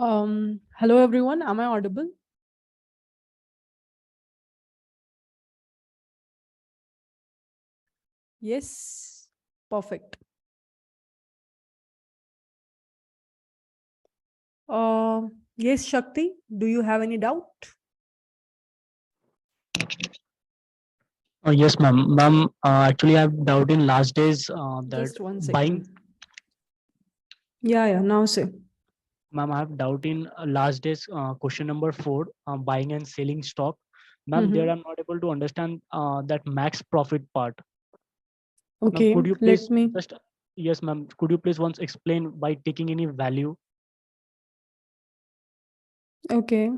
Hello everyone. Am I audible? Yes. Perfect. Yes, Shakti. Do you have any doubt? Yes, ma'am. Ma'am, actually, I have doubt in last days that Just one buying. second. Yeah. Now say. Ma'am, I have doubt in last days question number 4, buying and selling stock. Ma'am, there I'm not able to understand that max profit part. Ma'am, Okay. could you Let please me. just yes, ma'am. Could you please once explain by taking any value? Okay.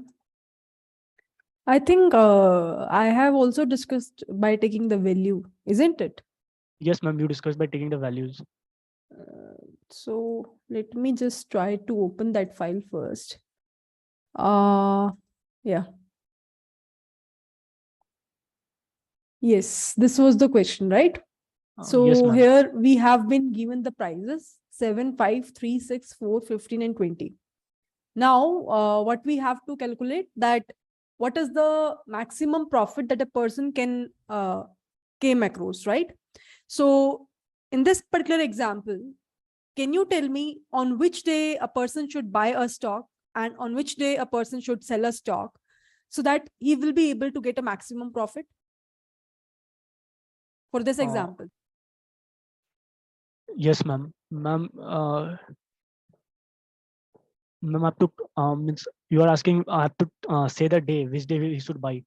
I think I have also discussed by taking the value, isn't it? Yes, ma'am. You discussed by taking the values. So let me just try to open that file first. Yeah. Yes, this was the question, right? Yes, So ma'am. here we have been given the prices 7, 5, 3, 6, 4, 15 and 20. Now what we have to calculate that what is the maximum profit that a person can came across, right? So in this particular example, can you tell me on which day a person should buy a stock and on which day a person should sell a stock so that he will be able to get a maximum profit for this Uh, example? yes, ma'am. Ma'am, ma'am, I have to means you are asking. I have to say the day which day he should buy.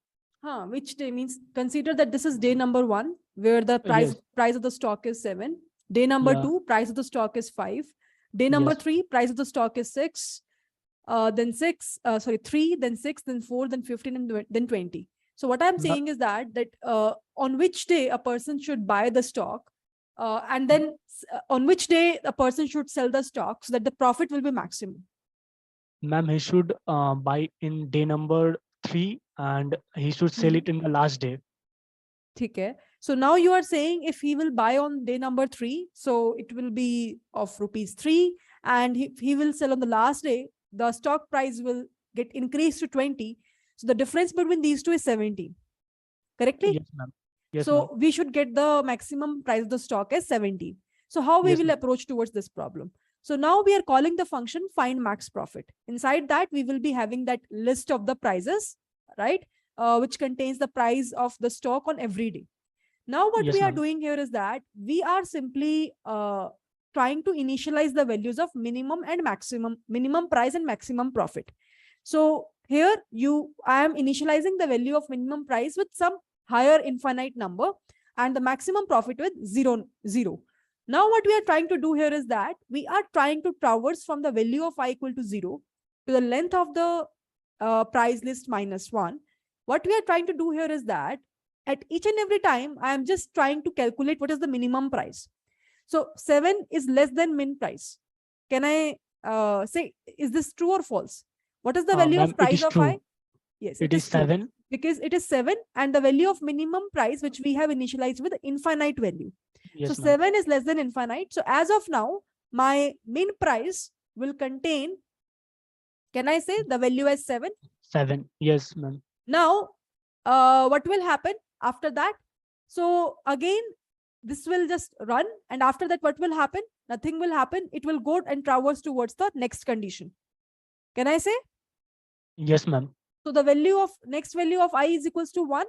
Which day means consider that this is day number 1 where the price Yes. price of the stock is 7. Day number Yeah. 2, price of the stock is 5. Day number Yes. 3, price of the stock is 6. Then 6, sorry, 3, then 6, then 4, then 15, and then 20. So what I'm Ma- saying is that on which day a person should buy the stock, and then on which day a person should sell the stock so that the profit will be maximum. Ma'am, he should buy in day number 3 and he should sell it in the last day. Okay. So now you are saying if he will buy on day number 3, so it will be of rupees 3, and he will sell on the last day, the stock price will get increased to 20. So the difference between these two is 70. Correctly? Yes, ma'am. Yes, ma'am. So we should get the maximum price of the stock as 70. So how we Yes, will ma'am. approach towards this problem? So now we are calling the function find max profit. Inside that, we will be having that list of the prices, right? Which contains the price of the stock on every day. Now what we Yes, are ma'am. doing here is that we are simply trying to initialize the values of minimum and maximum, minimum price and maximum profit. So here I am initializing the value of minimum price with some higher infinite number and the maximum profit with 0. Now what we are trying to do here is that we are trying to traverse from the value of I equal to 0 to the length of the price list minus 1. What we are trying to do here is that at each and every time, I am just trying to calculate what is the minimum price. So 7 is less than min price. Can I say, is this true or false? What is the value Ma'am, of it price is of I? true. Yes, It it is is true 7. because it is 7 and the value of minimum price, which we have initialized with infinite value. So Yes, ma'am. 7 is less than infinite. So as of now, my min price will contain, can I say the value as 7? 7. Yes, ma'am. Now, what will happen after that? So again, this will just run. And after that, what will happen? Nothing will happen. It will go and traverse towards the next condition. Can I say? Yes, ma'am. So the value of next value of I is equals to 1.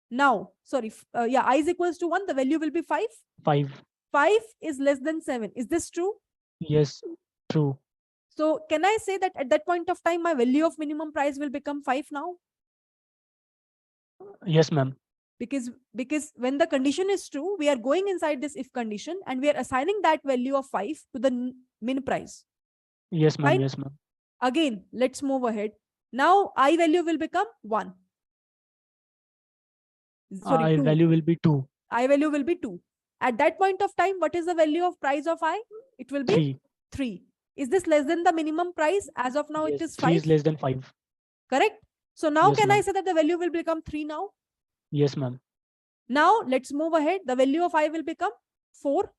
Now, sorry, yeah, I is equals to 1. The value will be 5. 5. 5 is less than 7. Is this true? Yes, true. So can I say that at that point of time, my value of minimum price will become 5 now? Yes, ma'am. Because when the condition is true, we are going inside this if condition and we are assigning that value of 5 to the min price. Yes, ma'am. Fine. Yes, ma'am. Again, let's move ahead. Now I value will become 1. Sorry, I 2. value will be 2. I value will be 2. At that point of time, what is the value of price of I? It will be 3. 3. Is this less than the minimum price? As of now, it Yes, is 3 5. is less than 5. Correct? So now Yes, can I ma'am. say that the value will become 3 now? Yes, ma'am. Now let's move ahead. The value of I will become 4.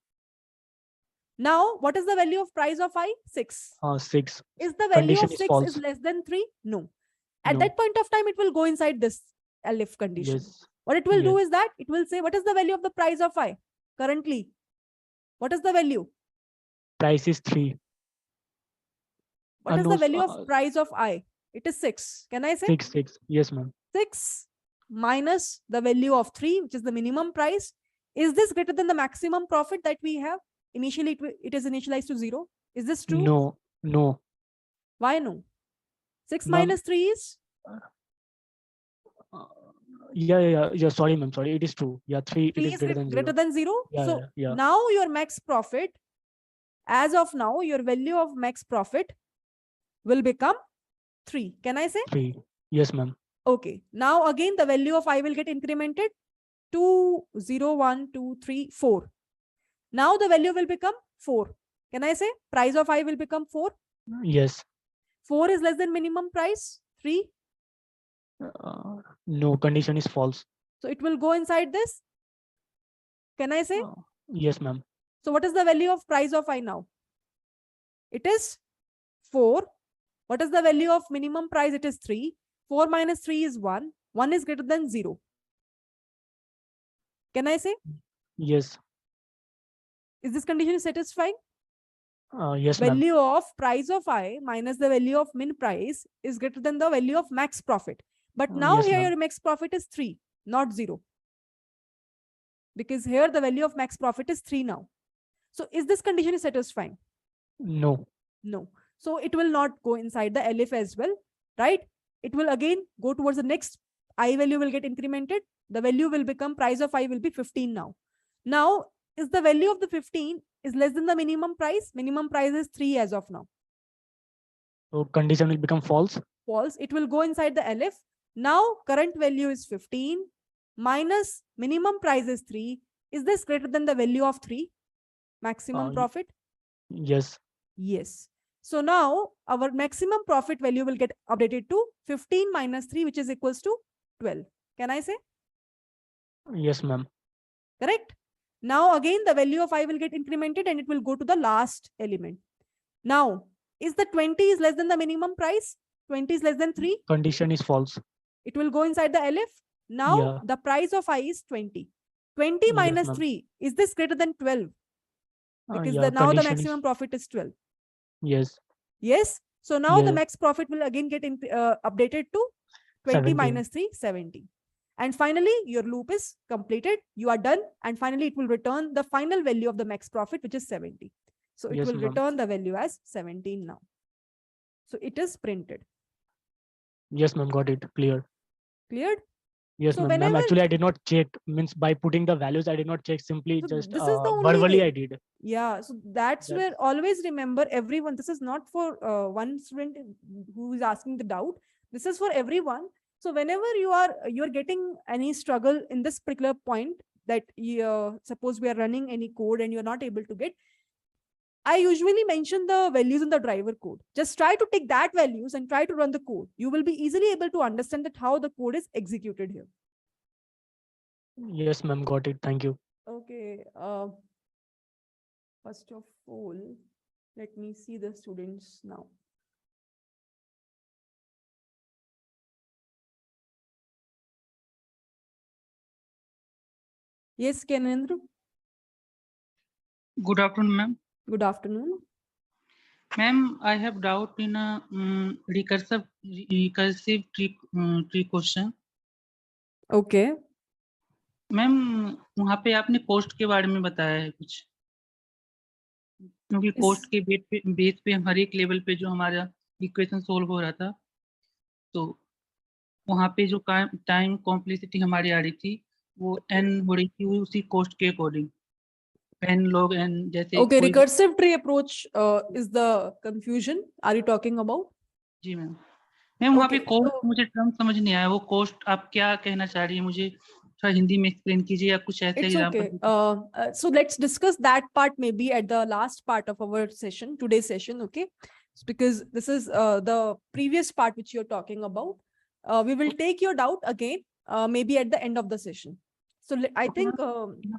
Now, what is the value of price of I? 6. 6. Is the value Condition of is 6 false. is less than 3? No. At No. that point of time, it will go inside this if condition. Yes. What it will Yes. do is that it will say, what is the value of the price of I currently? What is the value? Price is 3. What is No, the value of price of I? It is 6. Can I say? 6. Yes, ma'am. 6 minus the value of 3, which is the minimum price. Is this greater than the maximum profit that we have? Initially, it is initialized to 0. Is this true? No. No. Why no? 6 Ma'am, minus 3 is? Yeah. Sorry, ma'am. Sorry. It is true. Yeah, 3. 3 It is is greater than 0. greater than 0. Yeah. So Yeah. now your max profit, as of now, your value of max profit will become 3. Can I say? 3. Yes, ma'am. Okay. Now again, the value of I will get incremented. 2, 0, 1, 2, 3, 4. Now the value will become 4. Can I say? Price of I will become 4. Yes. 4 is less than minimum price. 3. No, condition is false. So it will go inside this. Can I say? Yes, ma'am. So what is the value of price of I now? It is 4. What is the value of minimum price? It is 3. 4 minus 3 is 1. 1 is greater than 0. Can I say? Yes. Is this condition satisfying? Yes, ma'am. Value of price of I minus the value of min price is greater than the value of max profit. But now Yes, here ma'am. your max profit is 3, not 0. Because here the value of max profit is 3 now. So is this condition satisfying? No. No. So it will not go inside the LF as well, right? It will again go towards the next I value will get incremented. The value will become price of I will be 15 now. Now, is the value of the 15 is less than the minimum price? Minimum price is 3 as of now. So condition will become false. False. It will go inside the LF. Now, current value is 15 minus minimum price is 3. Is this greater than the value of 3? Maximum profit? Yes. Yes. So now our maximum profit value will get updated to 15 minus 3, which is equals to 12. Can I say? Yes, ma'am. Correct. Now again, the value of I will get incremented and it will go to the last element. Now, is the 20 is less than the minimum price? 20 is less than 3? Condition is false. It will go inside the LF. Now the price of I is 20. 20 Yes, minus ma'am. 3, is this greater than 12? Because Yeah, now the condition maximum is profit is 12. yes. Yes. So now the Yes. max profit will again get updated to 20 17. minus 3, 70. And finally, your loop is completed. You are done. And finally, it will return the final value of the max profit, which is 70. So it Yes, will ma'am. return the value as 17 now. So it is printed. Yes, ma'am. Got it. Clear. Cleared? Yes, So ma'am. whenever Actually, I did not check. Means by putting the values, I did not check. Simply so just this is the only verbally way. I did. Yeah. So that's where always remember everyone. This is not for one student who is asking the doubt. This is for everyone. So whenever you're getting any struggle in this particular point that suppose we are running any code and you're not able to get, I usually mention the values in the driver code. Just try to take that values and try to run the code. You will be easily able to understand that how the code is executed here. Yes, ma'am. Got it. Thank you. Okay. First of all, let me see the students now. Yes, Kenendra. Good afternoon, ma'am. Good afternoon. Ma'am, I have doubt in a recursive tree question. Okay. Ma'am वहाँ पे आपने coast के बारे में बताया है कुछ, क्योंकि कोस्ट के बेस पे हर एक लेवल पे जो हमारा इक्वेशन सोल्व हो रहा था, तो वहाँ पे जो टाइम कॉम्प्लेक्सिटी हमारी आ रही थी वो n हो रही थी उसी कोस्ट के अकॉर्डिंग, n log n जैसे. Okay, recursive tree approach is the confusion. Are you talking about? जी मैम. मैम वहाँ पे कोस्ट मुझे टर्म समझ नहीं आया, वो कोस्ट आप क्या कहना चाह रही है, मुझे थोड़ा हिंदी में एक्सप्लेन कीजिए या कुछ ऐसे example. So let's discuss that part maybe at the last part of our session, today's session, okay? Because this is the previous part which you're talking about. We will take your doubt again, maybe at the end of the session. So I think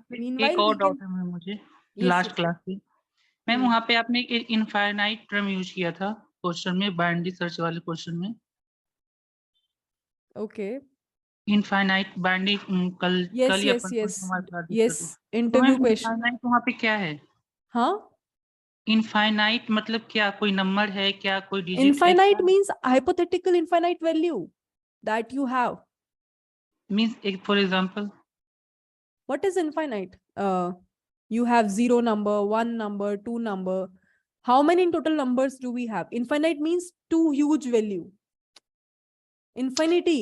meanwhile एक और we can. Doubt है ma'am मुझे Yes, last yes. Class से. Ma'am वहाँ पे आपने एक infinite term use किया था क्वेश्चन में, बाइनरी सर्च वाले क्वेश्चन में। ओके, इनफाइनाइट बाइनरी कल यस कल या यस परसों यस हमारे साथ यस, डिस्कस हुआ। तो इंटरव्यू मैम क्वेश्चन। इनफाइनाइट वहाँ पे क्या है? हाँ, इनफाइनाइट मतलब क्या? कोई नंबर है क्या? कोई डिजिट है infinite क्या? means hypothetical infinite value that you have. Means एक for example. What is infinite? You have 0 number, 1 number, 2 number. How many in total numbers do we have? Infinite means two huge value. Infinity.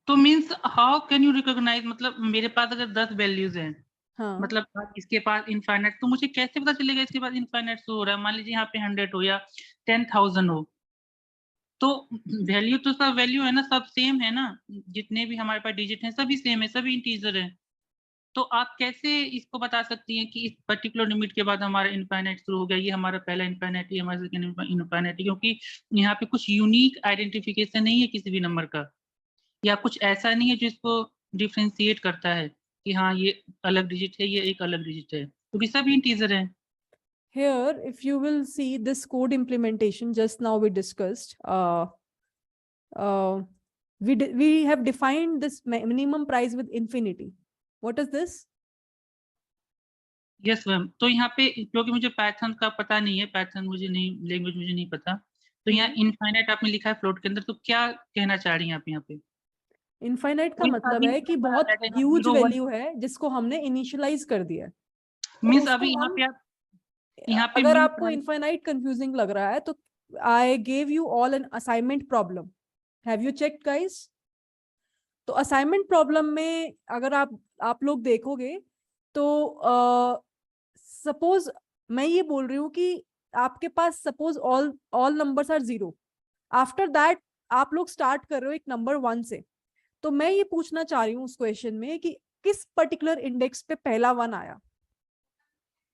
तो means how can you recognise, मतलब मेरे पास अगर 10 values हैं, हाँ, मतलब इसके पास infinite, तो मुझे कैसे पता चलेगा इसके पास इनफाइनाइट शो हो रहा है? मान लीजिए यहाँ पे 100 हो या 10,000 हो, तो वैल्यू तो सब वैल्यू है ना, सब सेम है ना, जितने भी हमारे पास डिजिट हैं सभी सेम है, सभी इंटीजर है। तो आप कैसे इसको बता सकती हैं कि इस पर्टिकुलर लिमिट के बाद हमारा इनफाइनाइट शुरू हो गया, ये हमारा पहला इनफाइनाइट, ये हमारा सेकंड इनफाइनाइट? क्योंकि यहाँ पे कुछ यूनिक आइडेंटिफिकेशन नहीं है किसी भी नंबर का, या कुछ ऐसा नहीं है जो इसको डिफ्रेंशिएट करता है कि हाँ ये अलग डिजिट है, ये एक अलग डिजिट है, क्योंकि सभी इंटीजर है। here if you will see this code implementation just now we discussed, uh, we have defined this minimum price with infinity. What is this? Yes ma'am, तो यहाँ पे क्योंकि मुझे पाइथन का पता नहीं है, पाइथन मुझे नहीं, लैंग्वेज मुझे नहीं पता, तो यहाँ इनफाइनाइट आपने लिखा है फ्लोट के अंदर, तो क्या कहना चाह रही हैं आप यहाँ पे? इनफाइनाइट का कोई मतलब अभी है कि नंबर बहुत आता है जहाँ ह्यूज 0 1, वैल्यू है जिसको हमने इनिशियलाइज कर दिया है, और मीन्स उसको अभी यहाँ हम, पे आप, यहाँ पे अगर मीन आपको इनफाइनाइट कंफ्यूजिंग लग रहा है तो I gave you all an assignment problem, have you checked guys? तो असाइनमेंट प्रॉब्लम में अगर आप लोग देखोगे तो सपोज मैं ये बोल रही हूँ कि आपके पास suppose all all numbers are 0, after that आप लोग स्टार्ट कर रहे हो एक नंबर 1 से, तो मैं ये पूछना चाह रही हूँ उस क्वेश्चन में कि किस पर्टिकुलर इंडेक्स पे पहला 1 आया।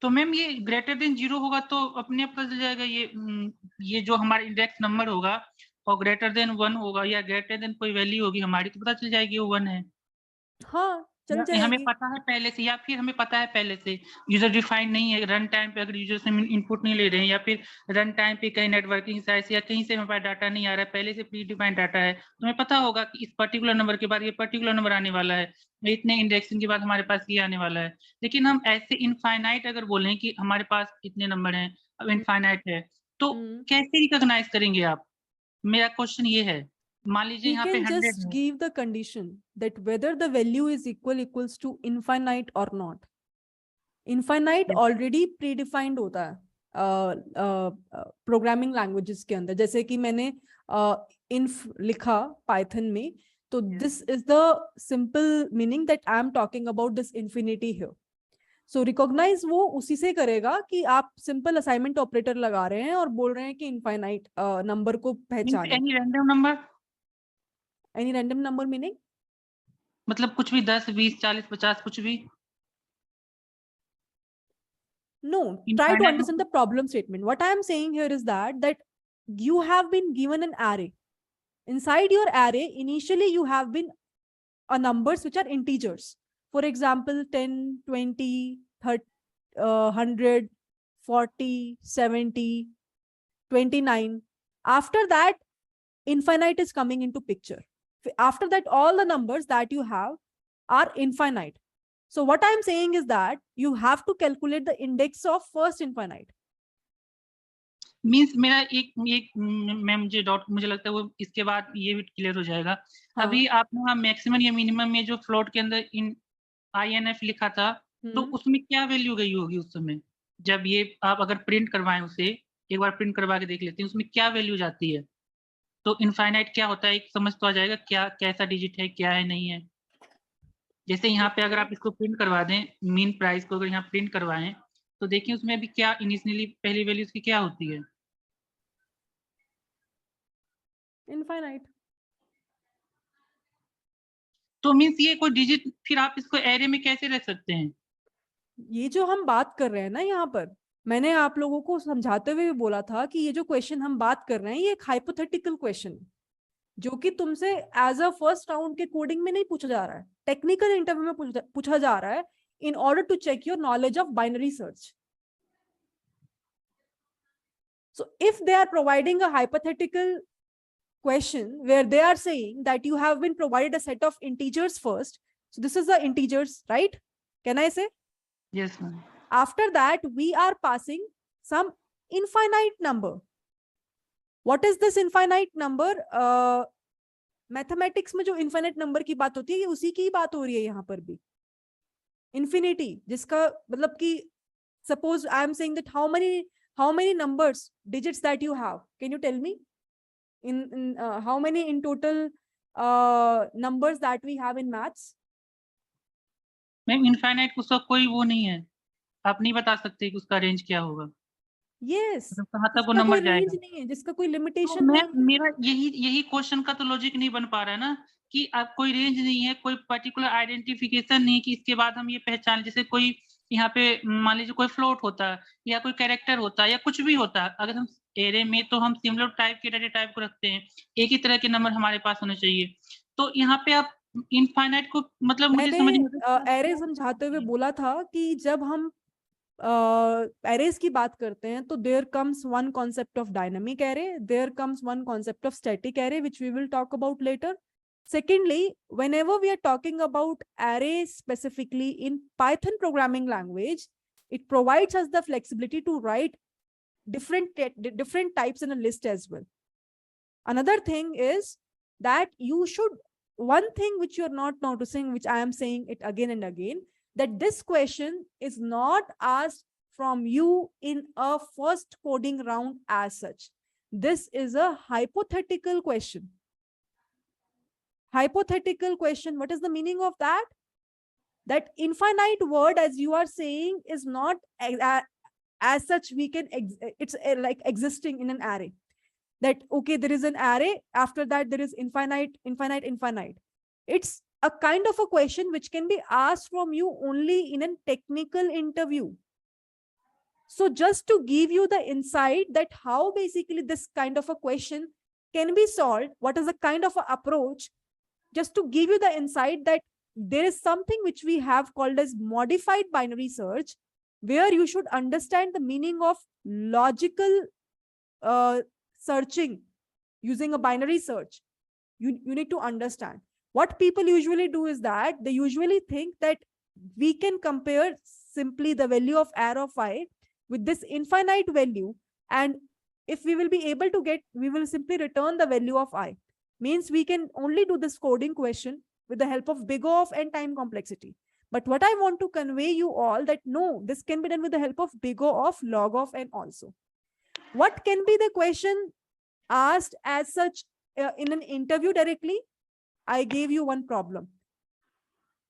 तो मैम ये ग्रेटर देन 0 होगा तो अपने आप पता चल जाएगा, ये जो हमारा इंडेक्स नंबर होगा और ग्रेटर देन 1 होगा या ग्रेटर देन कोई वैल्यू होगी हमारी, तो पता चल जाएगी वो 1 है। हाँ, चल हमें जाएगी। पता है पहले से, या फिर हमें पता है पहले से, यूजर डिफाइन नहीं है, रन टाइम पे अगर यूजर से इनपुट नहीं ले रहे हैं, या फिर रन टाइम पे कहीं नेटवर्किंग साइट से या कहीं से हमारे पास डाटा नहीं आ रहा है, पहले से प्री डिफाइंड डाटा है, तो हमें पता होगा कि इस पर्टिकुलर नंबर के बाद ये पर्टिकुलर नंबर आने वाला है, इतने इंडेक्सिंग के बाद हमारे पास ये आने वाला है। लेकिन हम ऐसे इनफाइनाइट अगर बोलें कि हमारे पास इतने नंबर हैं, अब इनफाइनाइट है, तो कैसे रिकॉग्नाइज करेंगे आप? मेरा क्वेश्चन ये है, मान लीजिए We यहाँ पे can 100 just है। give the condition that whether the value is equals to infinite or not. Infinite already predefined होता है प्रोग्रामिंग लैंग्वेजेस के अंदर, जैसे कि मैंने इन्फ लिखा पाइथन में, तो this is the simple meaning that I am talking about this infinity here. So recognise वो उसी से करेगा कि आप सिंपल असाइनमेंट ऑपरेटर लगा रहे हैं और बोल रहे हैं कि इनफाइनाइट नंबर को पहचाने। Any random number, any random number meaning? मतलब कुछ भी 10 20 40 50 कुछ भी। No, try to infinite understand the problem statement. What I am saying here is that you have been given an array. Inside your array, initially you have been numbers which are integers. For example, 10, 20, 30, 100, 40, 70, 29. After that, infinite is coming into picture. After that, all the numbers that you have are infinite. So what I'm saying is that you have to calculate the index of first infinite. Means मेरा एक मैं मुझे doubt, मुझे लगता है वो इसके बाद ये भी क्लियर हो जाएगा। हाँ। अभी आपने वहाँ मैक्सिमम या मिनिमम में जो फ्लोट के अंदर इन INF लिखा था, तो उसमें क्या वैल्यू गई होगी उस समय, जब ये आप अगर प्रिंट करवाएं उसे, एक बार प्रिंट करवा के देख लेते हैं उसमें क्या वैल्यू जाती है, तो इनफाइनाइट क्या होता है एक समझ तो आ जाएगा, क्या कैसा डिजिट है क्या है नहीं है। जैसे यहाँ पे अगर आप इसको प्रिंट करवा दें, मीन प्राइस को अगर यहाँ प्रिंट करवाएं, तो देखिए उसमें अभी क्या इनिशियली पहली वैल्यू उसकी क्या होती है? इनफाइनाइट। तो मीन्स ये कोई डिजिट, फिर आप इसको एरे में कैसे रख सकते हैं? ये जो हम बात कर रहे हैं ना यहाँ पर, मैंने आप लोगों को समझाते हुए भी बोला था कि ये जो क्वेश्चन हम बात कर रहे हैं ये एक हाइपोथेटिकल क्वेश्चन, जो कि तुमसे एज अ फर्स्ट राउंड के कोडिंग में नहीं पूछा जा रहा है, टेक्निकल इंटरव्यू में पूछा जा रहा है in order to check your knowledge of binary search. So if they are providing a hypothetical question where they are saying that you have been provided a set of integers first, so this is the integers, right? Can I say? Yes, ma'am. After that, we are passing some infinite number. What is this infinite number? Mathematics में जो infinite number की बात होती है, ये उसी की बात हो रही है यहाँ पर भी. इन्फिनिटी, जिसका मतलब कि suppose I am saying that how many numbers, digits that you have, can you tell me in how many in total numbers that we have in maths? Ma'am infinite उसका कोई वो नहीं है, आप नहीं बता सकते कि उसका रेंज क्या होगा. Yes, मतलब कहाँ तक वो जिसका कोई नंबर रेंज जाएगा. नहीं है, जिसका कोई तो लिमिटेशन मैं नहीं है. मेरा यही क्वेश्चन का तो लॉजिक नहीं बन पा रहा है ना, कि आप कोई रेंज नहीं है, कोई पर्टिकुलर आइडेंटिफिकेशन नहीं कि इसके बाद हम ये पहचान, जैसे कोई यहाँ पे मान लीजिए कोई फ्लोट होता है या कोई कैरेक्टर होता है या कुछ भी होता है, अगर हम एरे में तो हम सिमिलर टाइप के डाटा टाइप को रखते हैं, एक ही तरह के नंबर हमारे पास होने चाहिए. तो यहाँ पे आप इनफाइनाइट को मतलब मुझे समझ में मैंने एरे समझाते हुए बोला था कि जब हम एरेज की बात करते हैं तो there comes one concept of dynamic array, there comes one concept of static array which we will talk about later. Secondly, whenever we are talking about arrays specifically in Python programming language, it provides us the flexibility to write different types in a list as well. Another thing is that you should, one thing which you're not noticing, which I am saying it again and again, that this question is not asked from you in a first coding round as such. This is a hypothetical question. Hypothetical question, what is the meaning of that? That infinite word, as you are saying, is not as such we can, it's like existing in an array. That, okay, there is an array, after that there is infinite. It's a kind of a question which can be asked from you only in a technical interview. So just to give you the insight that how basically this kind of a question can be solved, what is the kind of approach, just to give you the insight that there is something which we have called as modified binary search, where you should understand the meaning of logical searching using a binary search. You need to understand. What people usually do is that they usually think that we can compare simply the value of r of I with this infinite value, and if we will be able to get, we will simply return the value of I. Means we can only do this coding question with the help of big O of n time complexity. But what I want to convey you all that no, this can be done with the help of big O of log of n also. What can be the question asked as such in an interview directly? I gave you one problem.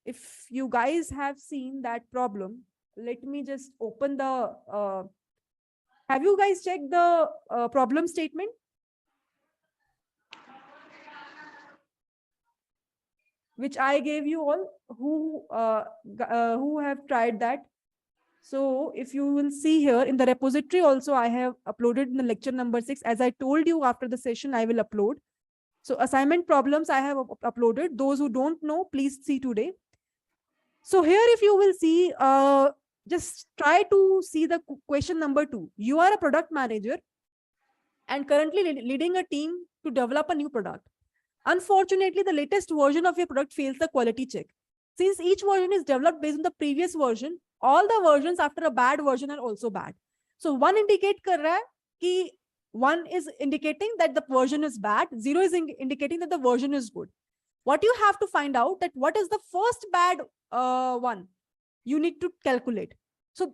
If you guys have seen that problem, let me just open the, have you guys checked the problem statement? Which I gave you all who have tried that. So if you will see here in the repository also, I have uploaded in the lecture number 6. As I told you, after the session, I will upload. So assignment problems I have uploaded. Those who don't know, please see today. So here, if you will see, just try to see the question number 2. You are a product manager and currently leading a team to develop a new product. Unfortunately, the latest version of your product fails the quality check. Since each version is developed based on the previous version, all the versions after a bad version are also bad. So one indicate kar raha hai ki 1 is indicating that the version is bad, 0 is indicating that the version is good. What you have to find out that what is the first bad one you need to calculate. So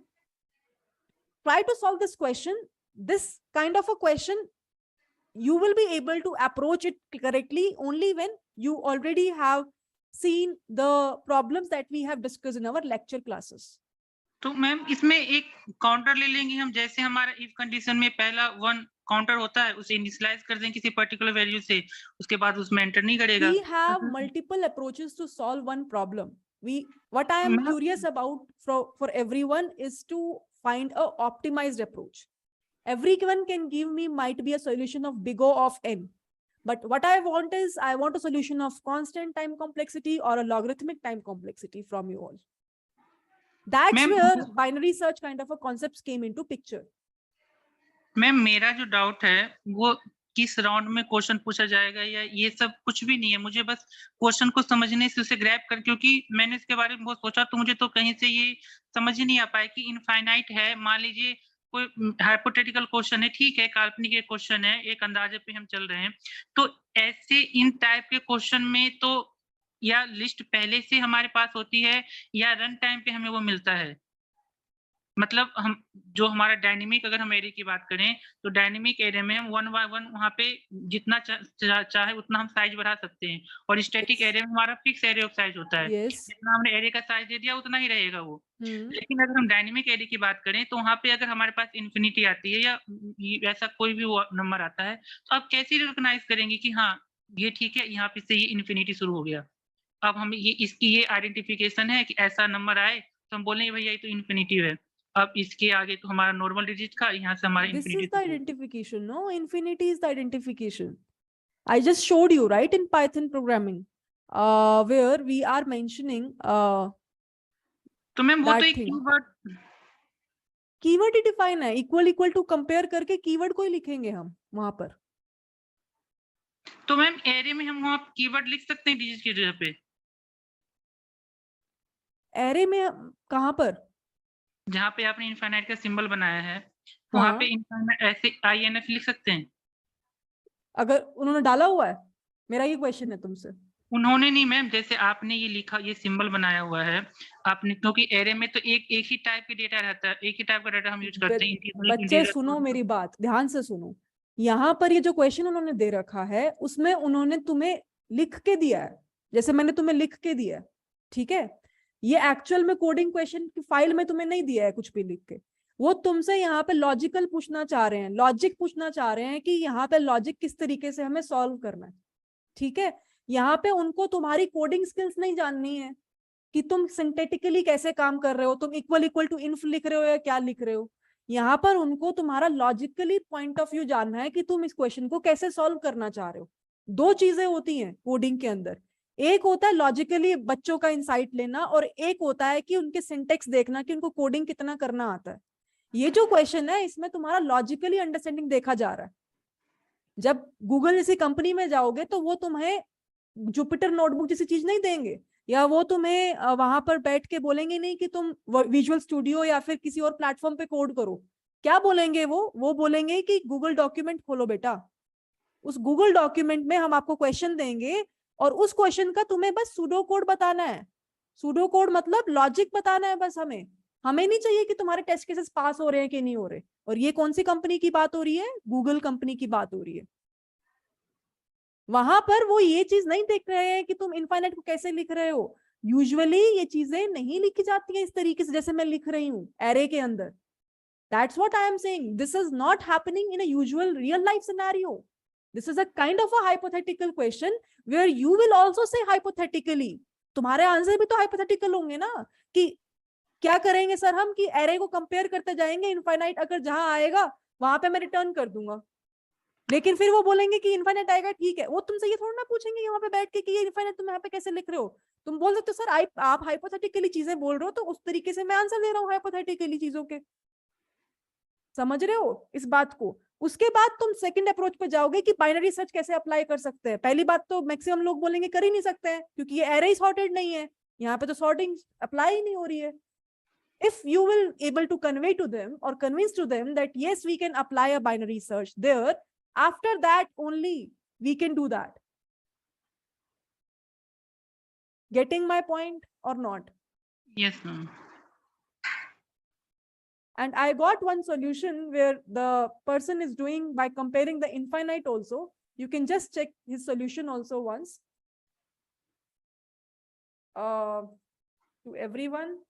try to solve this question. This kind of a question, you will be able to approach it correctly only when you already have seen the problems that we have discussed in our lecture classes. तो ma'am इसमें एक counter ले लेंगे हम, जैसे हमारा if condition में पहला 1 काउंटर होता है, उसे इनिशियलाइज कर दें किसी पर्टिकुलर वैल्यू से, उसके बाद उसमें एंटर नहीं करेगा. We have multiple approaches to solve one problem. What I am curious about for everyone is to find a optimized approach. Everyone can give me might be a solution of big O of n. But what I want is, I want a solution of constant time complexity or a logarithmic time complexity from you all. That's where binary search kind of a concepts came into picture. Ma'am मेरा जो doubt है वो किस round में question पूछा जाएगा या ये सब कुछ भी नहीं है, मुझे बस क्वेश्चन को समझने से उसे ग्रैब कर, क्योंकि मैंने इसके बारे में बहुत सोचा तो मुझे तो कहीं से ये समझ ही नहीं आ पाया कि इनफाइनाइट है। मान लीजिए कोई हाइपोथेटिकल क्वेश्चन है, ठीक है, काल्पनिक एक क्वेश्चन है, एक अंदाजे पे हम चल रहे हैं, तो ऐसे इन टाइप के क्वेश्चन में तो या लिस्ट पहले से हमारे पास होती है या रन टाइम पे हमें वो मिलता है। मतलब हम जो हमारा डायनेमिक, अगर हम एरे की बात करें तो डायनेमिक एरे में हम 1 बाय 1 वहाँ पे जितना चाहे उतना हम साइज बढ़ा सकते हैं, और स्टैटिक Yes. एरे में हमारा फिक्स एरे ऑफ साइज होता है, Yes. जितना हमने एरे का साइज दे दिया उतना ही रहेगा वो। हम्म लेकिन अगर हम डायनेमिक एरे की बात करें तो वहाँ पे अगर हमारे पास इन्फिनिटी आती है या ऐसा कोई भी नंबर आता है, तो आप कैसे रिकॉग्नाइज करेंगे कि हाँ ये ठीक है, यहाँ पे से ये इन्फिनिटी शुरू हो गया। अब हम ये इसकी ये आइडेंटिफिकेशन है कि ऐसा नंबर आए तो हम बोलेंगे भैया ये तो इन्फिनिटी है। अब इसके आगे तो हमारा नॉर्मल डिजिट का, यहाँ से हमारा This infinity is the identification. No, infinity is the identification. I just showed you, right, in Python programming, where we are mentioning तो मैम वो तो that एक thing. कीवर्ड कीवर्ड ही डिफाइन है, इक्वल इक्वल टू कंपेयर करके keyword को ही लिखेंगे हम वहां पर। तो मैम एरे में हम वहाँ कीवर्ड लिख सकते हैं डिजिट की जगह पे? एरे में कहाँ पर? जहाँ पे आपने इनफाइनाइट का सिंबल बनाया है वहाँ पे इनफाइनाइट ऐसे INF लिख सकते हैं? अगर उन्होंने डाला हुआ है, मेरा ये क्वेश्चन है तुमसे। उन्होंने नहीं मैम, जैसे आपने ये लिखा, ये सिंबल बनाया हुआ है आपने, क्योंकि एरे में तो एक ही टाइप के डेटा रहता है, एक ही टाइप का डेटा हम यूज करते हैं। बच्चे सुनो मेरी बात, ध्यान से सुनो। यहाँ पर ये जो क्वेश्चन उन्होंने दे रखा है उसमें उन्होंने तुम्हें लिख के दिया है, जैसे मैंने तुम्हें लिख के दिया है, ठीक है। ये एक्चुअल में कोडिंग क्वेश्चन की फाइल में तुम्हें नहीं दिया है कुछ भी लिख के। वो तुमसे यहाँ पे लॉजिकल पूछना चाह रहे हैं, लॉजिक पूछना चाह रहे हैं कि यहाँ पे लॉजिक किस तरीके से हमें सॉल्व करना है, ठीक है। यहाँ पे उनको तुम्हारी कोडिंग स्किल्स नहीं जाननी है कि तुम सिंथेटिकली कैसे काम कर रहे हो, तुम इक्वल इक्वल टू इन्फ लिख रहे हो या क्या लिख रहे हो। यहाँ पर उनको तुम्हारा लॉजिकली पॉइंट ऑफ व्यू जानना है कि तुम इस क्वेश्चन को कैसे सॉल्व करना चाह रहे हो। दो चीजें होती हैं कोडिंग के अंदर, एक होता है लॉजिकली बच्चों का इंसाइट लेना, और एक होता है कि उनके सिंटेक्स देखना कि उनको कोडिंग कितना करना आता है। ये जो क्वेश्चन है इसमें तुम्हारा लॉजिकली अंडरस्टैंडिंग देखा जा रहा है। जब गूगल जैसी कंपनी में जाओगे तो वो तुम्हें जुपिटर नोटबुक जैसी चीज नहीं देंगे, या वो तुम्हें वहां पर बैठ के बोलेंगे नहीं कि तुम विजुअल स्टूडियो या फिर किसी और प्लेटफॉर्म पे कोड करो। क्या बोलेंगे वो बोलेंगे कि गूगल डॉक्यूमेंट खोलो बेटा, उस गूगल डॉक्यूमेंट में हम आपको क्वेश्चन देंगे और उस क्वेश्चन का तुम्हें बस सूडो कोड बताना है। सूडो कोड मतलब लॉजिक बताना है बस। हमें नहीं चाहिए कि तुम्हारे टेस्ट केसेस पास हो रहे हैं कि नहीं हो रहे। और ये कौन सी कंपनी की बात हो रही है? गूगल कंपनी की बात हो रही है। वहां पर वो ये चीज नहीं देख रहे हैं कि तुम इनफाइनाइट को कैसे लिख रहे हो। यूजुअली ये चीजें नहीं लिखी जाती हैं इस तरीके से जैसे मैं लिख रही हूँ एरे के अंदर। That's what I am saying. This is not happening in a usual real life scenario. This is a kind of a hypothetical question where you will also say hypothetically. तुम्हारे आंसर भी तो hypothetical होंगे ना, कि क्या करेंगे sir हम कि एरे को कंपेयर करते जाएंगे, इनफाइनाइट अगर जहां आएगा वहां पे मैं रिटर्न कर दूंगा। लेकिन फिर वो बोलेंगे कि इनफाइनाइट आएगा, ठीक है। वो तुमसे ये थोड़ा ना पूछेंगे यहाँ पे बैठ के कि ये इनफाइनाइट तुम यहाँ पे कैसे लिख रहे हो। तुम बोल सकते हो सर आप हाइपोथेटिकली चीजें बोल रहे हो तो उस तरीके से मैं आंसर दे रहा हूँ हाइपोथेटिकली चीजों के। समझ रहे हो इस बात को? उसके बाद तुम सेकंड अप्रोच पे जाओगे कि बाइनरी सर्च कैसे अप्लाई कर सकते हैं। पहली बात तो मैक्सिमम लोग बोलेंगे कर ही नहीं सकते हैं क्योंकि ये एरे सॉर्टेड नहीं है, यहाँ पे तो सॉर्टिंग अप्लाई ही नहीं हो रही है। If you will able to convey to them or convince to them that yes we can apply a binary search there, after that only we can do that. Getting my point or not? Yes ma'am. And I got one solution where the person is doing by comparing the infinite also. You can just check his solution also once. To everyone.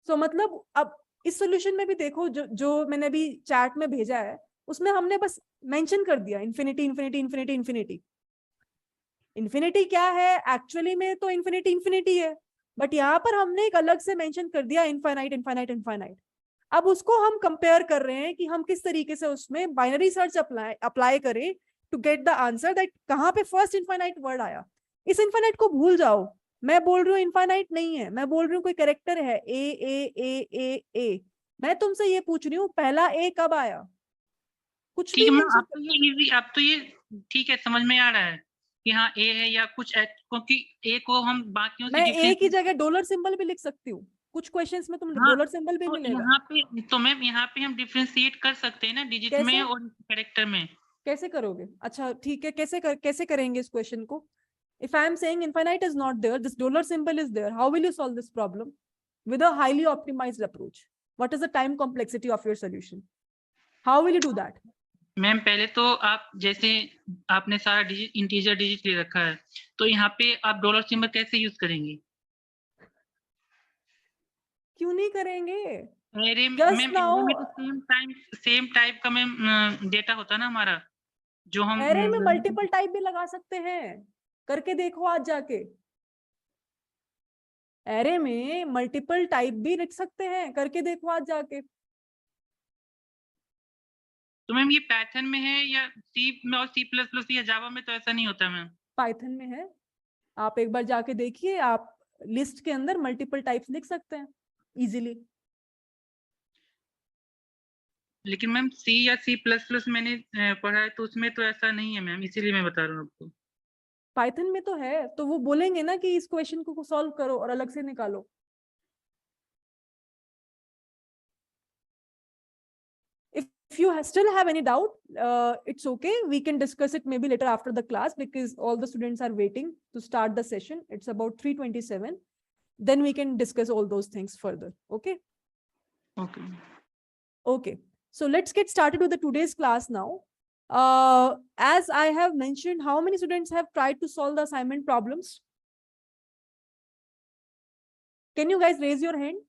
So मतलब अब इस solution में भी देखो जो मैंने अभी chat में भेजा है उसमें हमने बस मेंशन कर दिया infinity infinity infinity infinity. Infinity क्या है एक्चुअली में? तो इन्फिनिटी इन्फिनिटी है, बट यहाँ पर हमने एक अलग से मेंशन कर दिया इनफाइनाइट इनफाइनाइट इनफाइनाइट। अब उसको हम कंपेयर कर रहे हैं कि हम किस तरीके से उसमें बाइनरी सर्च अप्लाई करें to get the answer that कहाँ पे फर्स्ट इनफाइनाइट वर्ड आया। इस इनफाइनाइट को भूल जाओ, मैं बोल रही हूँ इनफाइनाइट नहीं है, मैं बोल रही हूँ कोई कैरेक्टर है ए ए ए ए ए। मैं तुमसे ये पूछ रही हूँ पहला ए कब आया, कुछ ठीक भी है मैम, मेंशन अब तो ये इजी, अब तो ये ठीक है, समझ में आ रहा है कि हाँ ए है या कुछ क्योंकि ए को हम बाकियों से मैं ए की डिफरेंशिएट। जगह डॉलर सिंबल भी लिख सकती हूँ, कुछ क्वेश्चंस में तुम हाँ, डॉलर सिंबल भी तो मिलेगा। यहाँ पे तो मैम यहाँ पे हम डिफरेंशिएट कर सकते हैं ना डिजिट में कैसे, और कैरेक्टर में। कैसे करोगे? अच्छा ठीक है, कैसे करेंगे इस क्वेश्चन को? If I am saying infinite is not there, this dollar symbol is there, how will you solve this problem with a highly optimized approach? What is the time complexity of your solution? How will you do that? Ma'am पहले तो आप जैसे आपने सारा digit integer digit ले रखा है, तो यहाँ पे आप डॉलर सिंबल कैसे यूज करेंगे? क्यों नहीं करेंगे? एरे Just मैम, एरे में now, तो सेम टाइप का मैम डेटा होता है ना हमारा, जो हम array में multiple type भी लगा सकते हैं, करके देखो आज जाके। array में multiple type भी लिख सकते हैं, करके देखो आज जाके। तो मैम ये पाइथन में है या सी में और सी प्लस प्लस या जावा में तो ऐसा नहीं होता मैम? पाइथन में है, आप एक बार जाके देखिए, आप लिस्ट के अंदर मल्टीपल टाइप्स लिख सकते हैं इजीली। लेकिन मैम सी या सी प्लस प्लस मैंने पढ़ा है, तो उसमें तो ऐसा नहीं है मैम, इसीलिए मैं बता रहा हूँ आपको। पाइथन में तो है, तो वो बोलेंगे ना कि इस क्वेश्चन को सॉल्व करो और अलग से निकालो। If you still have any doubt, it's okay, we can discuss it maybe later after the class, because all the students are waiting to start the session. It's about 3:27. Then we can discuss all those things further. Okay. Okay. Okay, so let's get started with the today's class now. As I have mentioned, how many students have tried to solve the assignment problems? Can you guys raise your hand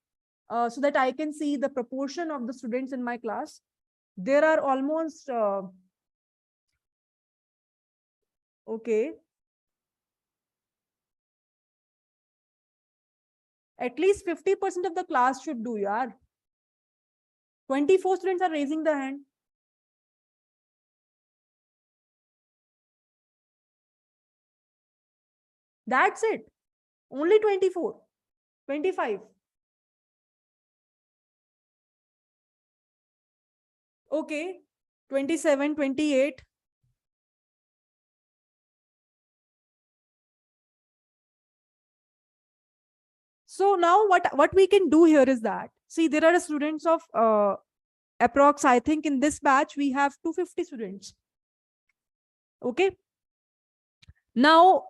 so that I can see the proportion of the students in my class? There are almost okay, at least 50% of the class should do, yaar. 24 students are raising the hand. That's it. Only 24, 25. Okay, 27, 28. So now what we can do here is that, see, there are students of approx, I think in this batch we have 250 students. Okay. Now,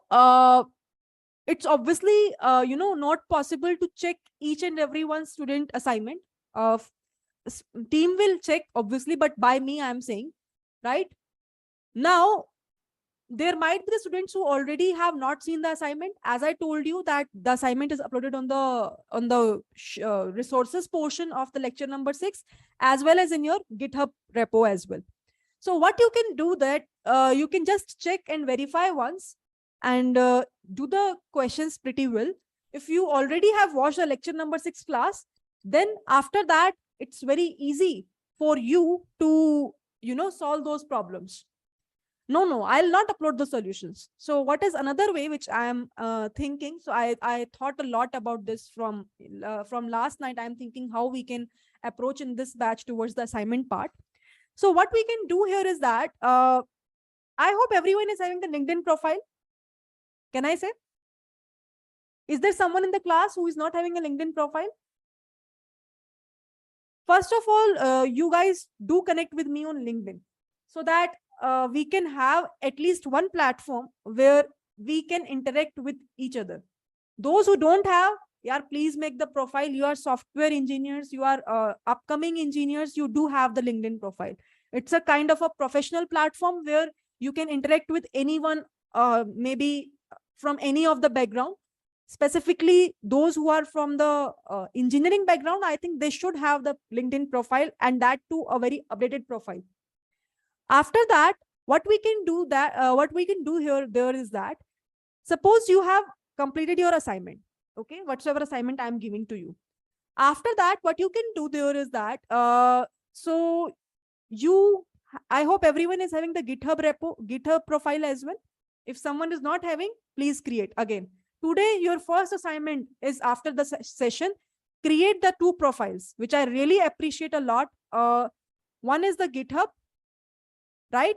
it's obviously, not possible to check each and every one student assignment. Team will check obviously, but by me, I am saying, right? Now, there might be the students who already have not seen the assignment. As I told you that the assignment is uploaded on the resources portion of the lecture number 6, as well as in your GitHub repo as well. So what you can do that, you can just check and verify once and do the questions pretty well. If you already have watched the lecture number 6 class, then after that, it's very easy for you to, solve those problems. No, I'll not upload the solutions. So what is another way which I am thinking? So I thought a lot about this from last night. I'm thinking how we can approach in this batch towards the assignment part. So what we can do here is that, I hope everyone is having the LinkedIn profile. Can I say? Is there someone in the class who is not having a LinkedIn profile? First of all, you guys do connect with me on LinkedIn so that we can have at least one platform where we can interact with each other. Those who don't have, yeah, please make the profile. You are software engineers, you are upcoming engineers, you do have the LinkedIn profile. It's a kind of a professional platform where you can interact with anyone, maybe from any of the background. Specifically, those who are from the engineering background, I think they should have the LinkedIn profile, and that too a very updated profile. After that, what we can do there is that, suppose you have completed your assignment, okay, whatsoever assignment I'm giving to you. After that, what you can do there is that, I hope everyone is having the GitHub profile as well. If someone is not having, please create again. Today, your first assignment is after the session, create the 2 profiles, which I really appreciate a lot. One is the GitHub, right?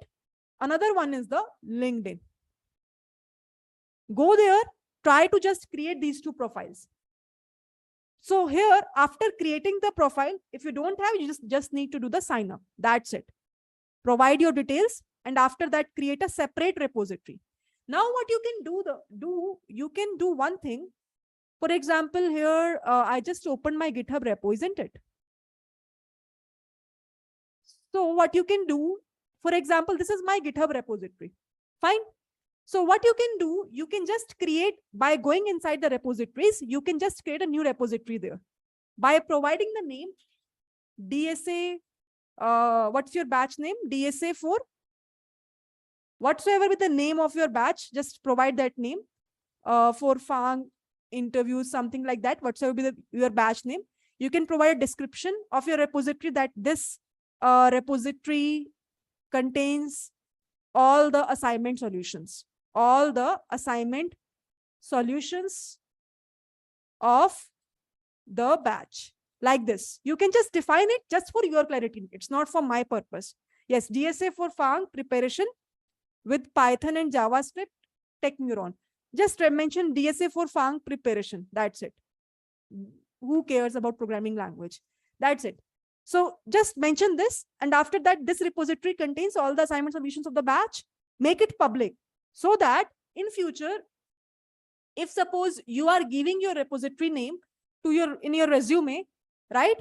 Another one is the LinkedIn. Go there, try to just create these 2 profiles. So here, after creating the profile, if you don't have, you just need to do the sign up. That's it. Provide your details, and after that, create a separate repository. Now, what you can you can do one thing. For example, here, I just opened my GitHub repo, isn't it? So what you can do, for example, this is my GitHub repository. Fine. So what you can do, you can just create, by going inside the repositories, you can just create a new repository there by providing the name DSA. What's your batch name? DSA 4. Whatsoever with the name of your batch, just provide that name for FANG interviews, something like that. Whatsoever be your batch name, you can provide a description of your repository that this repository contains all the assignment solutions, all the assignment solutions of the batch, like this. You can just define it just for your clarity. It's not for my purpose. Yes, DSA for FANG preparation with Python and JavaScript, TechNeuron. Just mention DSA for FANG preparation. That's it. Who cares about programming language? That's it. So just mention this. And after that, this repository contains all the assignment solutions of the batch. Make it public so that in future, if suppose you are giving your repository name to in your resume, right?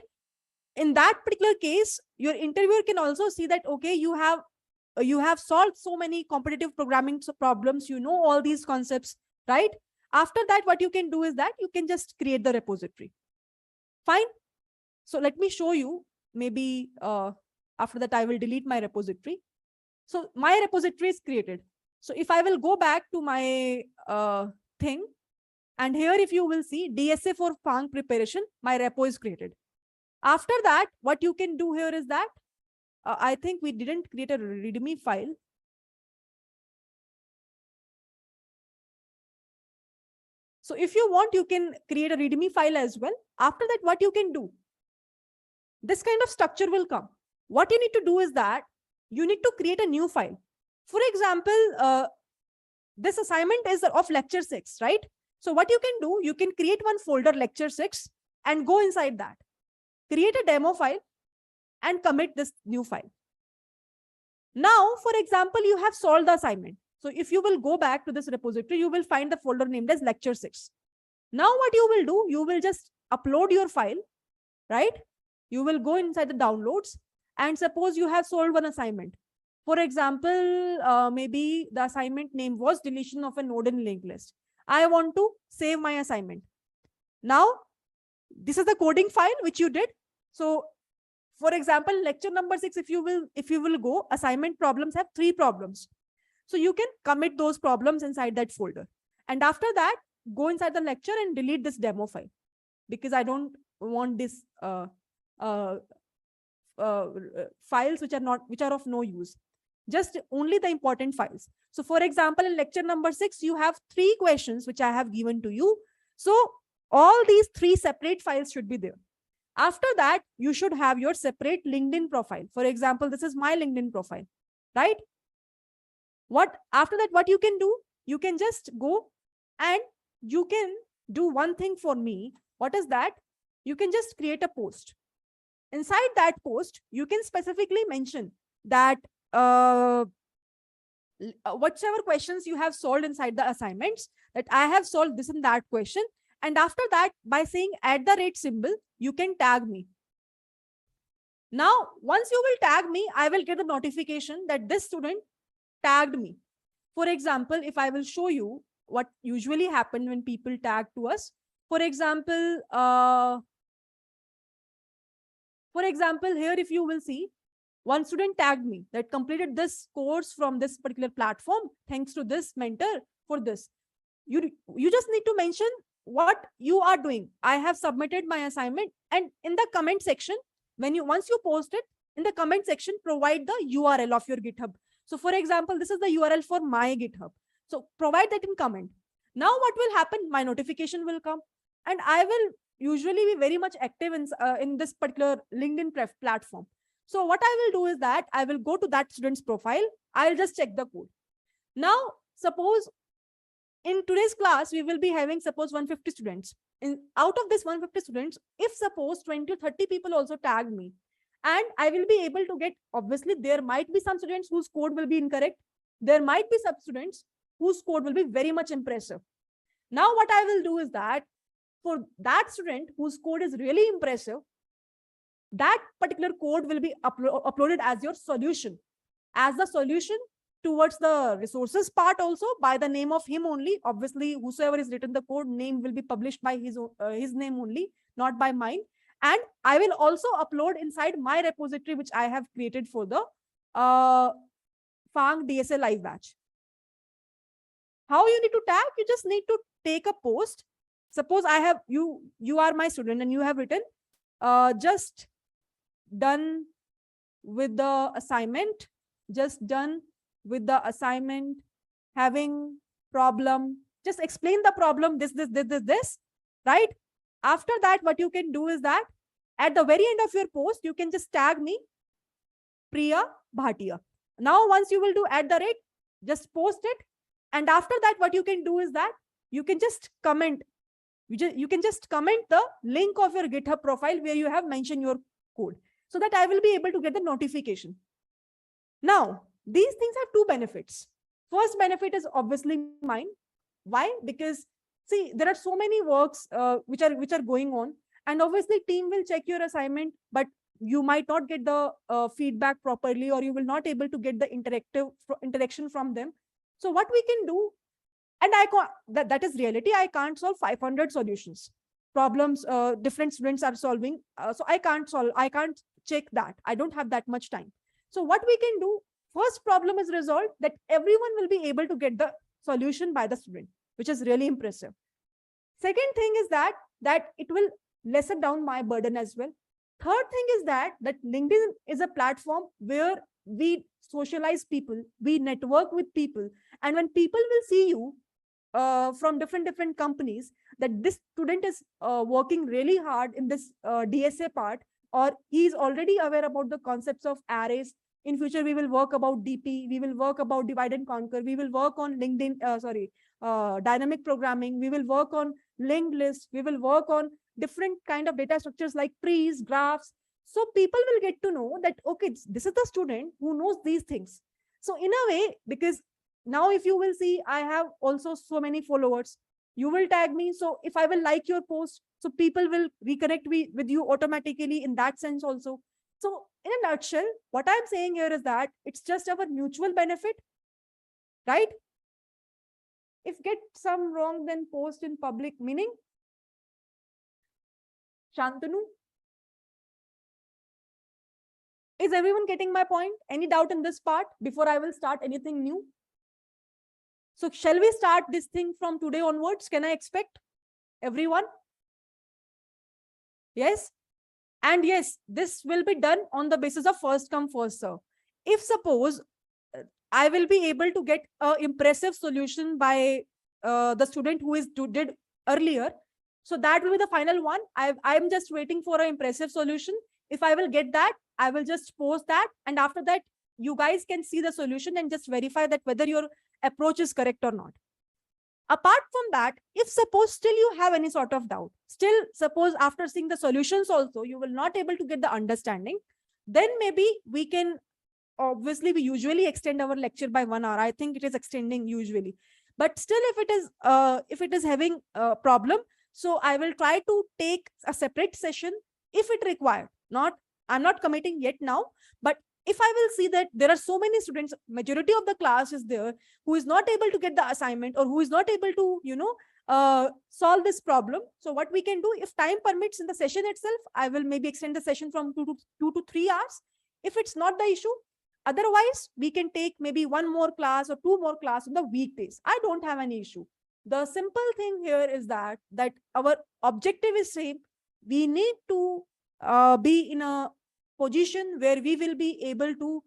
In that particular case, your interviewer can also see that, okay, you have solved so many competitive programming problems, you know all these concepts, right? After that, what you can do is that you can just create the repository. Fine. So let me show you. Maybe after that, I will delete my repository. So my repository is created. So if I will go back to my thing, and here if you will see DSA for FANG preparation, my repo is created. After that, what you can do here is that I think we didn't create a README file. So if you want, you can create a README file as well. After that, what you can do, this kind of structure will come. What you need to do is that you need to create a new file. For example, this assignment is of lecture 6, right? So what you can do, you can create one folder lecture 6 and go inside that. Create a demo file and commit this new file. Now, for example, you have solved the assignment. So if you will go back to this repository, you will find the folder named as lecture 6. Now what you will do, you will just upload your file, right? You will go inside the downloads and suppose you have solved one assignment. For example, maybe the assignment name was deletion of a node in linked list. I want to save my assignment. Now, this is the coding file which you did. So for example, lecture number 6, if you will go, assignment problems have 3 problems. So you can commit those problems inside that folder. And after that, go inside the lecture and delete this demo file, because I don't want this files which are of no use. Just only the important files. So for example, in lecture number 6, you have 3 questions which I have given to you. So all these 3 separate files should be there. After that, you should have your separate LinkedIn profile. For example, this is my LinkedIn profile, right? After that, what you can do, you can just go and you can do one thing for me. What is that? You can just create a post. Inside that post, you can specifically mention that whatever questions you have solved inside the assignments, that I have solved this and that question. And after that, by saying @ symbol, you can tag me. Now, once you will tag me, I will get the notification that this student tagged me. For example, if I will show you what usually happens when people tag to us. For example, here if you will see, one student tagged me that completed this course from this particular platform thanks to this mentor for this. You just need to mention what you are doing. I have submitted my assignment, and in the comment section, once you post it, in the comment section, provide the URL of your GitHub. So for example, this is the URL for my GitHub. So provide that in comment. Now what will happen? My notification will come, and I will usually be very much active in this particular LinkedIn platform. So what I will do is that I will go to that student's profile. I'll just check the code. Now, suppose in today's class, we will be having suppose 150 students. Out of this 150 students, if suppose 20 to 30 people also tag me, and I will be able to get, obviously, there might be some students whose code will be incorrect. There might be some students whose code will be very much impressive. Now, what I will do is that for that student whose code is really impressive, that particular code will be uploaded as your solution, as the solution towards the resources part also by the name of him only. Obviously, whosoever is written the code name will be published by his name only, not by mine. And I will also upload inside my repository, which I have created for the FANG DSA live batch. How you need to tag? You just need to take a post. Suppose I have you are my student and you have written just done with the assignment, just done with the assignment, having problem. Just explain the problem, this, right? After that, what you can do is that at the very end of your post, you can just tag me, Priya Bhatia. Now, once you will do @ just post it. And after that, what you can do is that you can just comment. You can just comment the link of your GitHub profile where you have mentioned your code, so that I will be able to get the notification. Now, these things have two benefits. First benefit is obviously mine. Why? Because see, there are so many works which are going on, and obviously team will check your assignment, but you might not get the feedback properly, or you will not able to get the interaction from them. So what we can do, and that is reality. I can't solve 500 solutions problems different students are solving. So I can't check that. I don't have that much time. So what we can do, first problem is resolved, that everyone will be able to get the solution by the student, which is really impressive. Second thing is that it will lessen down my burden as well. Third thing is that LinkedIn is a platform where we socialize people, we network with people. And when people will see you from different companies, that this student is working really hard in this DSA part, or he is already aware about the concepts of arrays. In future, we will work about DP, we will work about divide and conquer, we will work on LinkedIn, dynamic programming, we will work on linked lists, we will work on different kind of data structures like trees, graphs. So people will get to know that, okay, this is the student who knows these things. So in a way, because now if you will see, I have also so many followers, you will tag me. So if I will like your post, so people will reconnect with you automatically in that sense also. So in a nutshell, what I'm saying here is that it's just our mutual benefit, right? If get some wrong, then post in public, meaning Shantanu, is everyone getting my point? Any doubt in this part before I will start anything new? So shall we start this thing from today onwards? Can I expect everyone? Yes. And yes, this will be done on the basis of first come, first serve. If suppose I will be able to get an impressive solution by the student who did earlier, so that will be the final one. I'm just waiting for an impressive solution. If I will get that, I will just post that. And after that, you guys can see the solution and just verify that whether your approach is correct or not. Apart from that, if suppose still you have any sort of doubt, still suppose after seeing the solutions also, you will not able to get the understanding, then maybe we can, obviously we usually extend our lecture by 1 hour. I think it is extending usually, but still if it is having a problem, so I will try to take a separate session if it required. I'm not committing yet now, but if I will see that there are so many students, majority of the class is there, who is not able to get the assignment, or who is not able to, solve this problem. So what we can do, if time permits in the session itself, I will maybe extend the session from 2 to 3 hours. If it's not the issue, otherwise we can take maybe 1 more class or 2 more class on the weekdays. I don't have any issue. The simple thing here is that our objective is same. We need to be in a position where we will be able to,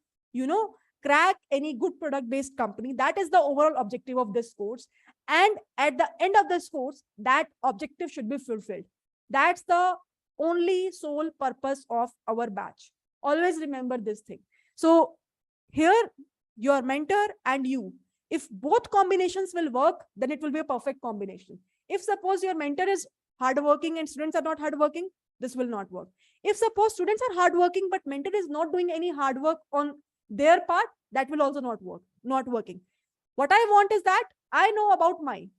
crack any good product based company. That is the overall objective of this course. And at the end of this course, that objective should be fulfilled. That's the only sole purpose of our batch. Always remember this thing. So here, your mentor and you, if both combinations will work, then it will be a perfect combination. If suppose your mentor is hardworking and students are not hardworking, this will not work. If suppose students are hardworking but mentor is not doing any hard work on their part, that will also not work, not working. What I want is that I know about mine.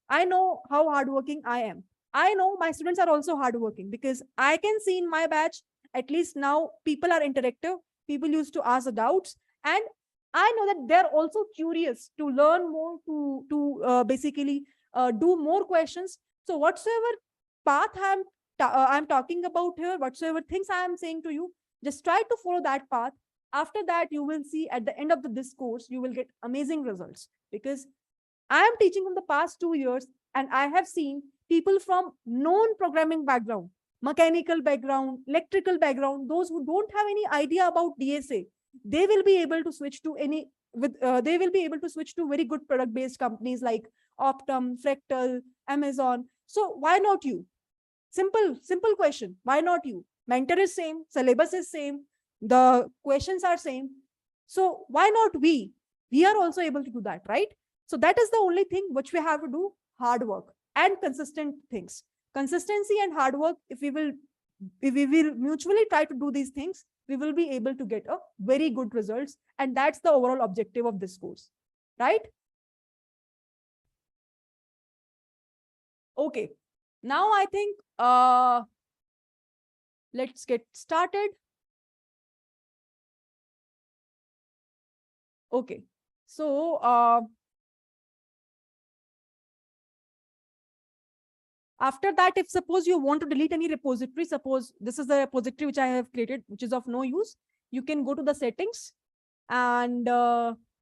I know how hardworking I am. I know my students are also hardworking, because I can see in my batch, at least now people are interactive. People used to ask the doubts, and I know that they're also curious to learn more, to basically do more questions. So whatsoever path I'm talking about here, whatsoever things I am saying to you, just try to follow that path. After that, you will see at the end of this course, you will get amazing results, because I am teaching from the past 2 years, and I have seen people from non-programming background, mechanical background, electrical background, those who don't have any idea about DSA, they will be able to switch to they will be able to switch to very good product-based companies like Optum, Fractal, Amazon. So why not you? Simple question. Why not you? Mentor is same, syllabus is same, the questions are same. So why not we? We are also able to do that, right? So that is the only thing which we have to do: hard work and consistent things. Consistency and hard work, if we will mutually try to do these things, we will be able to get a very good results. And that's the overall objective of this course, right? Okay. Now I think let's get started. Okay. So after that, if suppose you want to delete any repository, suppose this is the repository which I have created, which is of no use, you can go to the settings and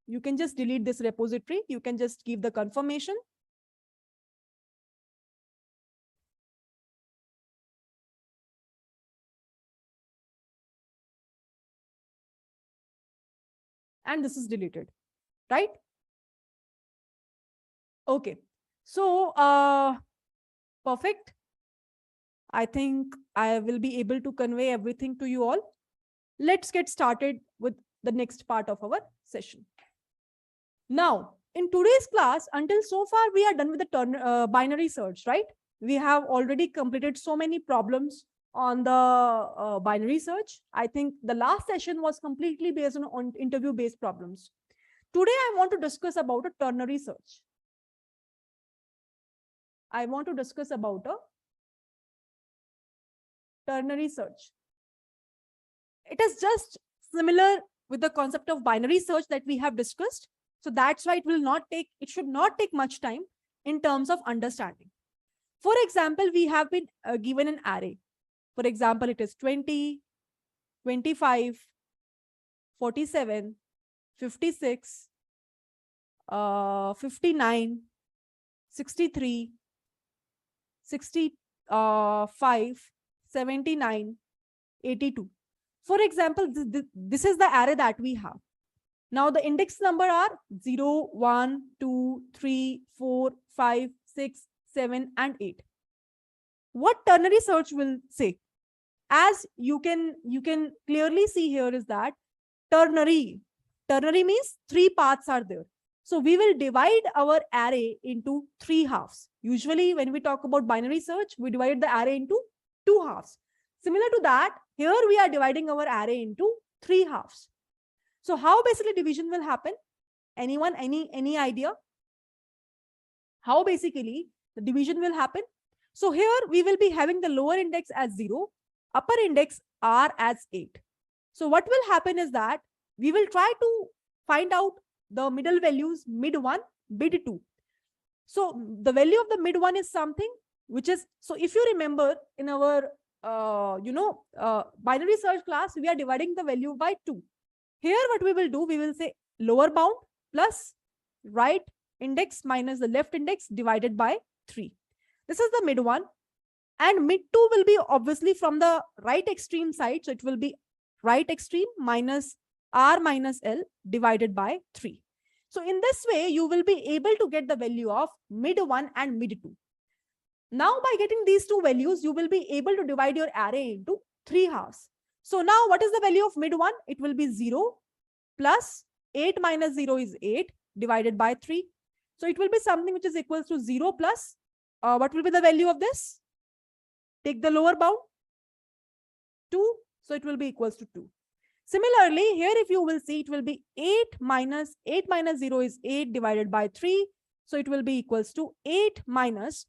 you can just delete this repository. You can just give the confirmation. And this is deleted, right? Okay. So perfect. I think I will be able to convey everything to you all. Let's get started with the next part of our session. Now, in today's class, until so far, we are done with the binary search, right? We have already completed so many problems on the binary search. I think the last session was completely based on interview-based problems. Today, I want to discuss about a ternary search. I want to discuss about a ternary search. It is just similar with the concept of binary search that we have discussed. So that's why it should not take much time in terms of understanding. For example, we have been given an array. For example, it is 20, 25, 47, 56, 59, 63, 65, 79, 82. For example, this is the array that we have. Now the index number are 0, 1, 2, 3, 4, 5, 6, 7, and 8. What ternary search will say? As you can clearly see here is that ternary means 3 paths are there. So we will divide our array into 3 halves. Usually when we talk about binary search, we divide the array into 2 halves. Similar to that, here we are dividing our array into 3 halves. So how basically division will happen? Anyone, any idea? How basically the division will happen? So here we will be having the lower index as 0, upper index R as 8. So what will happen is that we will try to find out the middle values, mid 1, mid 2. So the value of the mid 1 is something which is, so if you remember in our binary search class, we are dividing the value by 2. Here what we will do, we will say lower bound plus right index minus the left index divided by 3. This is the mid 1, and mid 2 will be obviously from the right extreme side. So it will be right extreme minus R minus L divided by 3. So in this way, you will be able to get the value of mid 1 and mid 2. Now, by getting these two values, you will be able to divide your array into 3 halves. So now what is the value of mid 1? It will be 0 plus 8 minus 0 is 8 divided by 3. So it will be something which is equals to 0 plus, what will be the value of this? Take the lower bound, 2. So it will be equals to 2. Similarly, here if you will see, it will be 8 minus 0 is 8 divided by 3. So it will be equals to 8 minus,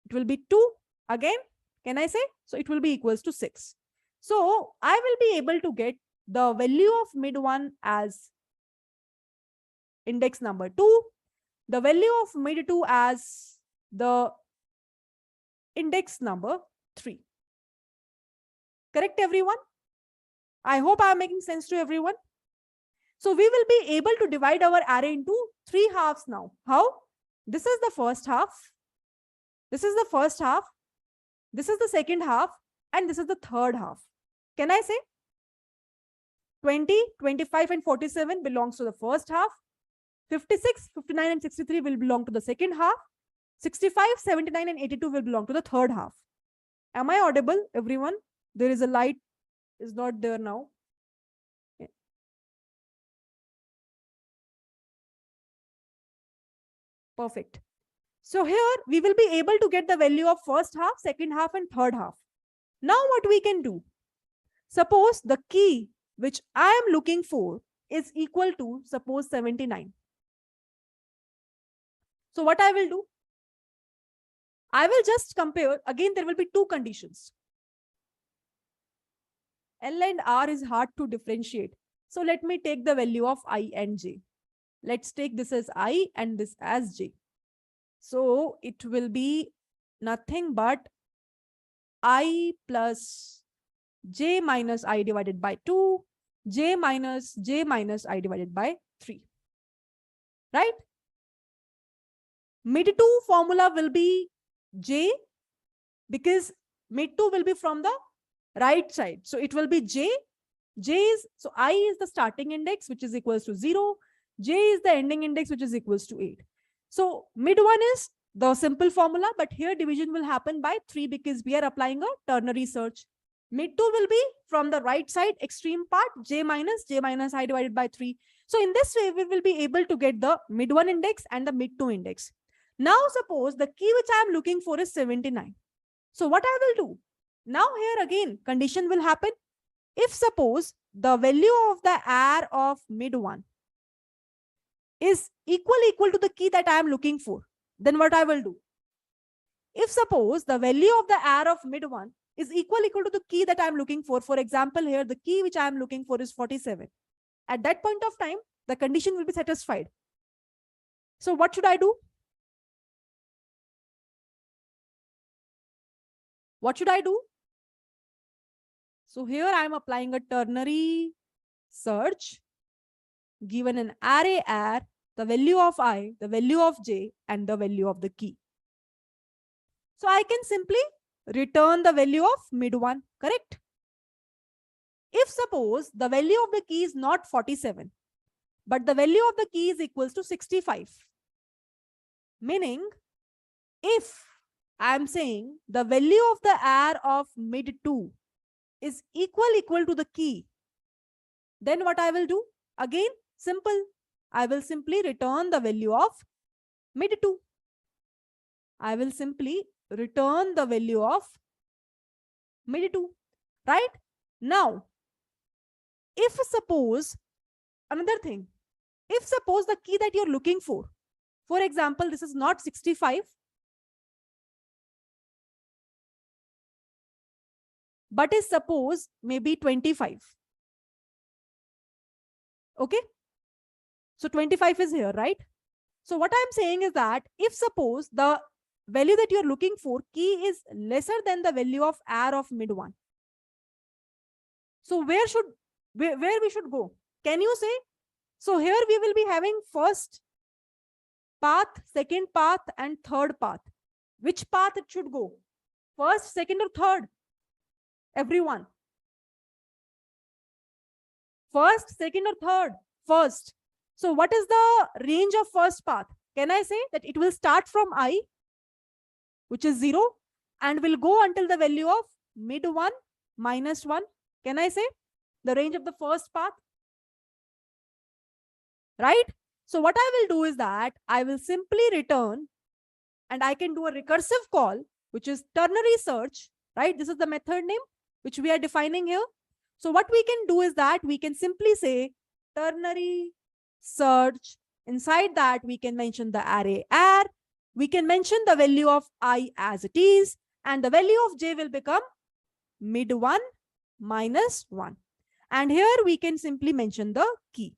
it will be 2 again. Can I say? So it will be equals to 6. So I will be able to get the value of mid 1 as index number 2, the value of mid 2 as the index number 3. Correct, everyone? I hope I am making sense to everyone. So we will be able to divide our array into 3 halves now. How? This is the first half. This is the first half. This is the second half. And this is the third half. Can I say? 20, 25 and 47 belongs to the first half. 56, 59 and 63 will belong to the second half. 65, 79 and 82 will belong to the third half. Am I audible, everyone? There is a light, is not there now. Perfect. So here we will be able to get the value of first half, second half and third half. Now what we can do? Suppose the key which I am looking for is equal to, suppose 79. So what I will do? I will just compare. Again, there will be two conditions. L and R is hard to differentiate. So let me take the value of I and J. Let's take this as I and this as J. So it will be nothing but I plus J minus I divided by 2, J minus I divided by 3. Right? Mid 2 formula will be J, because mid 2 will be from the right side. So it will be J. J is, so I is the starting index, which is equals to 0. J is the ending index, which is equals to 8. So mid 1 is the simple formula, but here division will happen by 3 because we are applying a ternary search. Mid 2 will be from the right side extreme part, J minus I divided by 3. So in this way, we will be able to get the mid 1 index and the mid 2 index. Now suppose the key which I am looking for is 79. So what I will do? Now here again, condition will happen. If suppose the value of the R of mid 1 is equal to the key that I am looking for, then what I will do? If suppose the value of the R of mid 1 is equal to the key that I am looking for example, here the key which I am looking for is 47. At that point of time, the condition will be satisfied. So what should I do? What should I do? So here I am applying a ternary search, given an array R, the value of I, the value of J, and the value of the key. So I can simply return the value of mid 1, correct? If suppose the value of the key is not 47, but the value of the key is equals to 65, meaning if I am saying the value of the R of mid 2 is equal to the key, then what I will do? Again, simple. I will simply return the value of mid 2. I will simply return the value of mid 2. Right? Now, if suppose, another thing, if suppose the key that you're looking for example, this is not 65, but is suppose maybe 25. Okay. So 25 is here, right? So what I'm saying is that if suppose the value that you're looking for key is lesser than the value of R of mid 1. So where we should go? Can you say? So here we will be having first path, second path, and third path. Which path it should go? First, second, or third? Everyone. First, second, or third? First. So what is the range of first path? Can I say that it will start from I, which is 0, and will go until the value of mid 1 minus 1? Can I say the range of the first path? Right? So what I will do is that I will simply return, and I can do a recursive call, which is ternary search, right? This is the method name which we are defining here. So what we can do is that we can simply say ternary search. Inside that, we can mention the array R. We can mention the value of I as it is, and the value of j will become mid 1 minus 1. And here we can simply mention the key.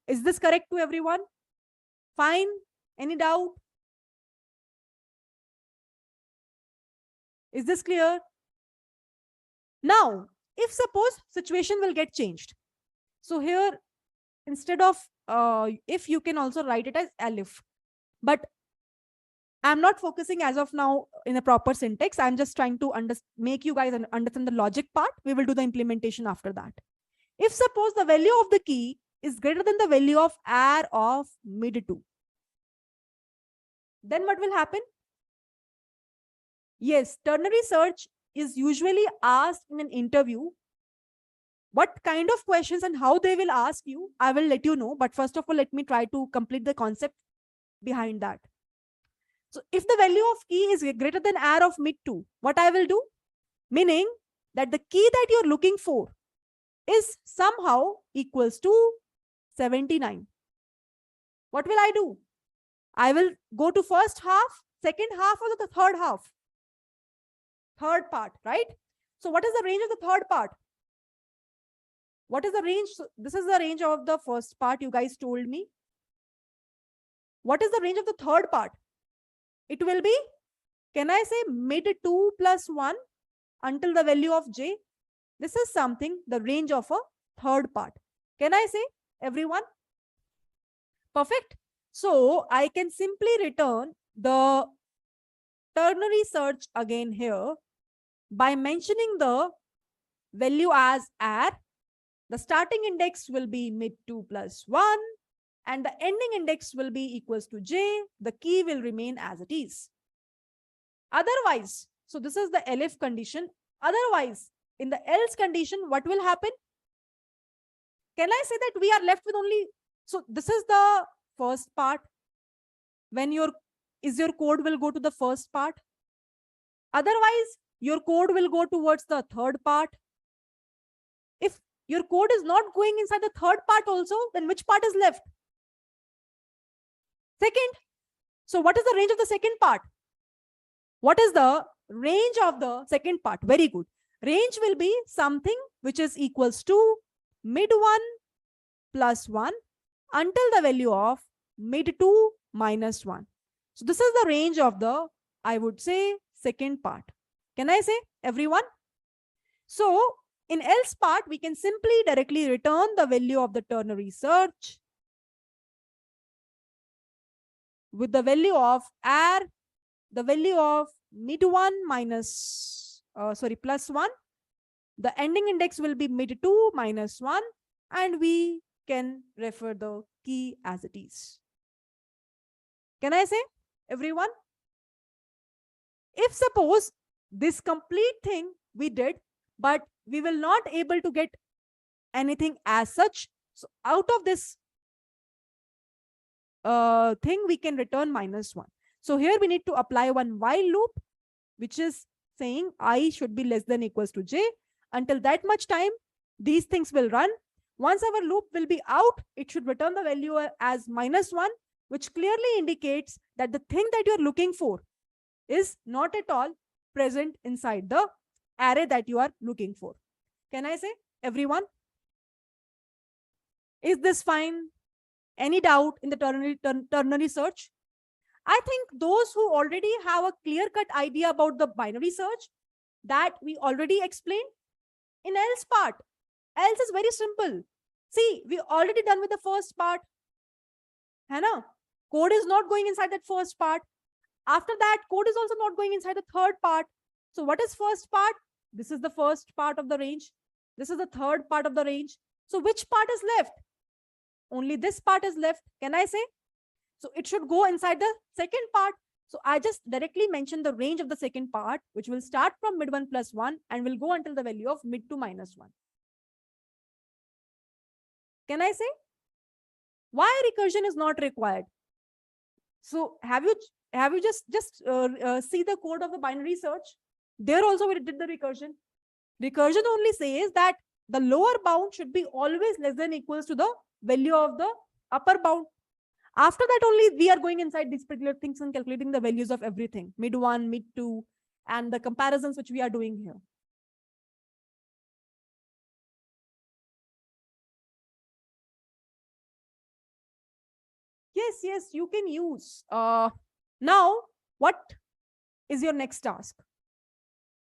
Is this correct to everyone? Fine. Any doubt? Is this clear? Now, if suppose situation will get changed. So here, instead of if, you can also write it as Aleph. But I'm not focusing as of now in a proper syntax. I'm just trying to make you guys understand the logic part. We will do the implementation after that. If suppose the value of the key is greater than the value of R of mid 2, then what will happen? Yes, ternary search is usually asked in an interview. What kind of questions and how they will ask you, I will let you know. But first of all, let me try to complete the concept behind that. So if the value of key is greater than R of mid 2, what I will do? Meaning that the key that you're looking for is somehow equals to 79. What will I do? I will go to first half, second half, or the third half? Third part, right? So what is the range of the third part? What is the range? So this is the range of the first part you guys told me. What is the range of the third part? It will be, can I say mid 2 plus 1 until the value of j? This is something, the range of a third part. Can I say, everyone? Perfect. So I can simply return the ternary search again here by mentioning the value as R. The starting index will be mid 2 plus 1, and the ending index will be equals to j. The key will remain as it is. Otherwise, so this is the elif condition. Otherwise, in the else condition, what will happen? Can I say that we are left with only, so this is the first part. When your code will go to the first part. Otherwise, your code will go towards the third part. If your code is not going inside the third part also, then which part is left? Second. So what is the range of the second part? What is the range of the second part? Very good. Range will be something which is equals to mid 1 plus 1 until the value of mid 2 minus 1. So this is the range of the, I would say, second part. Can I say, everyone? So in else part, we can simply directly return the value of the ternary search with the value of R, the value of mid 1 minus, plus 1. The ending index will be mid 2 minus 1, and we can refer the key as it is. Can I say, everyone? If suppose this complete thing we did, but we will not able to get anything as such, so out of this thing, we can return minus 1. So here we need to apply one while loop, which is saying I should be less than equals to j. Until that much time, these things will run. Once our loop will be out, it should return the value as minus 1, which clearly indicates that the thing that you're looking for is not at all present inside the array that you are looking for. Can I say, everyone? Is this fine? Any doubt in the ternary search? I think those who already have a clear-cut idea about the binary search, that we already explained. In else part, else is very simple. See, we already done with the first part. Hai na? Code is not going inside that first part. After that, code is also not going inside the third part. So what is first part? This is the first part of the range. This is the third part of the range. So which part is left? Only this part is left. Can I say? So it should go inside the second part. So I just directly mentioned the range of the second part, which will start from mid 1 plus 1 and will go until the value of mid 2 minus 1. Can I say? Why recursion is not required? So have you just see the code of the binary search? There also we did the recursion. Recursion only says that the lower bound should be always less than equals to the value of the upper bound. After that only we are going inside these particular things and calculating the values of everything, mid 1, mid 2, and the comparisons which we are doing here. Yes, you can use. Now, what is your next task?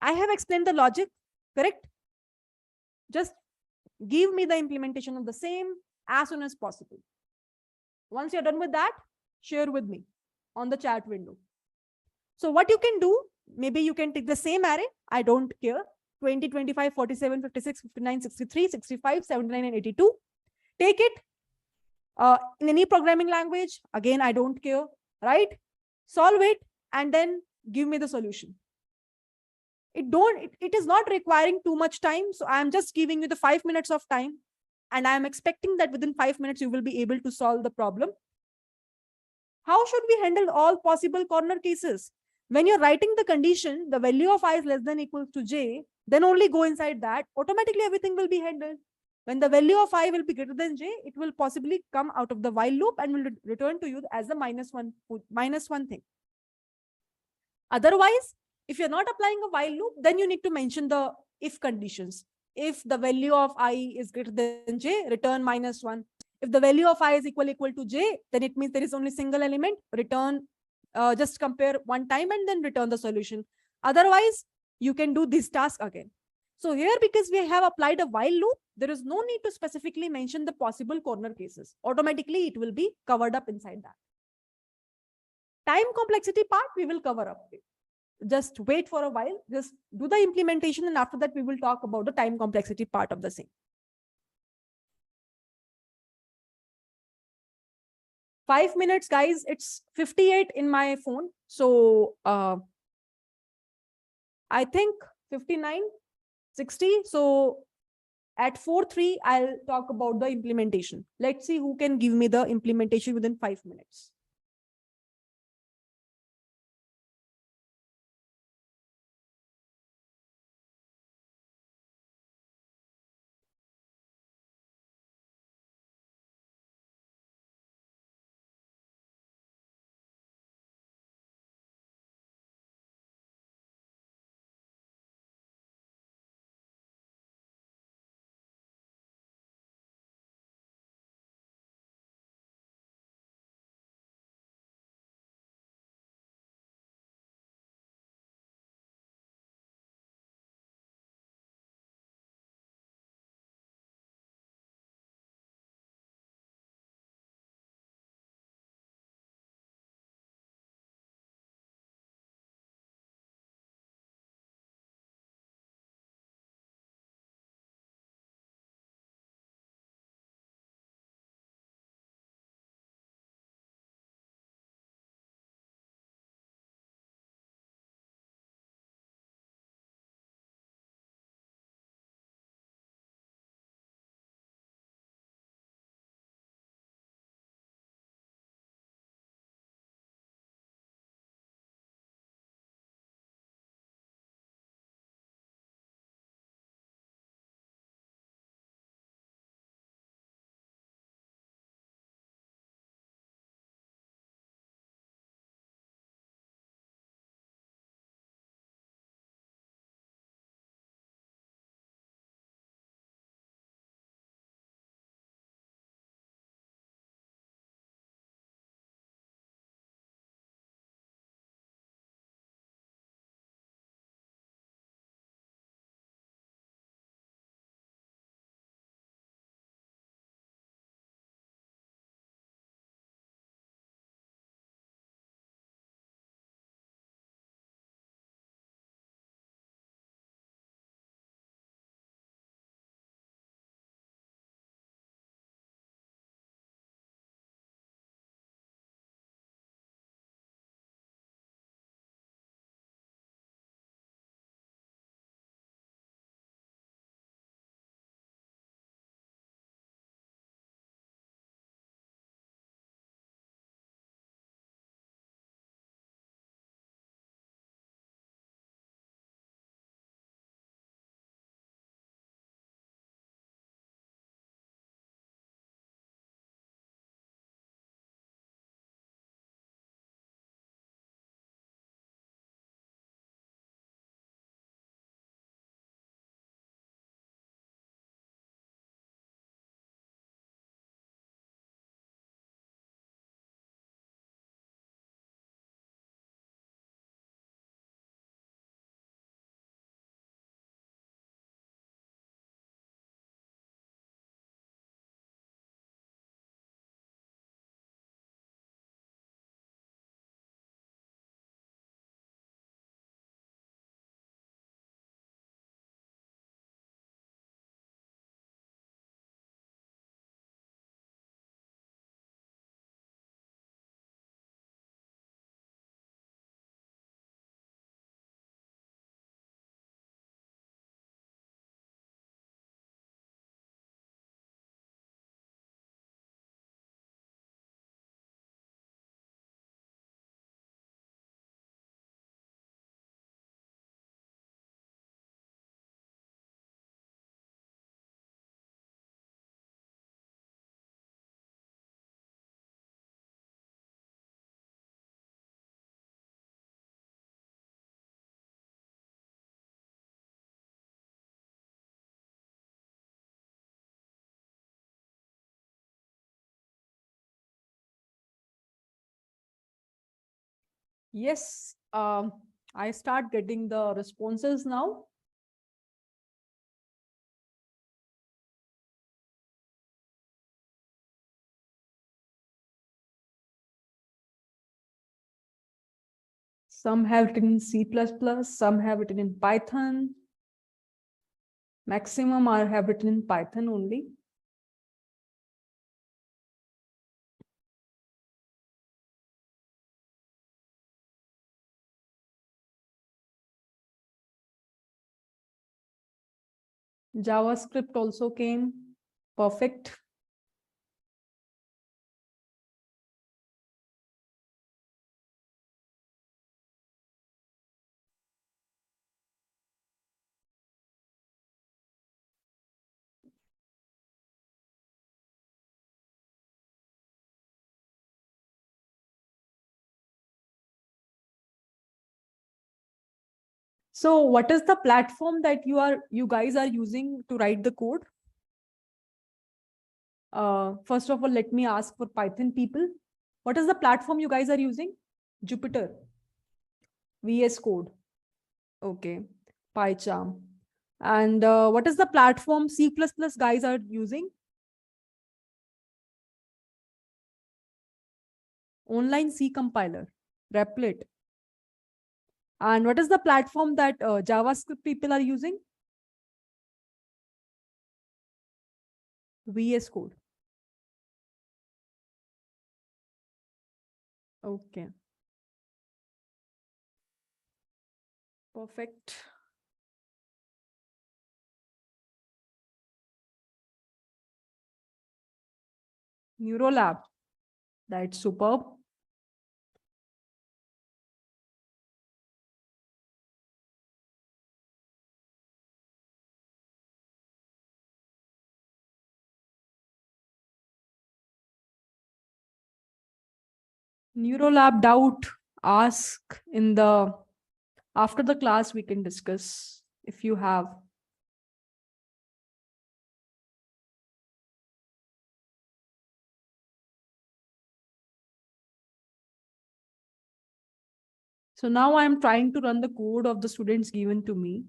I have explained the logic, correct? Just give me the implementation of the same as soon as possible. Once you're done with that, share with me on the chat window. So what you can do, maybe you can take the same array. I don't care. 20, 25, 47, 56, 59, 63, 65, 79, and 82. Take it in any programming language. Again, I don't care, right? Solve it and then give me the solution. It is not requiring too much time. So I'm just giving you the 5 minutes of time. And I'm expecting that within 5 minutes, you will be able to solve the problem. How should we handle all possible corner cases? When you're writing the condition, the value of I is less than equals to j, then only go inside that. Automatically, everything will be handled. When the value of I will be greater than j, it will possibly come out of the while loop and will return to you as a minus one thing. Otherwise, if you're not applying a while loop, then you need to mention the if conditions. If the value of I is greater than j, return -1. If the value of I is equal to j, then it means there is only single element, return, just compare one time and then return the solution. Otherwise, you can do this task again. So here, because we have applied a while loop, there is no need to specifically mention the possible corner cases. Automatically, it will be covered up inside that. Time complexity part, we will cover up. Just wait for a while, just do the implementation, and after that, we will talk about the time complexity part of the same. 5 minutes, guys. It's 58 in my phone. So I think 59, 60. So at 4:03, I'll talk about the implementation. Let's see who can give me the implementation within 5 minutes. Yes, I start getting the responses now. Some have written in C++, some have written in Python. Maximum are have written in Python only. JavaScript also came. Perfect. So what is the platform that you guys are using to write the code? First of all, let me ask for Python people. What is the platform you guys are using? Jupyter, VS Code. Okay, PyCharm. And what is the platform C++ guys are using? Online C compiler, Replit. And what is the platform that JavaScript people are using? VS Code. Okay. Perfect. Neurolab. That's superb. Neurolab doubt, ask in the after the class we can discuss if you have. So now I'm trying to run the code of the students given to me.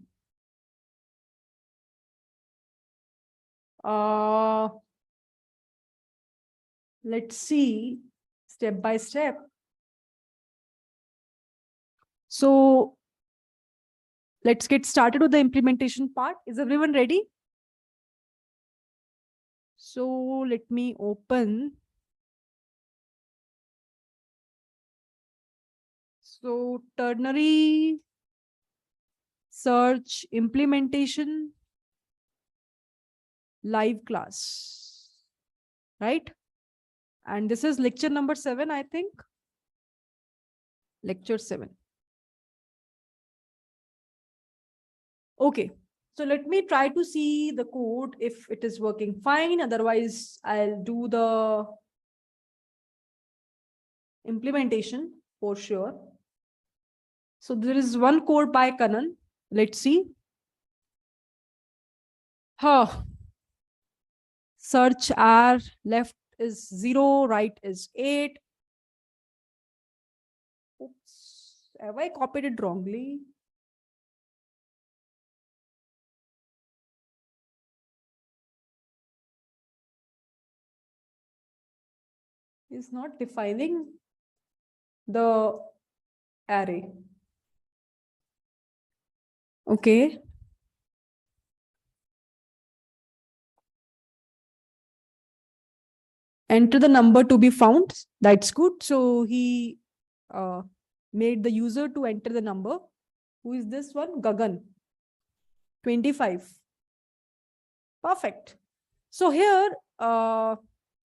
Let's see step by step. So let's get started with the implementation part. Is everyone ready? So let me open. So ternary search implementation live class, right? And this is lecture number 7, I think. Lecture 7. Okay, so let me try to see the code if it is working fine. Otherwise, I'll do the implementation for sure. So there is one code by Kanan. Let's see. Search R, left is 0, right is 8. Oops, have I copied it wrongly? Is not defining the array. Okay. Enter the number to be found. That's good. So he made the user to enter the number. Who is this one? Gagan. 25. Perfect. So here,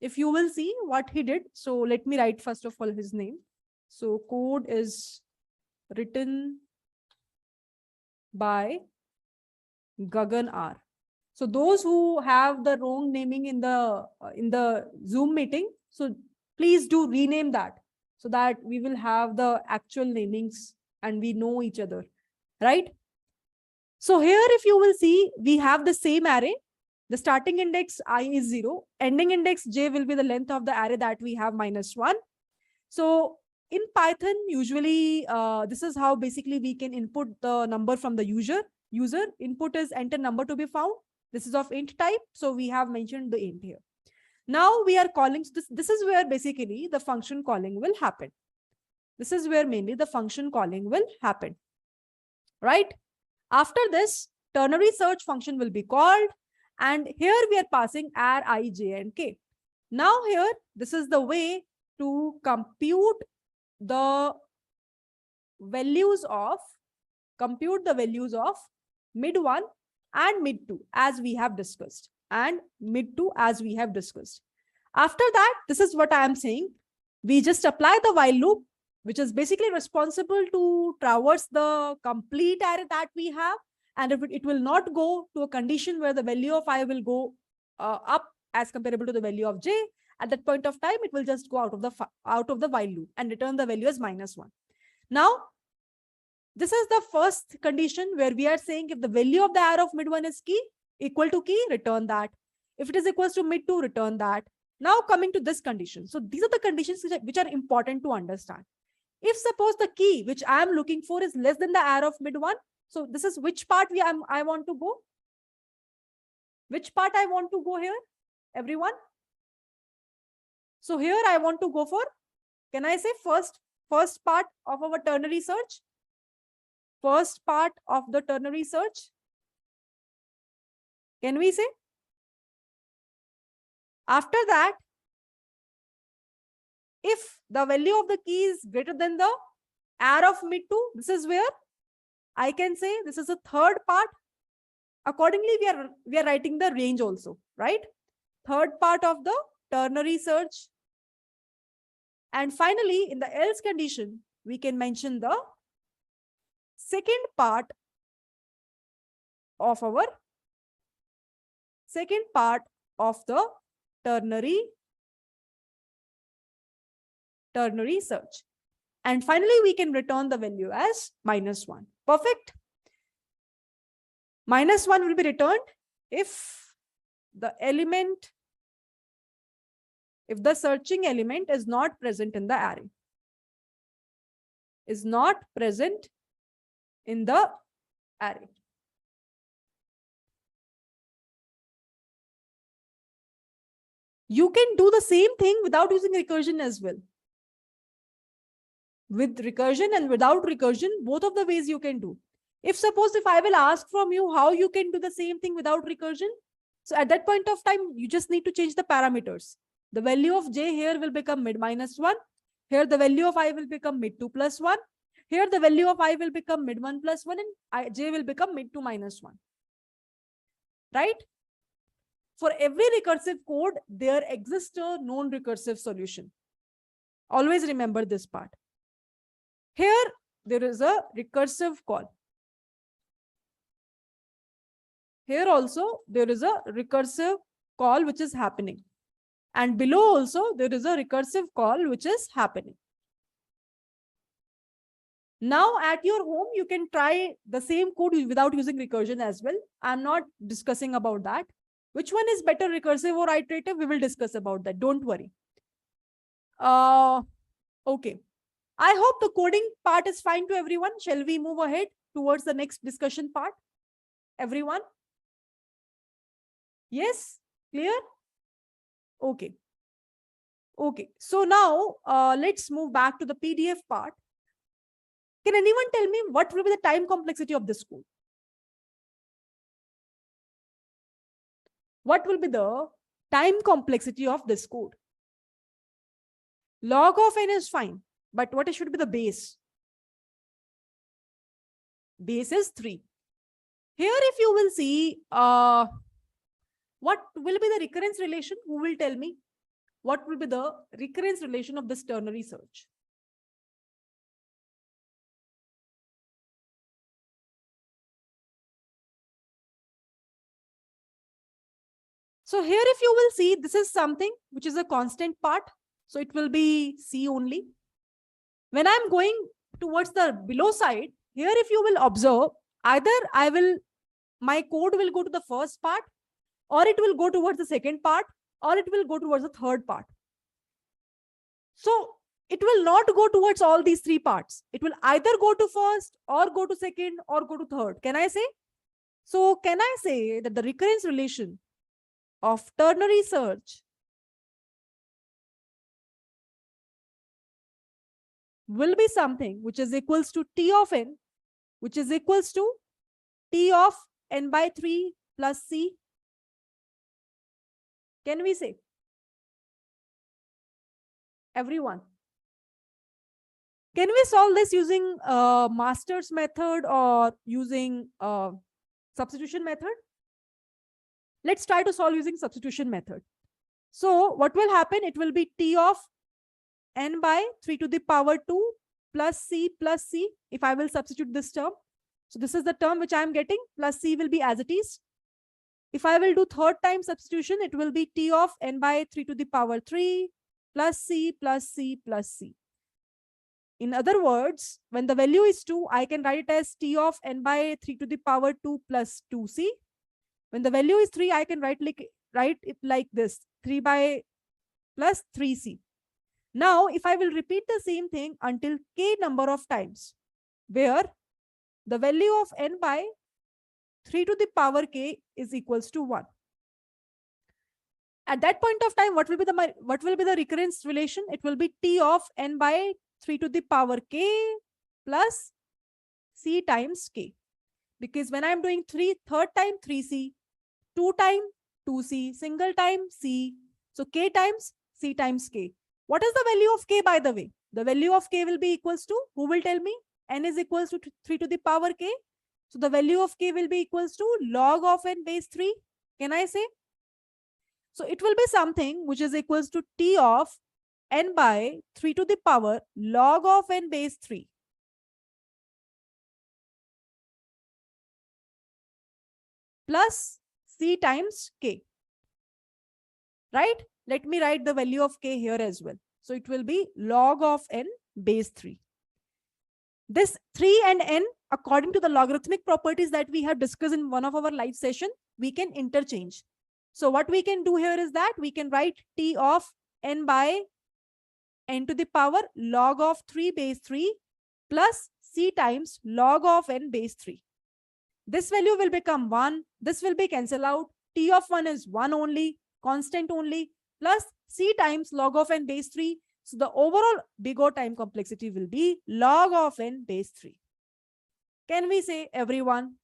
if you will see what he did. So let me write first of all his name. So code is written by Gagan R. So those who have the wrong naming in the Zoom meeting, so please do rename that so that we will have the actual namings and we know each other, right? So here, if you will see, we have the same array. The starting index I is 0. Ending index j will be the length of the array that we have -1. So in Python, usually this is how basically we can input the number from the user. Input is enter number to be found. This is of int type. So we have mentioned the int here. Now we are calling, so this is where basically the function calling will happen. This is where mainly the function calling will happen, right? After this, ternary search function will be called. And here we are passing ar, I, j, and k. Now here, this is the way to compute the values of mid 1 and mid 2 as we have discussed, and mid 2 as we have discussed. After that, this is what I am saying. We just apply the while loop, which is basically responsible to traverse the complete array that we have. And if it will not go to a condition where the value of I will go up as comparable to the value of j, at that point of time, it will just go out of the while loop and return the value as -1. Now, this is the first condition where we are saying if the value of the array of mid 1 is equal to key, return that. If it is equals to mid 2, return that. Now coming to this condition. So these are the conditions which are important to understand. If suppose the key which I am looking for is less than the array of mid 1, so this is which part I want to go? Which part I want to go here, everyone? So here I want to go for, can I say first part of our ternary search? First part of the ternary search. Can we say? After that, if the value of the key is greater than the array of mid 2, this is where I can say this is a third part. Accordingly, we are writing the range also, right? Third part of the ternary search. And finally, in the else condition, we can mention the second part of the ternary search. And finally, we can return the value as -1. Perfect. -1 will be returned if the searching element is not present in the array. Is not present in the array. You can do the same thing without using recursion as well. With recursion and without recursion, both of the ways you can do. If I will ask from you how you can do the same thing without recursion, so at that point of time, you just need to change the parameters. The value of j here will become mid -1. Here the value of I will become mid 2 + 1. Here the value of I will become mid 1 + 1 and j will become mid 2 - 1. Right? For every recursive code, there exists a non-recursive solution. Always remember this part. Here, there is a recursive call. Here also, there is a recursive call which is happening. And below also, there is a recursive call which is happening. Now, at your home, you can try the same code without using recursion as well. I'm not discussing about that. Which one is better, recursive or iterative? We will discuss about that. Don't worry. Okay. I hope the coding part is fine to everyone. Shall we move ahead towards the next discussion part? Everyone? Yes? Clear? Okay. Okay. So now let's move back to the PDF part. Can anyone tell me what will be the time complexity of this code? What will be the time complexity of this code? Log of n is fine, but what should be the base? Base is 3. Here, if you will see, what will be the recurrence relation? Who will tell me? What will be the recurrence relation of this ternary search? So here, if you will see, this is something which is a constant part. So it will be C only. When I'm going towards the below side, here, if you will observe, either my code will go to the first part, or it will go towards the second part, or it will go towards the third part. So it will not go towards all these three parts. It will either go to first or go to second or go to third. Can I say? So can I say that the recurrence relation of ternary search will be something which is equals to T of n, which is equals to T of n by 3 plus C? Can we say? Everyone. Can we solve this using master's method or using substitution method? Let's try to solve using substitution method. So what will happen? It will be T of n by 3 to the power 2 plus C if I will substitute this term. So this is the term which I am getting, plus C will be as it is. If I will do third time substitution, it will be T of n by 3 to the power 3 plus C plus C plus C. In other words, when the value is 2, I can write it as T of n by 3 to the power 2 plus 2C. When the value is 3, I can write it like this, 3 by plus 3C. Now, if I will repeat the same thing until k number of times, where the value of n by 3 to the power k is equals to 1. At that point of time, what will be the recurrence relation? It will be T of n by 3 to the power k plus C times k. Because when I'm doing third time 3C, 2 time 2C, single time C, so k times C times k. What is the value of k, by the way? The value of k will be equals to, who will tell me? N is equals to 3 to the power k. So the value of k will be equals to log of n base 3. Can I say? So it will be something which is equals to T of n by 3 to the power log of n base 3. Plus C times k. Right? Let me write the value of k here as well. So it will be log of n base 3. This 3 and n, according to the logarithmic properties that we have discussed in one of our live session, we can interchange. So what we can do here is that we can write T of n by n to the power log of 3 base 3 plus C times log of n base 3. This value will become 1. This will be cancelled out. T of 1 is 1 only, constant only, plus C times log of n base 3. So the overall big O time complexity will be log of n base 3. Can we say, everyone?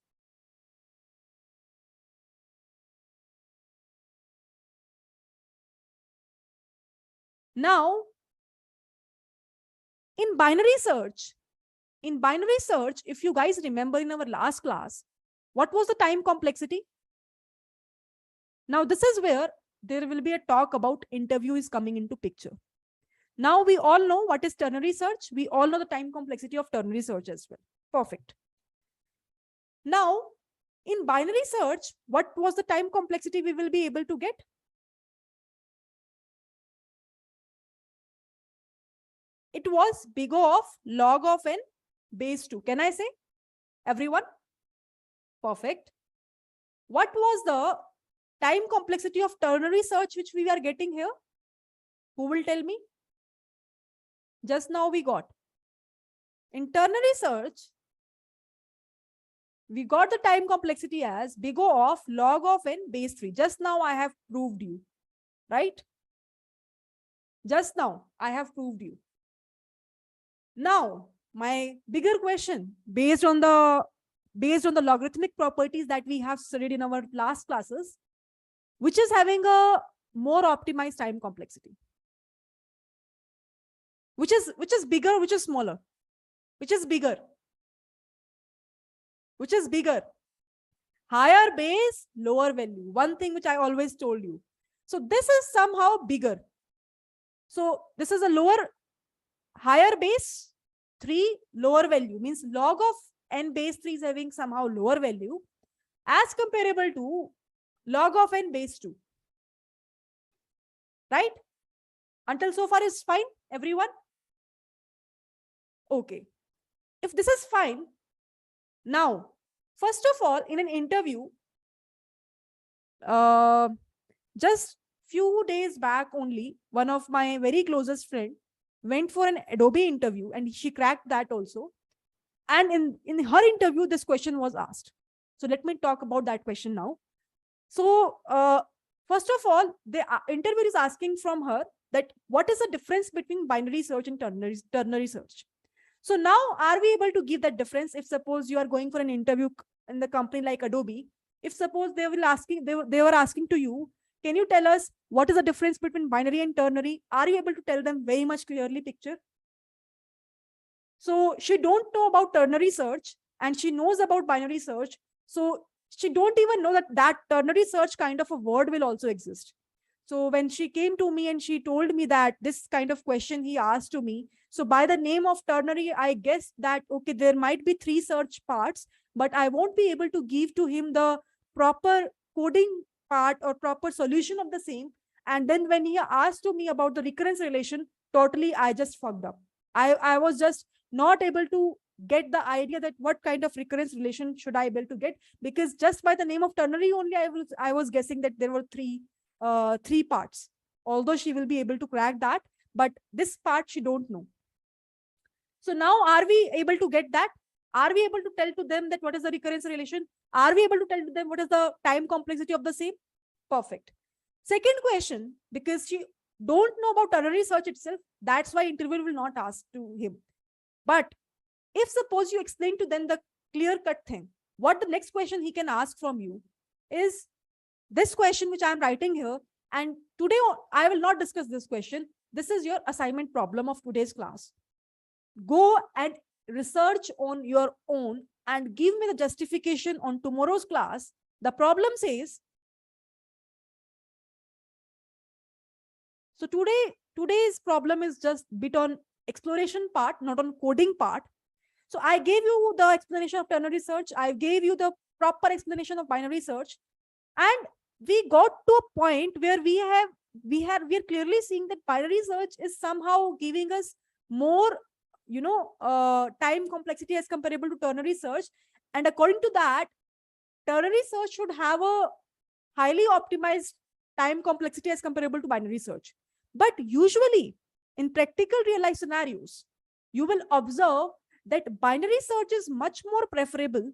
Now, in binary search, if you guys remember in our last class, what was the time complexity? Now, this is where there will be a talk about interview is coming into picture. Now we all know what is ternary search. We all know the time complexity of ternary search as well. Perfect. Now, in binary search, what was the time complexity we will be able to get? It was big O of log of n base 2. Can I say? Everyone? Perfect. What was the time complexity of ternary search which we are getting here? Who will tell me? Just now we got. In ternary search, we got the time complexity as big O of log of n base 3. Just now I have proved you, right? Just now I have proved you. Now, my bigger question, based on the logarithmic properties that we have studied in our last classes, which is having a more optimized time complexity? Which is bigger, which is smaller? Which is bigger? Which is bigger? Higher base, lower value. One thing which I always told you. So this is somehow bigger. So this is a higher base, 3, lower value. Means log of n base 3 is having somehow lower value as comparable to log of n base 2. Right? Until so far is fine, everyone? Okay. If this is fine, now, first of all, in an interview, just few days back only, one of my very closest friend, went for an Adobe interview and she cracked that also. And in her interview, this question was asked. So let me talk about that question now. So first of all, the interviewer is asking from her that what is the difference between binary search and ternary search. So now, are we able to give that difference? If suppose you are going for an interview in the company like Adobe, if suppose they were asking to you, can you tell us what is the difference between binary and ternary? Are you able to tell them very much clearly picture? So she don't know about ternary search and she knows about binary search. So she don't even know that ternary search kind of a word will also exist. So when she came to me and she told me that this kind of question he asked to me, so by the name of ternary, I guessed that, okay, there might be 3 search parts, but I won't be able to give to him the proper coding part or proper solution of the same. And then when he asked to me about the recurrence relation, totally, I just fucked up. I was just not able to get the idea that what kind of recurrence relation should I able to get, because just by the name of ternary only, I was guessing that there were three parts, although she will be able to crack that, but this part she don't know. So now, are we able to get that? Are we able to tell to them that what is the recurrence relation? Are we able to tell to them what is the time complexity of the same? Perfect. Second question, because she don't know about ternary search itself, that's why interviewer will not ask to him. But if suppose you explain to them the clear cut thing, what the next question he can ask from you is this question which I am writing here. And today I will not discuss this question. This is your assignment problem of today's class. Go and research on your own and give me the justification on tomorrow's class. The problem says, so today's problem is just bit on exploration part, not on coding part. So I gave you the explanation of ternary search. I gave you the proper explanation of binary search. And we got to a point where we are clearly seeing that binary search is somehow giving us more, time complexity as comparable to ternary search. And according to that, ternary search should have a highly optimized time complexity as comparable to binary search. But usually in practical real life scenarios, you will observe that binary search is much more preferable.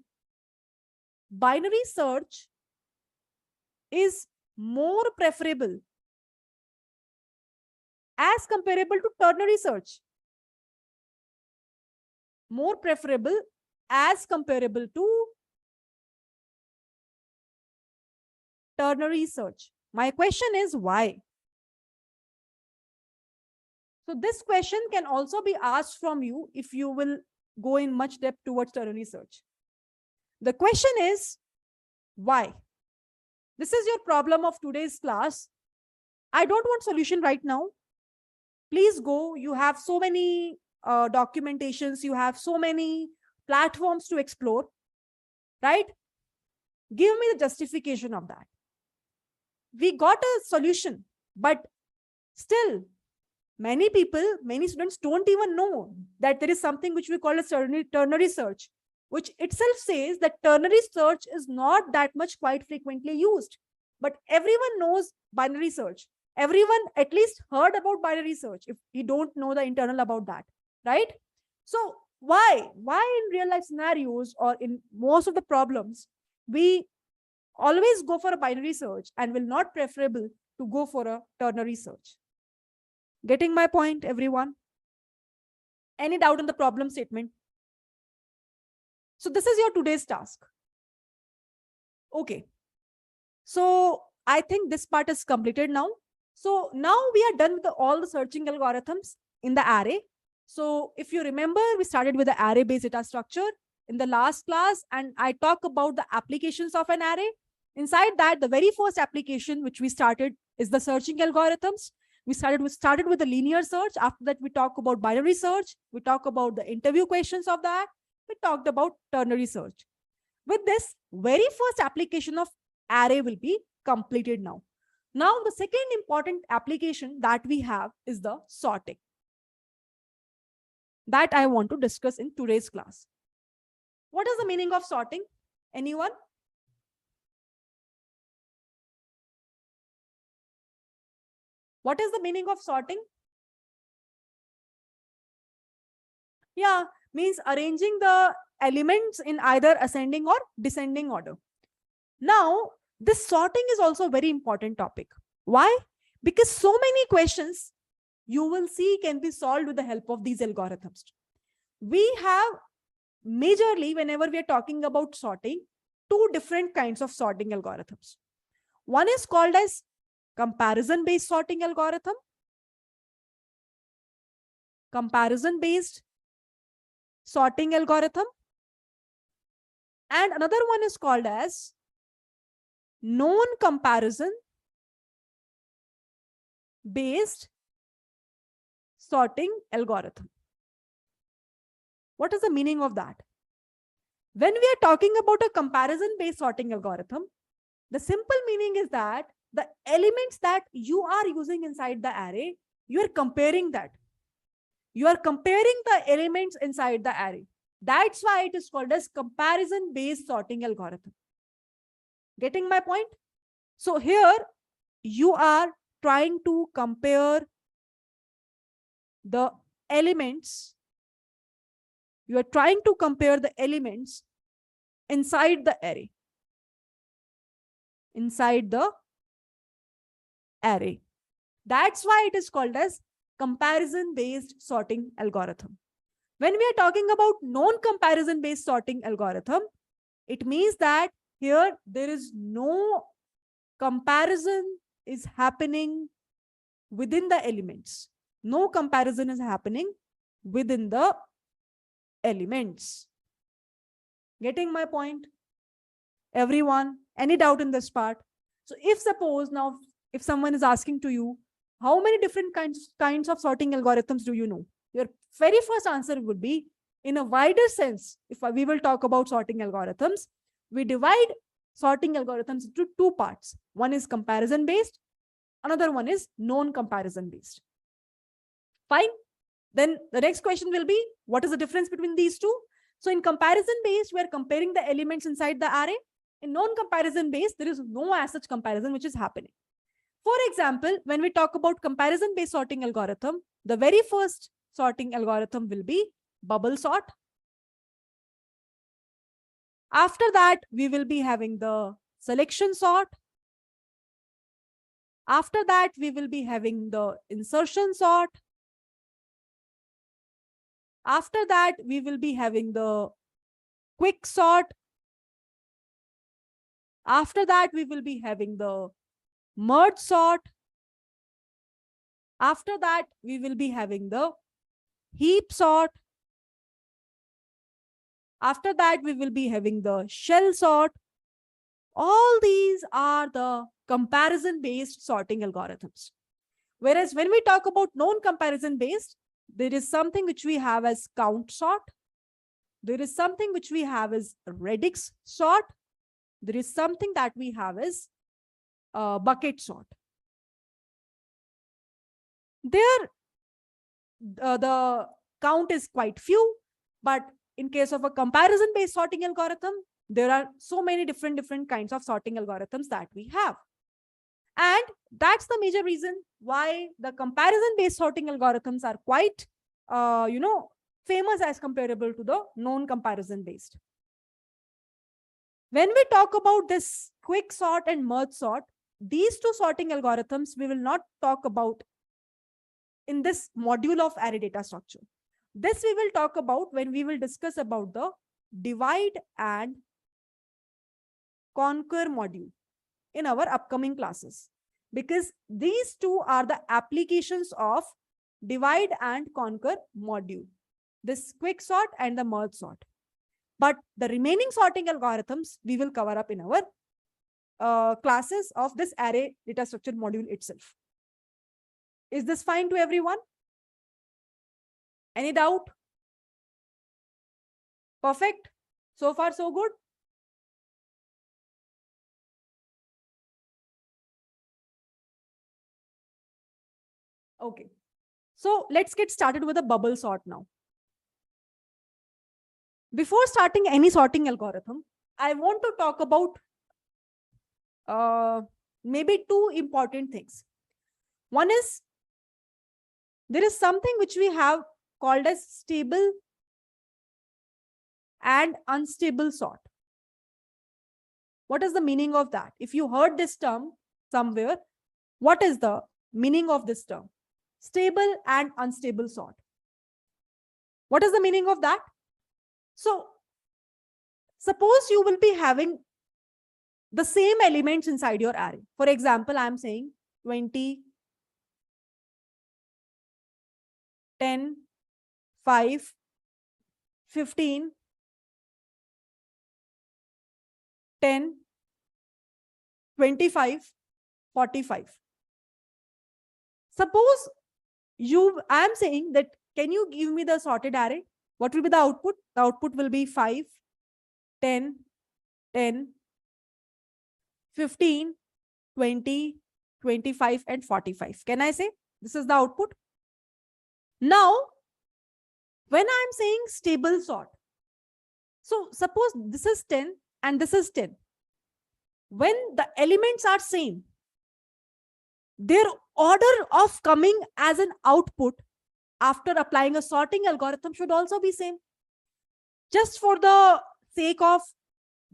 Binary search is more preferable as comparable to ternary search. More preferable as comparable to ternary search. My question is why? So this question can also be asked from you if you will go in much depth towards ternary search. The question is why? This is your problem of today's class. I don't want solution right now. Please go. You have so many documentations. You have so many platforms to explore, right? Give me the justification of that. We got a solution, but still many students don't even know that there is something which we call as ternary search, which itself says that ternary search is not that much quite frequently used. But everyone knows binary search. Everyone at least heard about binary search if you don't know the internal about that, right? So why in real life scenarios or in most of the problems, we always go for a binary search and will not preferable to go for a ternary search? Getting my point, everyone? Any doubt on the problem statement? So this is your today's task. Okay. So I think this part is completed now. So now we are done with all the searching algorithms in the array. So if you remember, we started with the array-based data structure in the last class, and I talk about the applications of an array. Inside that, the very first application which we started is the searching algorithms. We started with the linear search. After that, we talk about binary search. We talk about the interview questions of that. We talked about ternary search. With this, very first application of array will be completed now. Now, the second important application that we have is the sorting. That I want to discuss in today's class. What is the meaning of sorting? Anyone? What is the meaning of sorting? Yeah, means arranging the elements in either ascending or descending order. Now, this sorting is also a very important topic. Why? Because so many questions you will see can be solved with the help of these algorithms. We have majorly, whenever we are talking about sorting, two different kinds of sorting algorithms. One is called as comparison based sorting algorithm. Comparison based sorting algorithm. And another one is called as non-comparison based sorting algorithm. What is the meaning of that? When we are talking about a comparison based sorting algorithm, the simple meaning is that the elements that you are using inside the array, you are comparing that. You are comparing the elements inside the array. That's why it is called as comparison based sorting algorithm. Getting my point? So here you are trying to compare the elements. You are trying to compare the elements inside the array. Inside the array. That's why it is called as comparison based sorting algorithm. When we are talking about non-comparison based sorting algorithm, it means that here there is no comparison is happening within the elements. No comparison is happening within the elements. Getting my point? Everyone, any doubt in this part? So if suppose now, if someone is asking to you, how many different kinds of sorting algorithms do you know? Your very first answer would be, in a wider sense, if we will talk about sorting algorithms, we divide sorting algorithms into two parts. One is comparison based, another one is non-comparison based. Fine. Then the next question will be, what is the difference between these two? So in comparison based, we are comparing the elements inside the array. In non-comparison based, there is no as such comparison which is happening. For example, when we talk about comparison based sorting algorithm, the very first sorting algorithm will be bubble sort. After that, we will be having the selection sort. After that, we will be having the insertion sort. After that, we will be having the quick sort. After that, we will be having the merge sort. After that, we will be having the heap sort. After that, we will be having the shell sort. All these are the comparison based sorting algorithms. Whereas when we talk about non-comparison based, there is something which we have as count sort. There is something which we have as radix sort. There is something that we have as bucket sort. There, the count is quite few, but in case of a comparison based sorting algorithm, there are so many different kinds of sorting algorithms that we have. And that's the major reason why the comparison based sorting algorithms are quite, famous as comparable to the non-comparison based. When we talk about this quick sort and merge sort, these two sorting algorithms we will not talk about in this module of array data structure. This we will talk about when we will discuss about the divide and conquer module in our upcoming classes, because these two are the applications of divide and conquer module, this quick sort and the merge sort. But the remaining sorting algorithms we will cover up in our classes of this array data structure module itself. Is this fine to everyone? Any doubt? Perfect. So far, so good. Okay. So let's get started with a bubble sort now. Before starting any sorting algorithm, I want to talk about maybe two important things. One is, there is something which we have called as stable and unstable sort. What is the meaning of that? If you heard this term somewhere, what is the meaning of this term? Stable and unstable sort. What is the meaning of that? So suppose you will be having the same elements inside your array. For example, I'm saying 20, 10, 5, 15, 10, 25, 45. Suppose I am saying that, can you give me the sorted array? What will be the output? The output will be 5, 10, 10, 15, 20, 25, and 45. Can I say this is the output? Now, when I'm saying stable sort, so suppose this is 10 and this is 10. When the elements are same, their order of coming as an output after applying a sorting algorithm should also be same. Just for the sake of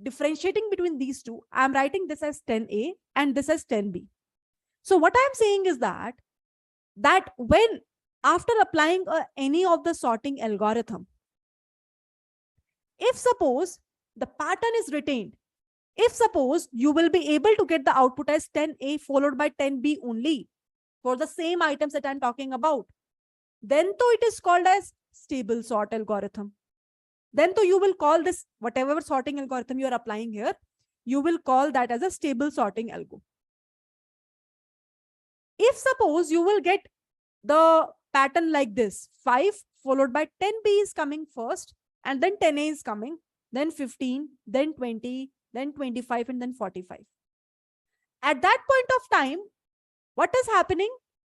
differentiating between these two, I'm writing this as 10A and this as 10B. So what I'm saying is that when after applying any of the sorting algorithm, if suppose the pattern is retained, if suppose you will be able to get the output as 10A followed by 10B only for the same items that I'm talking about, then though it is called as stable sort algorithm. Then though you will call this, whatever sorting algorithm you are applying here, you will call that as a stable sorting algo. If suppose you will get the pattern like this, 5 followed by 10B is coming first, and then 10A is coming, then 15, then 20, then 25, and then 45. At that point of time, what is happening?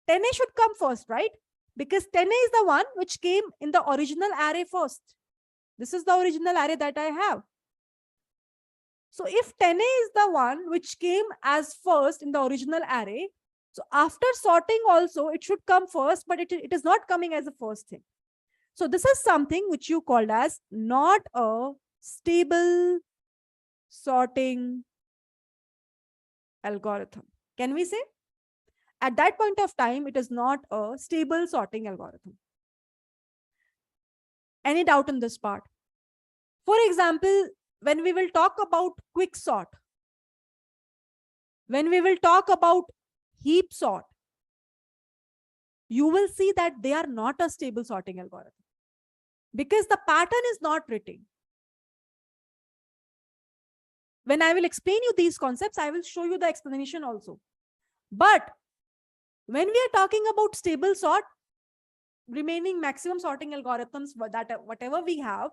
10A should come first, right? Because 10A is the one which came in the original array first. This is the original array that I have. So if 10A is the one which came as first in the original array, so after sorting also, it should come first, but it is not coming as the first thing. So this is something which you called as not a stable sorting algorithm. Can we say? At that point of time, it is not a stable sorting algorithm. Any doubt in this part? For example, when we will talk about quick sort, when we will talk about heap sort, you will see that they are not a stable sorting algorithm because the pattern is not written. When I will explain you these concepts, I will show you the explanation also. But when we are talking about stable sort, remaining maximum sorting algorithms that whatever we have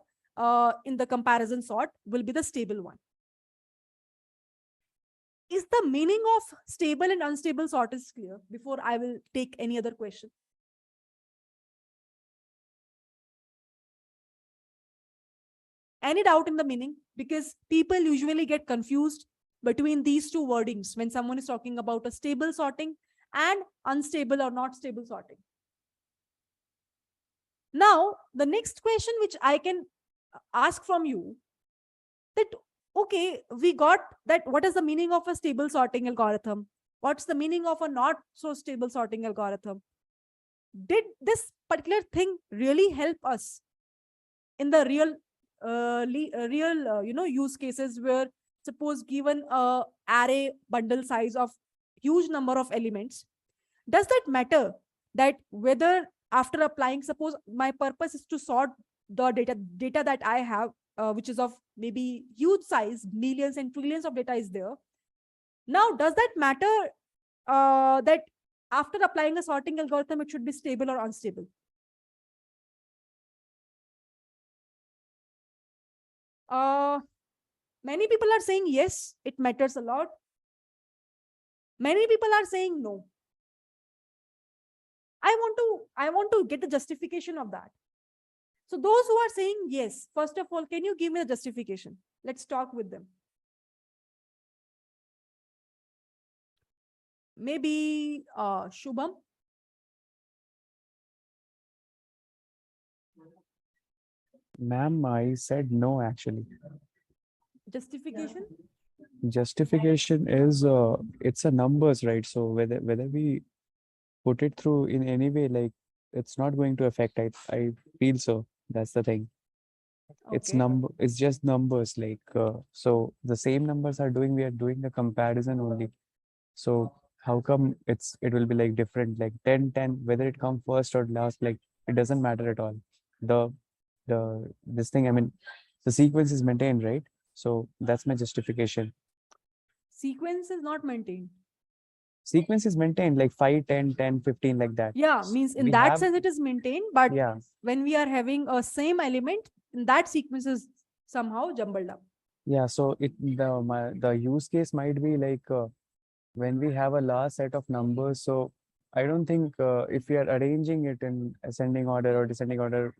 in the comparison sort will be the stable one. Is the meaning of stable and unstable sort is clear before I will take any other question? Any doubt in the meaning? Because people usually get confused between these two wordings when someone is talking about a stable sorting and unstable or not stable sorting. Now, the next question which I can ask from you, that, okay, we got that what is the meaning of a stable sorting algorithm? What's the meaning of a not so stable sorting algorithm? Did this particular thing really help us in the real use cases where suppose given a array bundle size of huge number of elements, does that matter that whether after applying, suppose my purpose is to sort the data that I have, which is of maybe huge size, millions and trillions of data is there. Now, does that matter that after applying a sorting algorithm, it should be stable or unstable? Many people are saying yes, it matters a lot. Many people are saying no. I want to get the justification of that. So those who are saying yes, first of all, can you give me the justification? Let's talk with them. Maybe Shubham. Ma'am, I said no actually. Justification? Justification is it's a numbers, right? So whether we put it through in any way, like it's not going to affect. I feel so. That's the thing. Okay. It's just numbers. Like so the same numbers are doing. We are doing the comparison only. So how come it will be like different? Like 10 10 whether it come first or last, like it doesn't matter at all. The this thing. I mean, the sequence is maintained, right? So that's my justification. Sequence is not maintained. Sequence is maintained like 5 10 10 15 like that. Yeah, means in We that have sense it is maintained, but yeah when we are having a same element, in that sequence is somehow jumbled up. yeah. So the use case might be like when we have a last set of numbers. So I don't think if we are arranging it in ascending order or descending order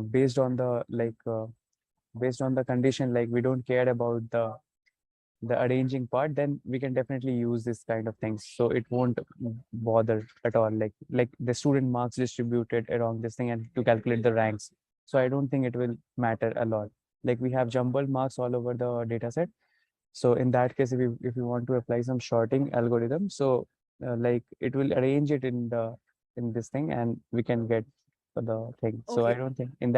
based on the based on the condition, like we don't care about the arranging part, then we can definitely use this kind of things. So it won't bother at all. Like the student marks distributed around this thing and to calculate the ranks. So I don't think it will matter a lot. Like we have jumbled marks all over the data set. So in that case, if you want to apply some sorting algorithm, so like it will arrange it in this thing, and we can get the thing. So I Okay. don't think in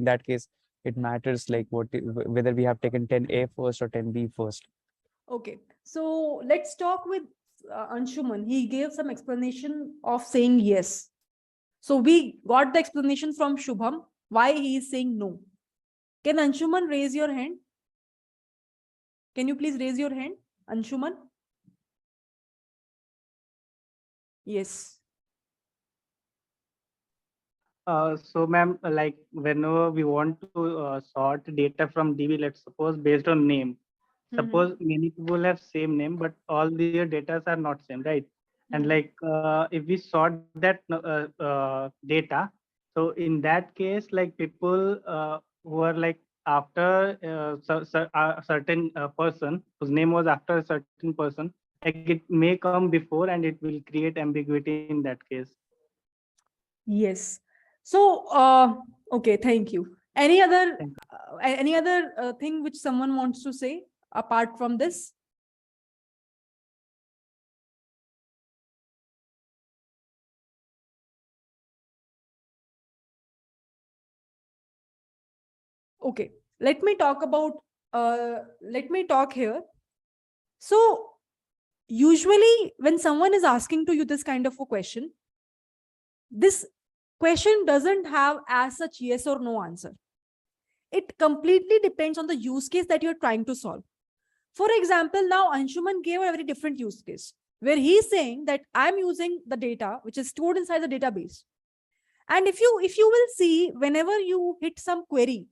that case it matters like whether we have taken 10A first or 10B first. Okay. So let's talk with Anshuman. He gave some explanation of saying yes. So we got the explanation from Shubham why he is saying no. Can Anshuman raise your hand? Can you please raise your hand, Anshuman? Yes. So, ma'am, like whenever we want to sort data from DB, let's suppose based on name. Suppose many people have same name, but all their data are not same, right? And like if we sort that data, so in that case, like people who are like after a certain person whose name was after a certain person, like it may come before and it will create ambiguity in that case. Yes. So, okay, thank you. Thank you. Any other thing which someone wants to say apart from this? Okay, let me talk about. Let me talk here. So, usually, when someone is asking to you this kind of a question, this question doesn't have as such yes or no answer. It completely depends on the use case that you're trying to solve. For example, now Anshuman gave a very different use case where he's saying that I'm using the data which is stored inside the database. And if you will see, whenever you hit some query,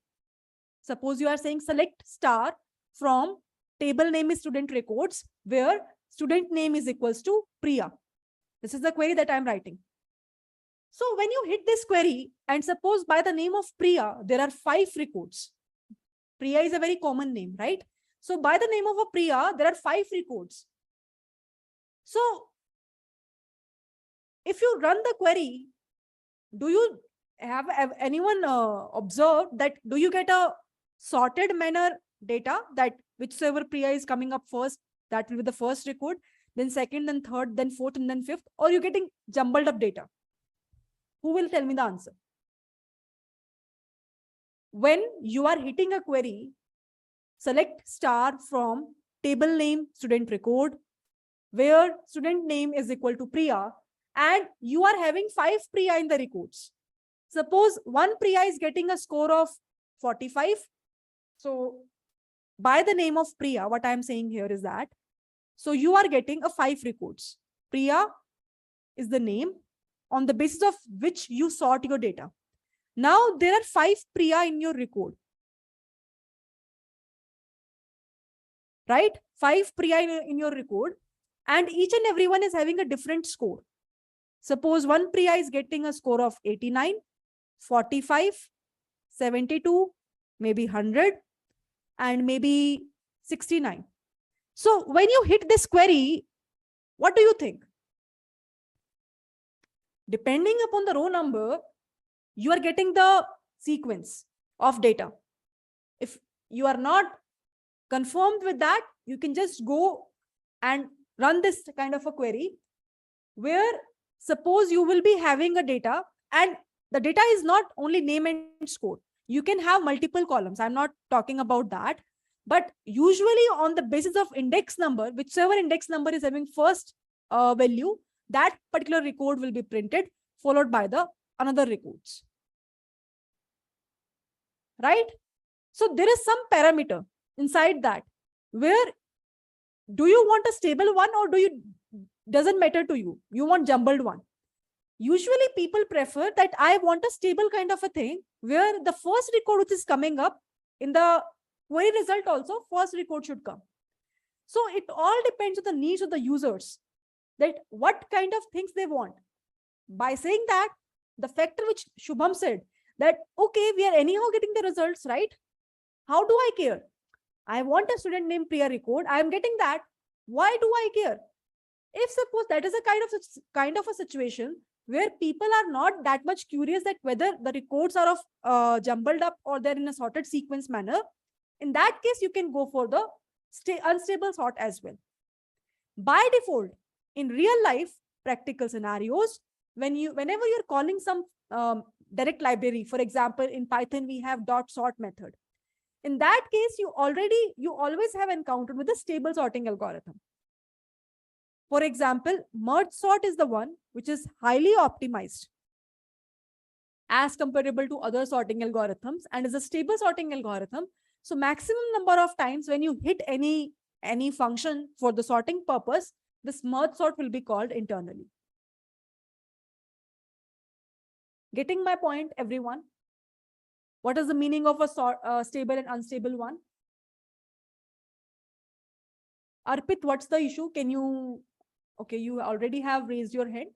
suppose you are saying select star from table name is student records, where student name is equals to Priya. This is the query that I'm writing. So when you hit this query, and suppose by the name of Priya, there are 5 records. Priya is a very common name, right? So by the name of a Priya, there are 5 records. So if you run the query, do you have anyone observed that do you get a sorted manner data, that whichever Priya is coming up first, that will be the first record, then second, then third, then fourth, and then fifth, or you're getting jumbled up data? Who will tell me the answer? When you are hitting a query, select star from table name student record, where student name is equal to Priya, and you are having 5 Priya in the records. Suppose one Priya is getting a score of 45. So by the name of Priya, what I am saying here is that, so you are getting a 5 records. Priya is the name on the basis of which you sort your data. Now there are 5 Priya in your record, right? 5 Priya in your record, and each and everyone is having a different score. Suppose one Priya is getting a score of 89, 45, 72, maybe 100, and maybe 69. So when you hit this query, what do you think? Depending upon the row number, you are getting the sequence of data. If you are not confirmed with that, you can just go and run this kind of a query where suppose you will be having a data, and the data is not only name and score. You can have multiple columns. I'm not talking about that. But usually on the basis of index number, whichever index number is having first value, that particular record will be printed, followed by the another records. Right? So there is some parameter inside that where do you want a stable one or doesn't matter to you? You want jumbled one. Usually people prefer that I want a stable kind of a thing where the first record which is coming up in the query result also, first record should come. So it all depends on the needs of the users, that what kind of things they want. By saying that, the factor which Shubham said, that okay, we are anyhow getting the results, right? How do I care? I want a student name Priya record. I am getting that. Why do I care? If suppose that is a kind of a situation where people are not that much curious that whether the records are of jumbled up or they're in a sorted sequence manner, in that case, you can go for the unstable sort as well. By default, in real life practical scenarios, whenever you're calling some direct library, for example, in Python, we have .sort method. In that case, you always have encountered with a stable sorting algorithm. For example, merge sort is the one which is highly optimized as comparable to other sorting algorithms and is a stable sorting algorithm. So maximum number of times when you hit any function for the sorting purpose, this merge sort will be called internally. Getting my point, everyone? What is the meaning of a stable and unstable one? Arpit, what's the issue? Can you, okay, you already have raised your hand.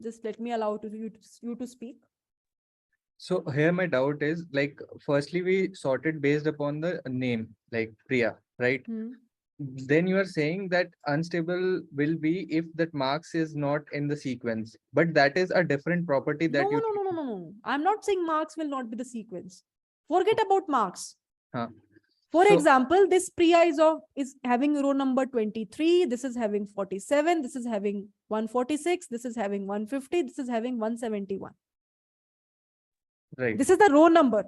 Just let me allow you to speak. So here my doubt is, like, firstly, we sorted based upon the name, like Priya, right? Then you are saying that unstable will be if that marks is not in the sequence, but that is a different property that No. I'm not saying marks will not be the sequence. Forget about marks. For So- example, this Priya is having row number 23. This is having 47. This is having 146. This is having 150. This is having 171. Right. This is the row number.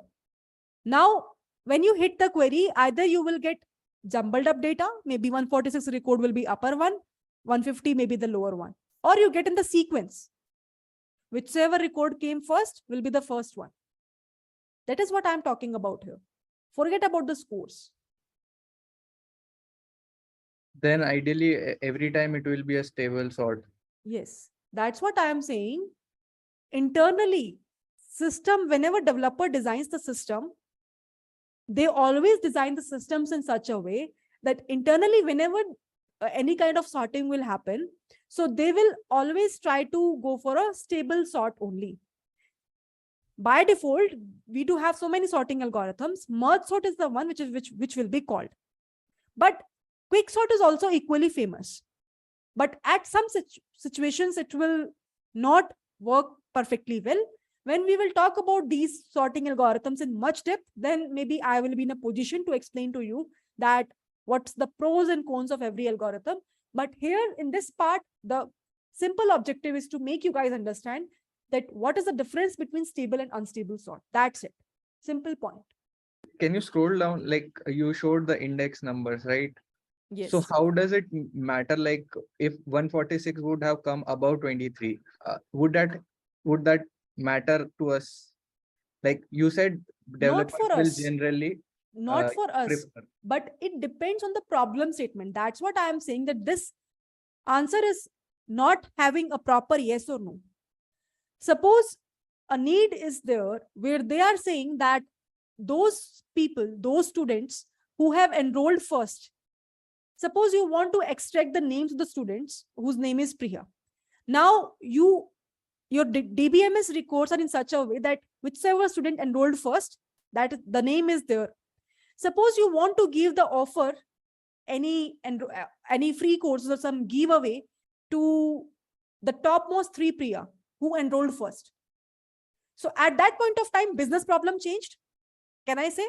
Now, when you hit the query, either you will get jumbled up data, maybe 146 record will be upper one, 150 maybe the lower one, or you get in the sequence. Whichever record came first will be the first one. That is what I'm talking about here. Forget about the scores. Then ideally, every time it will be a stable sort. Yes, that's what I am saying. Internally, system, whenever developer designs the system, they always design the systems in such a way that internally, whenever any kind of sorting will happen, so they will always try to go for a stable sort only. By default, we do have so many sorting algorithms. Merge sort is the one which will be called. But quick sort is also equally famous. But at some situations, it will not work perfectly well. When we will talk about these sorting algorithms in much depth, then maybe I will be in a position to explain to you that what's the pros and cons of every algorithm. But here in this part, the simple objective is to make you guys understand that what is the difference between stable and unstable sort. That's it. Simple point. Can you scroll down? Like, you showed the index numbers, right? Yes. So how does it matter? Like, if 146 would have come above 23, would that matter to us? Like you said, developers for will us. generally Not for us, prefer. but it depends on the problem statement. That's what I am saying, that this answer is not having a proper yes or no. Suppose a need is there where they are saying that those people, those students who have enrolled first, suppose you want to extract the names of the students whose name is Priya. Now your DBMS records are in such a way that whichever student enrolled first, that the name is there. Suppose you want to give the offer any free courses or some giveaway to the topmost 3 Priya who enrolled first. So at that point of time, business problem changed. Can I say?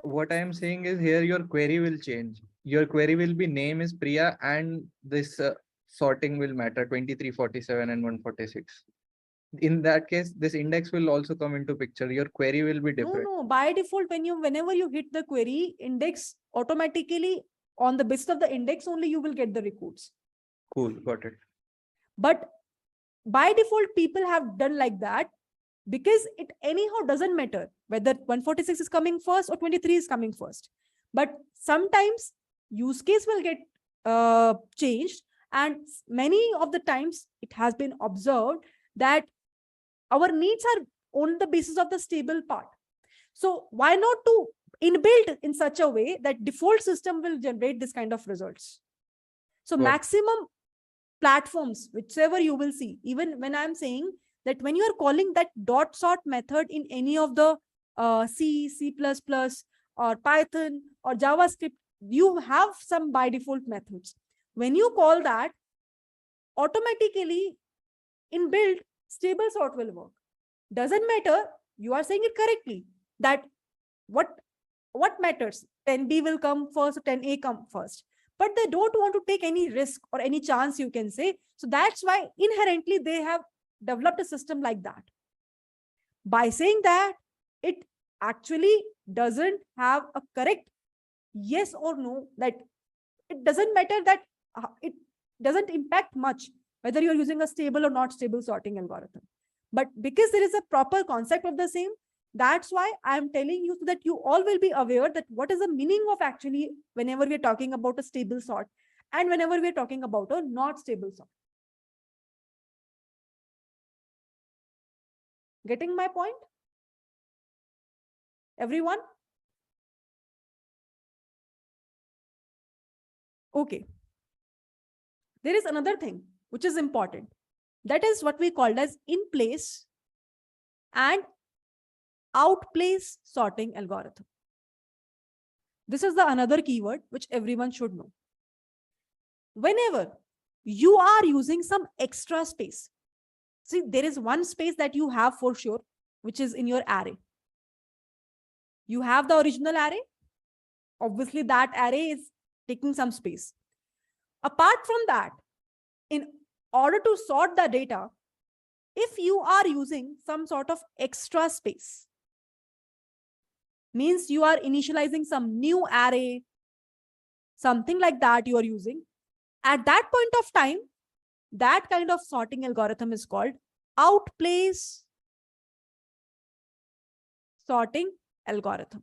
What I am saying is here your query will change. Your query will be name is Priya and this sorting will matter 23, 47 and 146. In that case, this index will also come into picture. Your query will be different. No, by default, whenever you hit the query index, automatically on the basis of the index only you will get the records. Cool, got it. But by default, people have done like that because it anyhow doesn't matter whether 146 is coming first or 23 is coming first. But sometimes use case will get changed, and many of the times it has been observed that our needs are on the basis of the stable part. So why not to inbuild in such a way that default system will generate this kind of results? So Got it. maximum platforms, whichever you will see, even when I'm saying that when you are calling that dot sort method in any of the C, C++, or Python or JavaScript, you have some by default methods. When you call that, automatically inbuilt stable sort will work. Doesn't matter, you are saying it correctly, that what matters, 10B will come first, 10A come first. But they don't want to take any risk or any chance, you can say. So that's why inherently they have developed a system like that. By saying that, it actually doesn't have a correct yes or no, that it doesn't matter, that it doesn't impact much whether you're using a stable or not stable sorting algorithm. But because there is a proper concept of the same, that's why I'm telling you so that you all will be aware that what is the meaning of actually whenever we're talking about a stable sort and whenever we're talking about a not stable sort. Getting my point? Everyone? Okay. There is another thing which is important. That is what we called as in place and outplace sorting algorithm. This is the another keyword which everyone should know. Whenever you are using some extra space, see, there is one space that you have for sure, which is in your array. You have the original array. Obviously, that array is taking some space. Apart from that, in order to sort the data, if you are using some sort of extra space, means you are initializing some new array, something like that you are using, at that point of time, that kind of sorting algorithm is called outplace sorting algorithm.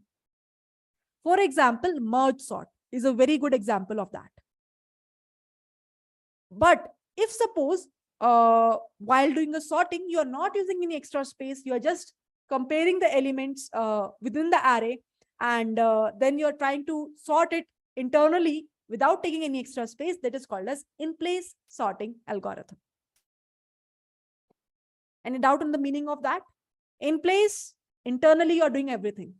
For example, merge sort is a very good example of that. But if suppose while doing a sorting, you are not using any extra space, you are just comparing the elements within the array, and then you're trying to sort it internally without taking any extra space, that is called as in-place sorting algorithm. Any doubt on the meaning of that? In place, internally you're doing everything.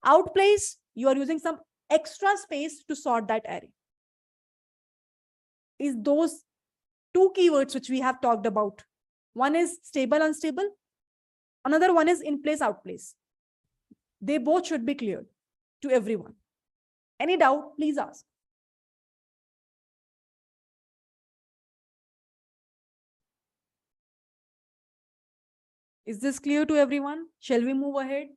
Out place, you are using some extra space to sort that array. Is those two keywords which we have talked about. One is stable, unstable. Another one is in place, out place. They both should be cleared to everyone. Any doubt, please ask. Is this clear to everyone? Shall we move ahead?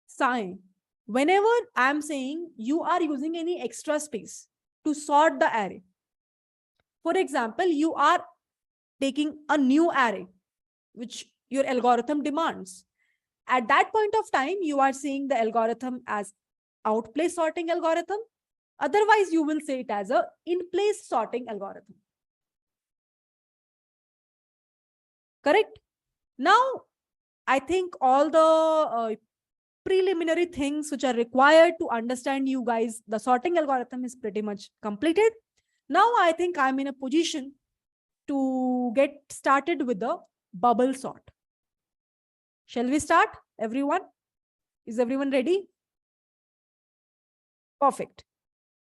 Sai, whenever I'm saying you are using any extra space to sort the array, for example, you are taking a new array, which your algorithm demands. At that point of time, you are seeing the algorithm as outplace sorting algorithm. Otherwise, you will say it as a in-place sorting algorithm. Correct? Now, I think all the preliminary things which are required to understand you guys, the sorting algorithm is pretty much completed. Now, I think I'm in a position to get started with the bubble sort. Shall we start, everyone? Is everyone ready? Perfect.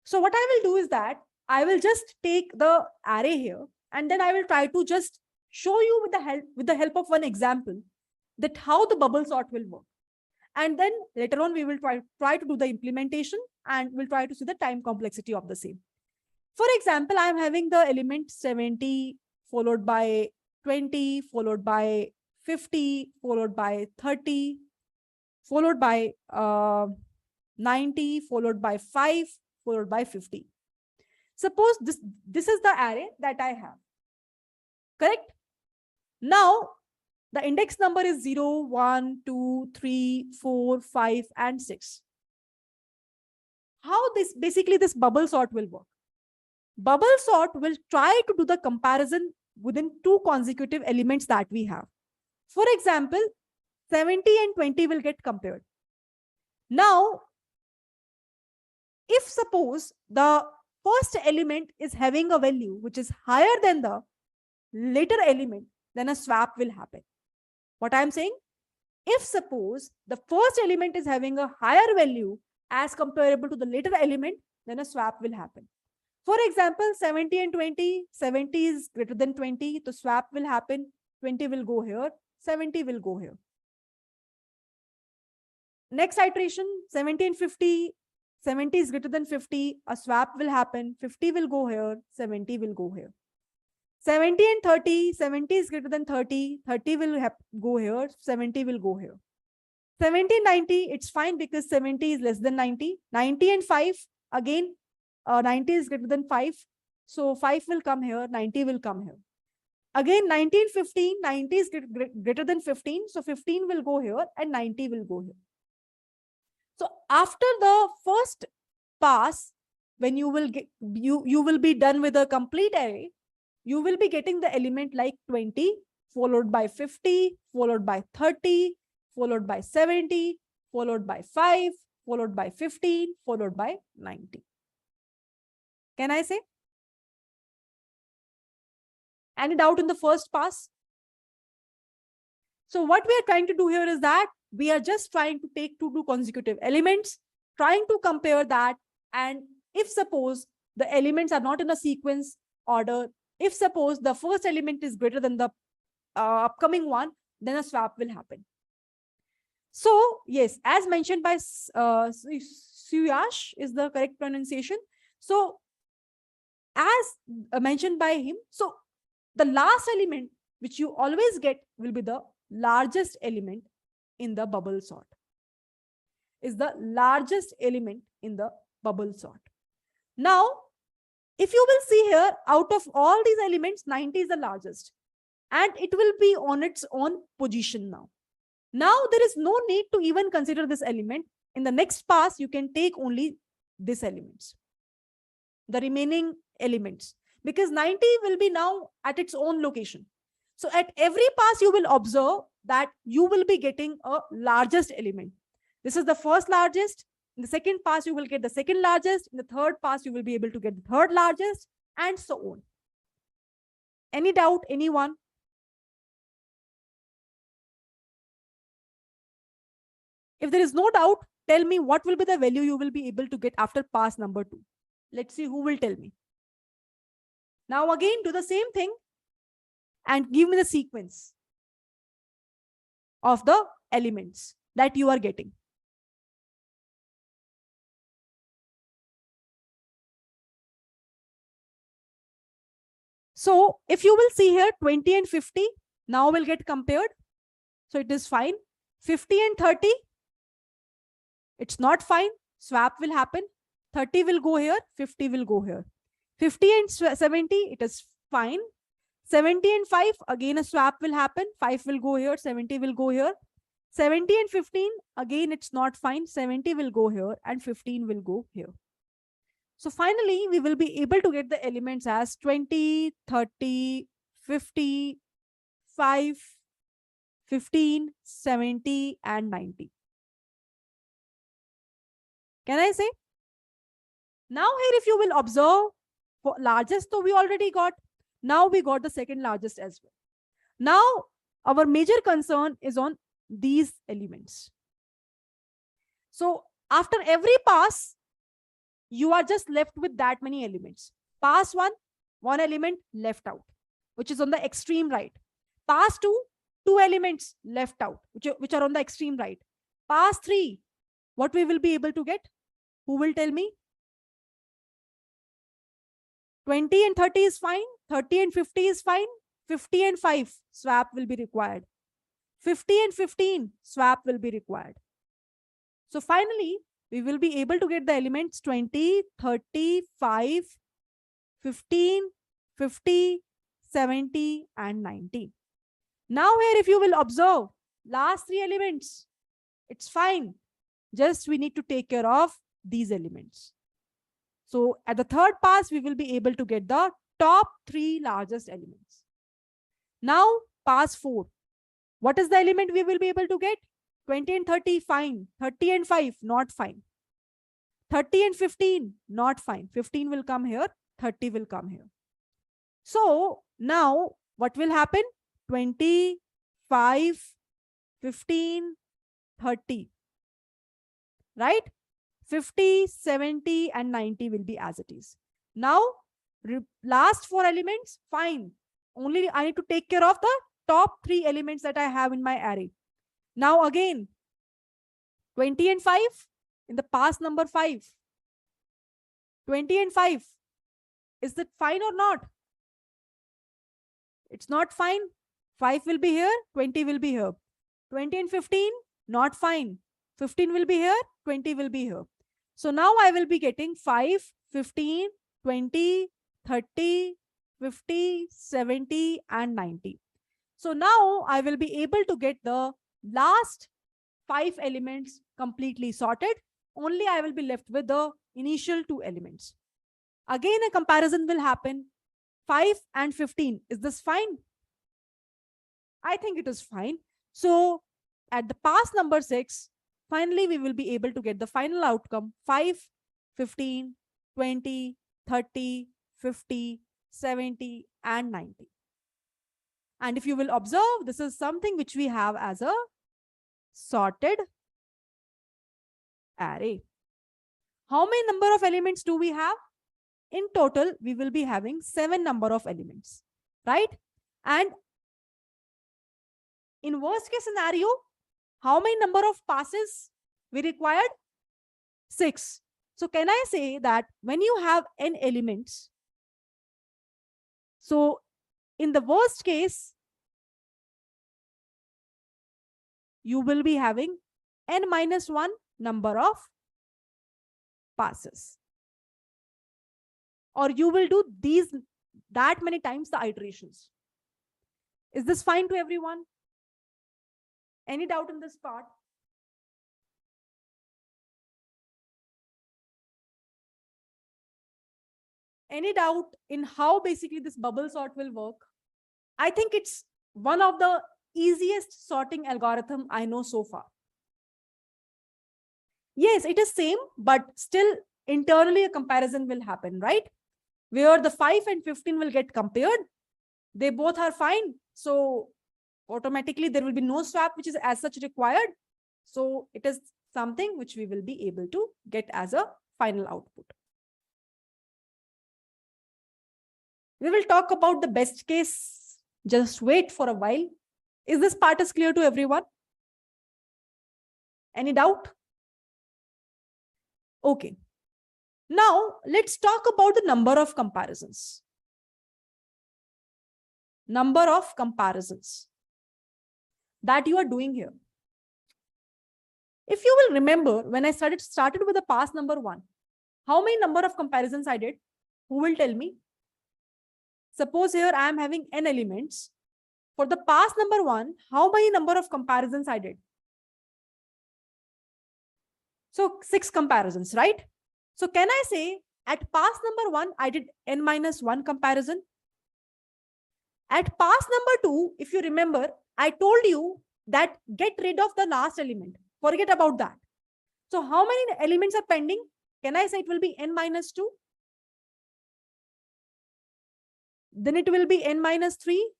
So what I will do is that I will just take the array here, and then I will try to just show you with the help of one example that how the bubble sort will work. And then later on, we will try to do the implementation, and we'll try to see the time complexity of the same. For example, I'm having the element 70 followed by 20, followed by 50, followed by 30, followed by 90, followed by 5, followed by 50. Suppose this is the array that I have. Correct? Now, the index number is 0, 1, 2, 3, 4, 5, and 6. How basically this bubble sort will work? Bubble sort will try to do the comparison within two consecutive elements that we have. For example, 70 and 20 will get compared. Now, if suppose the first element is having a value which is higher than the later element, then a swap will happen. What I'm saying? If suppose the first element is having a higher value as comparable to the later element, then a swap will happen. For example, 70 and 20, 70 is greater than 20, the swap will happen. 20 will go here, 70 will go here. Next iteration, 70 and 50, 70 is greater than 50, a swap will happen. 50 will go here, 70 will go here. 70 and 30, 70 is greater than 30, 30 will go here, 70 will go here. 70 and 90, it's fine because 70 is less than 90. 90 and 5, again, 90 is greater than 5. So 5 will come here, 90 will come here. Again, 90 and 15, 90 is greater than 15. So 15 will go here and 90 will go here. So after the first pass, when you will get, you will be done with a complete array, you will be getting the element like 20, followed by 50, followed by 30, followed by 70, followed by 5, followed by 15, followed by 90. Can I say? Any doubt in the first pass? So what we are trying to do here is that we are just trying to take two consecutive elements, trying to compare that. And if suppose the elements are not in a sequence order, if suppose the first element is greater than the upcoming one, then a swap will happen. So yes, as mentioned by Suyash is the correct pronunciation. So as mentioned by him, so the last element which you always get will be the largest element in the bubble sort. Is the largest element in the bubble sort. Now, if you will see here, out of all these elements, 90 is the largest. And it will be on its own position now. Now, there is no need to even consider this element. In the next pass, you can take only these elements, the remaining elements, because 90 will be now at its own location. So at every pass, you will observe that you will be getting a largest element. This is the first largest. In the second pass, you will get the second largest. In the third pass, you will be able to get the third largest, and so on. Any doubt, anyone? If there is no doubt, tell me what will be the value you will be able to get after pass number 2. Let's see who will tell me. Now again, do the same thing and give me the sequence of the elements that you are getting. So if you will see here, 20 and 50 now will get compared. So it is fine. 50 and 30, it's not fine. Swap will happen. 30 will go here, 50 will go here. 50 and 70, it is fine. 70 and 5, again a swap will happen. 5 will go here, 70 will go here. 70 and 15, again it's not fine. 70 will go here and 15 will go here. So finally, we will be able to get the elements as 20, 30, 50, 5, 15, 70, and 90. Can I say? Now here, if you will observe, for largest, so we already got. Now we got the second largest as well. Now our major concern is on these elements. So after every pass, you are just left with that many elements. Pass 1, one element left out, which is on the extreme right. Pass 2, two elements left out, which are on the extreme right. Pass 3, what we will be able to get? Who will tell me? 20 and 30 is fine. 30 and 50 is fine. 50 and 5, swap will be required. 50 and 15, swap will be required. So finally, we will be able to get the elements 20, 30, 5, 15, 50, 70, and 90. Now here, if you will observe, last 3 elements, it's fine. Just we need to take care of these elements. So at the third pass, we will be able to get the top 3 largest elements. Now pass 4. What is the element we will be able to get? 20 and 30, fine. 30 and 5, not fine. 30 and 15, not fine. 15 will come here, 30 will come here. So now what will happen? 20, 5, 15, 30. Right? 50, 70, and 90 will be as it is. Now, last 4 elements, fine. Only I need to take care of the top 3 elements that I have in my array. Now again, 20 and 5 in the pass number 5. 20 and 5. Is that fine or not? It's not fine. 5 will be here, 20 will be here. 20 and 15, not fine. 15 will be here, 20 will be here. So now I will be getting 5, 15, 20, 30, 50, 70, and 90. So now I will be able to get the last 5 elements completely sorted. Only I will be left with the initial 2 elements. Again, a comparison will happen. 5 and 15. Is this fine? I think it is fine. So at the pass number 6, finally, we will be able to get the final outcome 5, 15, 20, 30, 50, 70, and 90. And if you will observe, this is something which we have as a sorted array. How many number of elements do we have? In total, we will be having 7 number of elements, right? And in worst case scenario, how many number of passes we required? 6. So can I say that when you have n elements, so in the worst case, you will be having n minus 1 number of passes. Or you will do that many times the iterations. Is this fine to everyone? Any doubt in this part? Any doubt in how basically this bubble sort will work? I think it's one of the easiest sorting algorithm I know so far. Yes, it is same, but still internally a comparison will happen, right? Where the 5 and 15 will get compared. They both are fine. So automatically there will be no swap which is as such required. So it is something which we will be able to get as a final output. We will talk about the best case. Just wait for a while. Is this part is clear to everyone? Any doubt? Okay. Now let's talk about the number of comparisons. Number of comparisons that you are doing here. If you will remember, when I started with the pass number 1, how many number of comparisons I did? Who will tell me? Suppose here I am having n elements. For the pass number 1, how many number of comparisons I did? So 6 comparisons, right? So can I say at pass number 1, I did n minus 1 comparison? At pass number 2, if you remember, I told you that get rid of the last element. Forget about that. So how many elements are pending? Can I say it will be n minus 2? Then it will be n minus 3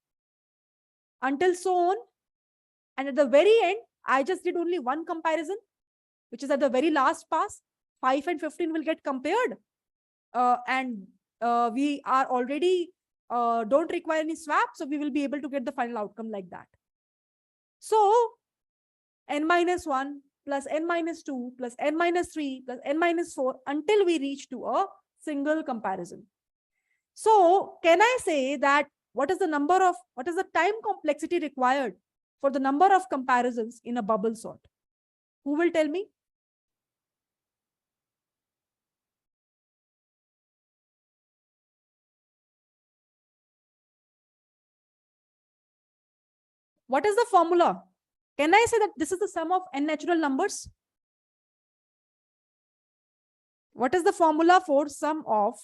until so on. And at the very end, I just did only one comparison, which is at the very last pass. 5 and 15 will get compared. And we are already don't require any swap, so we will be able to get the final outcome like that. So n-1 plus n-2 plus n-3 plus n-4 until we reach to a single comparison. So can I say that what is the time complexity required for the number of comparisons in a bubble sort? Who will tell me? What is the formula? Can I say that this is the sum of n natural numbers? What is the formula for sum of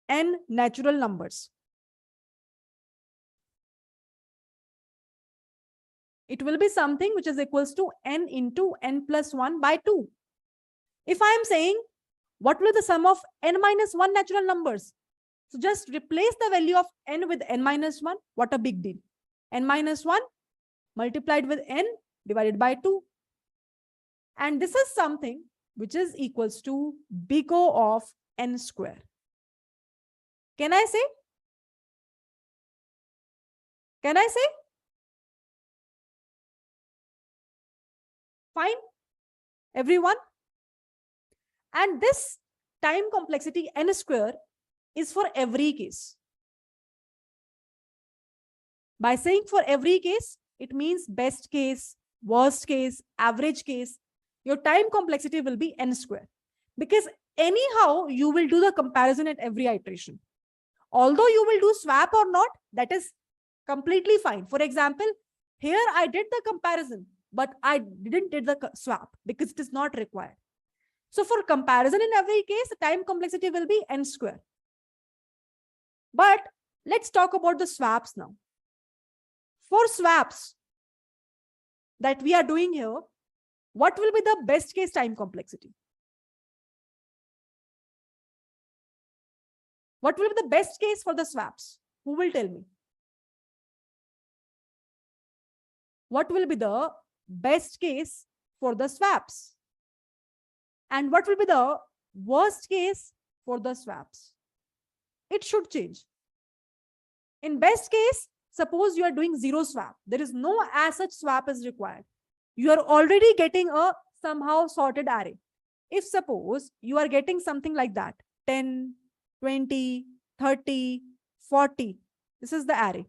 n natural numbers? It will be something which is equals to n into n plus 1 by 2. If I am saying what will be the sum of n minus 1 natural numbers? So just replace the value of n with n minus 1. What a big deal. N minus 1 multiplied with n divided by 2. And this is something which is equals to big O of n square. Can I say? Can I say? Fine, everyone. And this time complexity n square is for every case. By saying for every case, it means best case, worst case, average case. Your time complexity will be n square. Because anyhow, you will do the comparison at every iteration. Although you will do swap or not, that is completely fine. For example, here I did the comparison, but I didn't did the swap because it is not required. So for comparison in every case, the time complexity will be n square. But let's talk about the swaps now. For swaps that we are doing here, what will be the best case time complexity? What will be the best case for the swaps? Who will tell me? What will be the best case for the swaps? And what will be the worst case for the swaps? It should change. In best case, suppose you are doing zero swap. There is no as such swap is required. You are already getting a somehow sorted array. If suppose you are getting something like that, 10, 20, 30, 40, this is the array.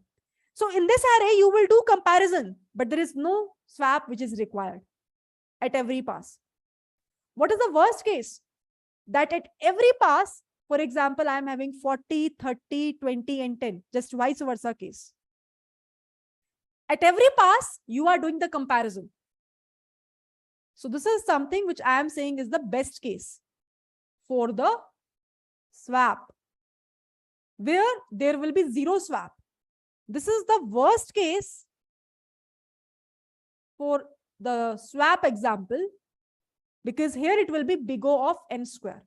So in this array, you will do comparison, but there is no swap which is required at every pass. What is the worst case? That at every pass, for example, I am having 40, 30, 20, and 10, just vice versa case. At every pass, you are doing the comparison. So this is something which I am saying is the best case for the swap, where there will be zero swap. This is the worst case for the swap example, because here it will be big O of n square.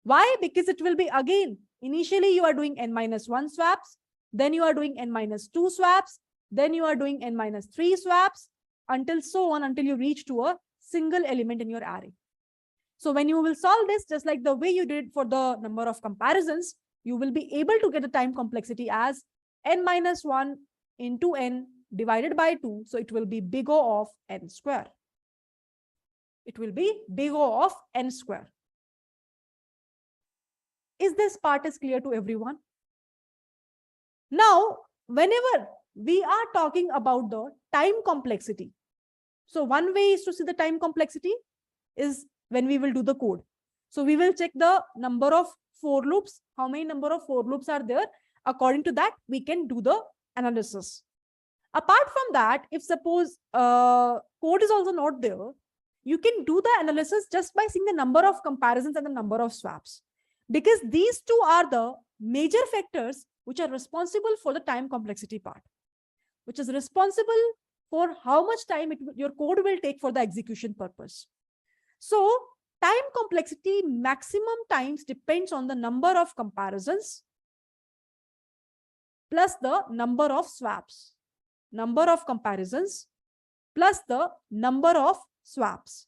Why? Because it will be again, initially you are doing n minus 1 swaps, then you are doing n minus 2 swaps, then you are doing n minus 3 swaps, until so on, until you reach to a single element in your array. So when you will solve this, just like the way you did for the number of comparisons, you will be able to get the time complexity as n minus 1 into n divided by 2. So it will be big O of n square. It will be big O of n square. Is this part is clear to everyone? Now, whenever we are talking about the time complexity, so one way is to see the time complexity is when we will do the code. So we will check the number of for loops, how many number of for loops are there. According to that, we can do the analysis. Apart from that, if suppose code is also not there, you can do the analysis just by seeing the number of comparisons and the number of swaps. Because these two are the major factors which are responsible for the time complexity part, which is responsible for how much time your code will take for the execution purpose. So time complexity maximum times depends on the number of comparisons plus the number of swaps. Number of comparisons plus the number of swaps.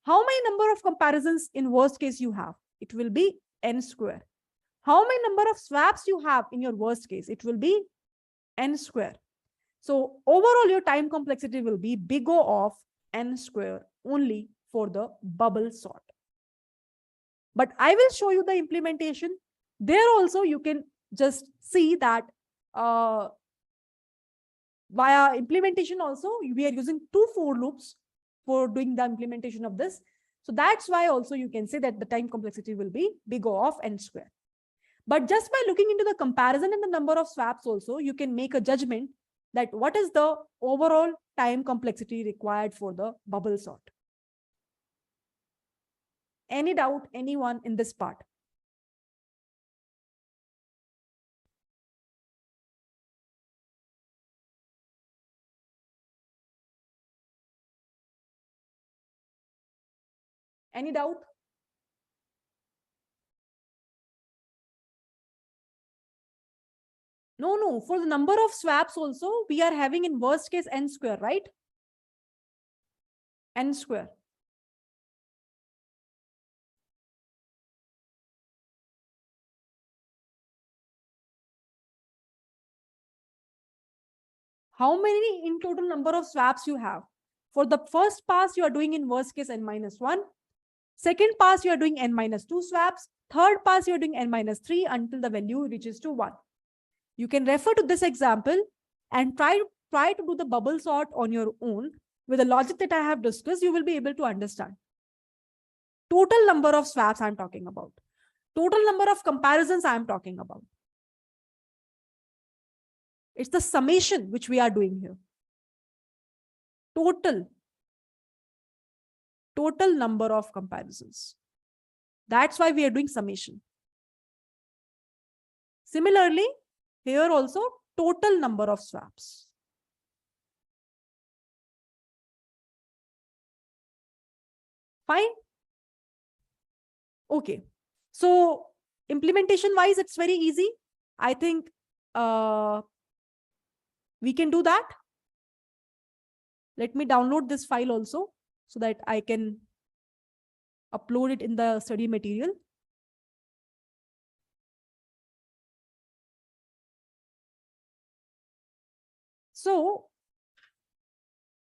How many number of comparisons in worst case you have? It will be n square. How many number of swaps you have in your worst case? It will be n square. So overall, your time complexity will be big O of n square only for the bubble sort. But I will show you the implementation. There also you can just see that via implementation also, we are using 2 for loops for doing the implementation of this. So that's why also you can say that the time complexity will be big O of n square. But just by looking into the comparison and the number of swaps also, you can make a judgment that what is the overall time complexity required for the bubble sort. Any doubt, anyone in this part? Any doubt? No, for the number of swaps also, we are having in worst case n square, right? N square. How many in total number of swaps you have? For the first pass, you are doing in worst case n minus 1. Second pass, you are doing n minus 2 swaps. Third pass, you are doing n minus 3 until the value reaches to 1. You can refer to this example and try to do the bubble sort on your own. With the logic that I have discussed, you will be able to understand. Total number of swaps I'm talking about. Total number of comparisons I'm talking about. It's the summation which we are doing here. Total number of comparisons. That's why we are doing summation. Similarly, here also total number of swaps. Fine. Okay. So implementation wise, it's very easy. I think we can do that. Let me download this file also so that I can upload it in the study material. So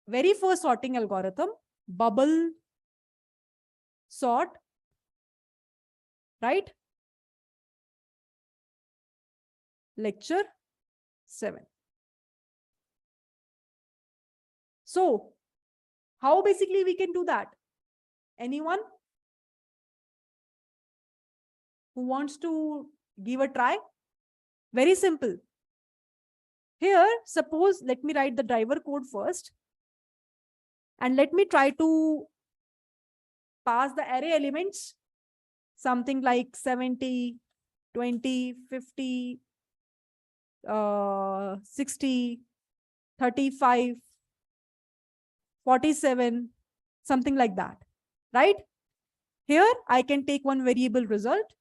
very first sorting algorithm, bubble sort, right? Lecture 7. So how basically we can do that? Anyone who wants to give a try? Very simple. Here, suppose, let me write the driver code first. And let me try to pass the array elements, something like 70, 20, 50, 60, 35, 47, something like that, right? Here, I can take one variable result,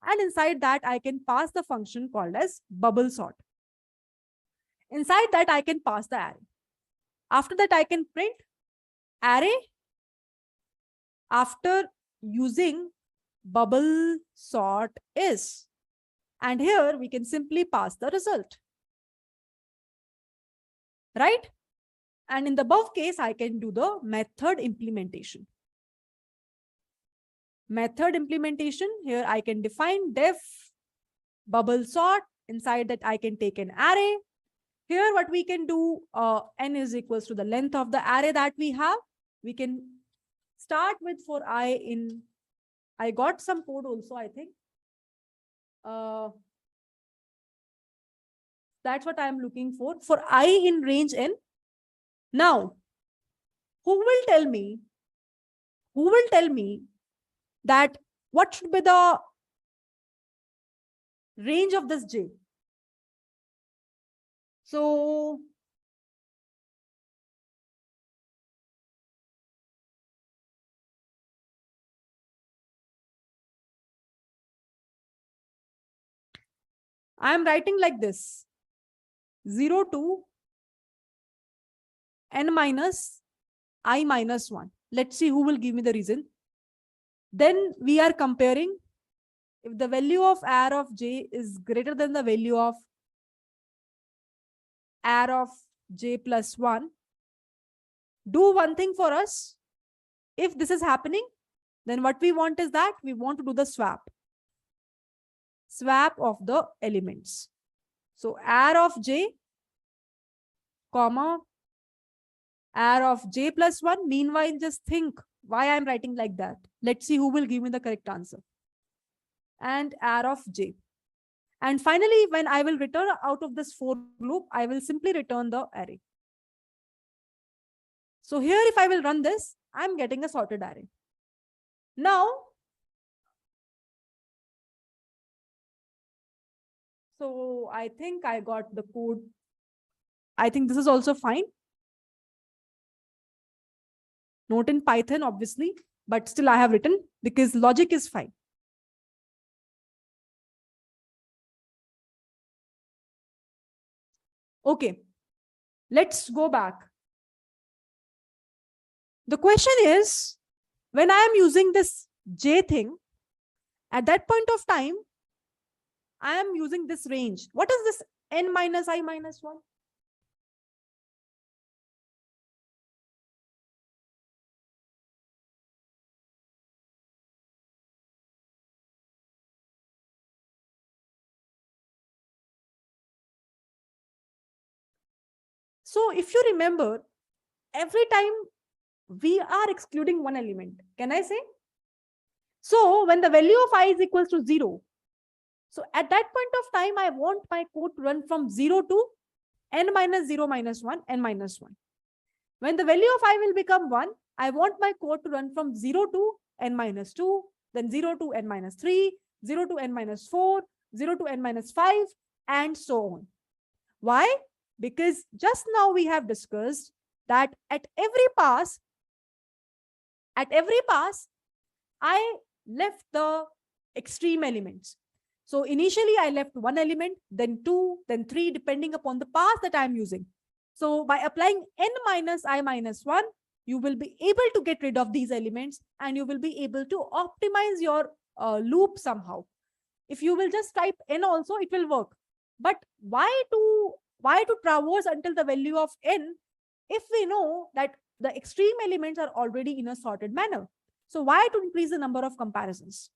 and inside that, I can pass the function called as bubble sort. Inside that, I can pass the array. After that, I can print array after using bubble sort is. And here we can simply pass the result, right? And in the above case, I can do the method implementation. Method implementation, here I can define def bubble sort. Inside that, I can take an array. Here what we can do, n is equals to the length of the array that we have. We can start with for I in, I got some code also, I think. That's what I'm looking for I in range n. Now, who will tell me that what should be the range of this j? So I am writing like this: 0 to n minus I minus 1. Let's see who will give me the reason. Then we are comparing if the value of R of J is greater than the value of R of J plus 1, do one thing for us. If this is happening, then what we want is that we want to do the swap of the elements. So R of J, comma, R of J plus 1. Meanwhile, just think why I'm writing like that. Let's see who will give me the correct answer. And R of J. And finally, when I will return out of this for loop, I will simply return the array. So here, if I will run this, I'm getting a sorted array. Now, so I think I got the code. I think this is also fine. Not in Python, obviously, but still I have written because logic is fine. Okay, let's go back. The question is, when I am using this J thing, at that point of time, I am using this range. What is this n minus I minus 1? So if you remember, every time we are excluding one element, can I say? So when the value of I is equals to 0, so at that point of time, I want my code to run from 0 to n minus 0 minus 1, n minus 1. When the value of I will become 1, I want my code to run from 0 to n minus 2, then 0 to n minus 3, 0 to n minus 4, 0 to n minus 5, and so on. Why? Because just now we have discussed that at every pass, I left the extreme elements. So initially I left one element, then 2, then 3, depending upon the pass that I'm using. So by applying n minus I minus 1, you will be able to get rid of these elements and you will be able to optimize your loop somehow. If you will just type n also, it will work. But why to traverse until the value of n if we know that the extreme elements are already in a sorted manner? So why to increase the number of comparisons?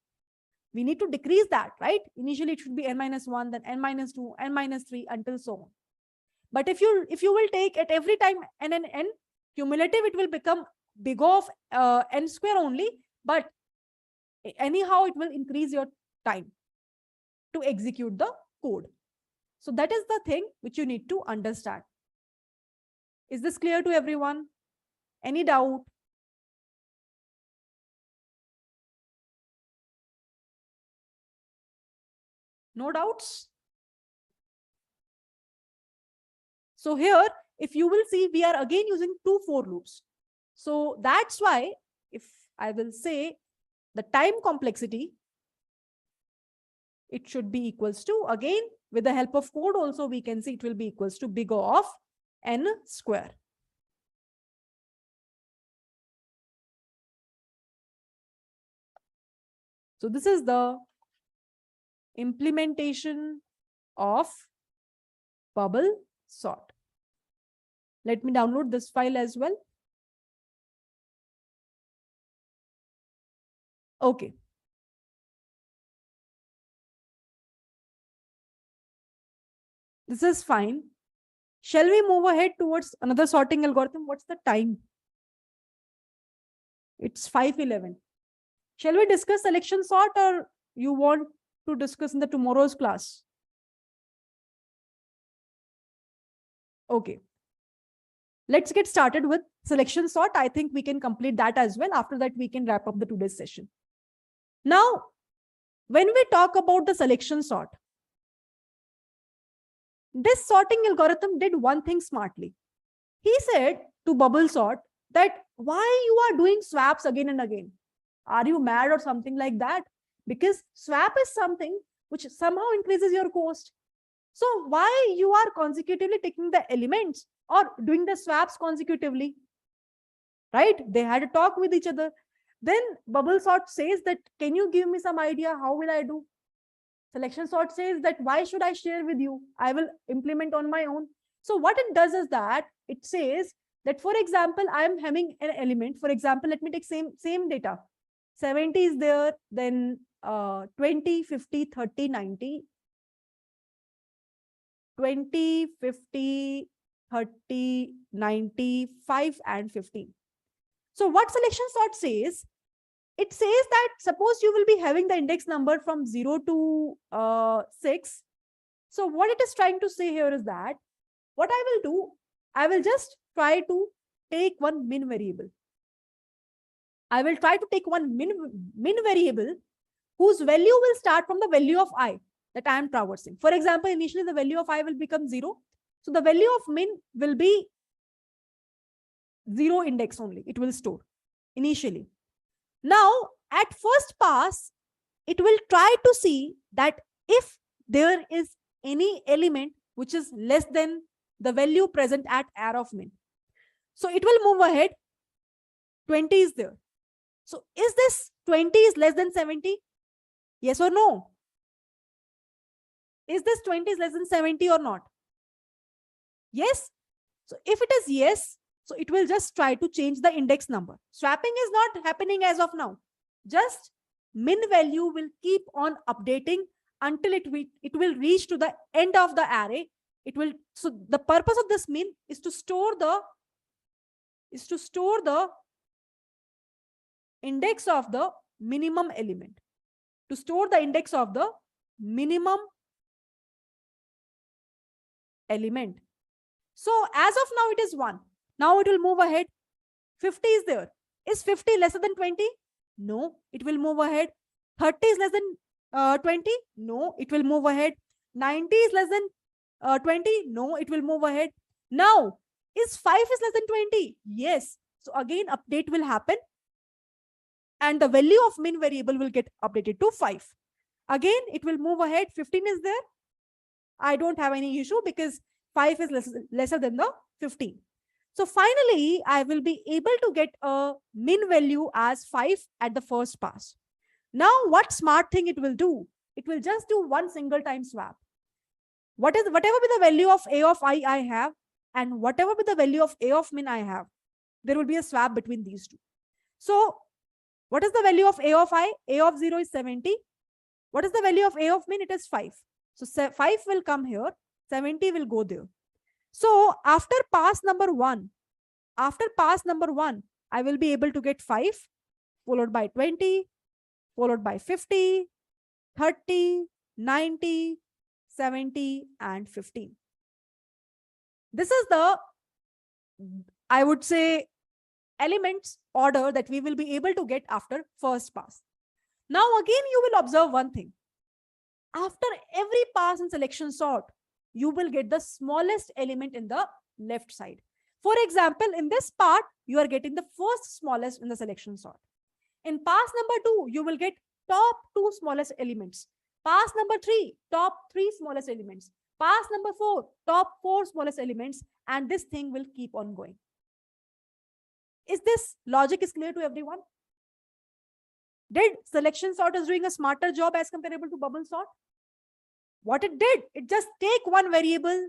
We need to decrease that, right? Initially it should be n minus 1, then n minus 2, n minus 3, until so on. But if you will take at every time n and n, cumulative, it will become big of n square only, but anyhow it will increase your time to execute the code. So that is the thing which you need to understand. Is this clear to everyone? Any doubt? No doubts? So here, if you will see, we are again using 2 for loops. So that's why, if I will say the time complexity, it should be equals to, again, with the help of code also, we can see it will be equals to big O of n square. So this is the implementation of bubble sort. Let me download this file as well. Okay. This is fine. Shall we move ahead towards another sorting algorithm? What's the time? It's 5:11. Shall we discuss selection sort, or you want to discuss in the tomorrow's class? Okay. Let's get started with selection sort. I think we can complete that as well. After that, we can wrap up the today's session. Now, when we talk about the selection sort, this sorting algorithm did one thing smartly. He said to bubble sort that why you are doing swaps again and again? Are you mad or something like that? Because swap is something which somehow increases your cost. So why you are consecutively taking the elements or doing the swaps consecutively? Right? They had a talk with each other. Then bubble sort says that, can you give me some idea? How will I do? Selection sort says that why should I share with you? I will implement on my own. So what it does is that it says that, for example, I am having an element. For example, let me take same data. 70 is there, then 20, 50, 30, 90. 20, 50, 30, 90, 5, and 15. So what selection sort says? It says that suppose you will be having the index number from 0 to 6. So what it is trying to say here is that what I will do, I will just try to take one min variable. I will try to take one min variable whose value will start from the value of I that I am traversing. For example, initially the value of I will become 0. So the value of min will be 0 index only. It will store initially. Now, at first pass, it will try to see that if there is any element which is less than the value present at array of min. So it will move ahead. 20 is there. So is this 20 is less than 70? Yes or no? Is this 20 is less than 70 or not? Yes. So if it is yes, so it will just try to change the index number. Swapping is not happening as of now. Just min value will keep on updating until it will reach to the end of the array. So the purpose of this min is to store the index of the minimum element. To store the index of the minimum element. So as of now it is 1. Now it will move ahead. 50 is there. Is 50 lesser than 20? No, it will move ahead. 30 is less than 20? No, it will move ahead. 90 is less than 20? No, it will move ahead. Now, is 5 is less than 20? Yes. So again, update will happen. And the value of min variable will get updated to 5. Again, it will move ahead. 15 is there. I don't have any issue because 5 is lesser than the 15. So finally, I will be able to get a min value as 5 at the first pass. Now, what smart thing it will do? It will just do one single time swap. Whatever be the value of a of I have, and whatever be the value of a of min I have, there will be a swap between these two. So what is the value of a of I? A of 0 is 70. What is the value of a of min? It is 5. So 5 will come here, 70 will go there. So after pass number 1, I will be able to get 5, followed by 20, followed by 50, 30, 90, 70, and 15. This is the, I would say, elements order that we will be able to get after first pass. Now again, you will observe one thing. After every pass in selection sort, you will get the smallest element in the left side. For example, in this part, you are getting the first smallest in the selection sort. In pass number 2, you will get top 2 smallest elements. Pass number 3, top 3 smallest elements. Pass number 4, top 4 smallest elements. And this thing will keep on going. Is this logic is clear to everyone? Did selection sort is doing a smarter job as comparable to bubble sort? What it did, it just take one variable,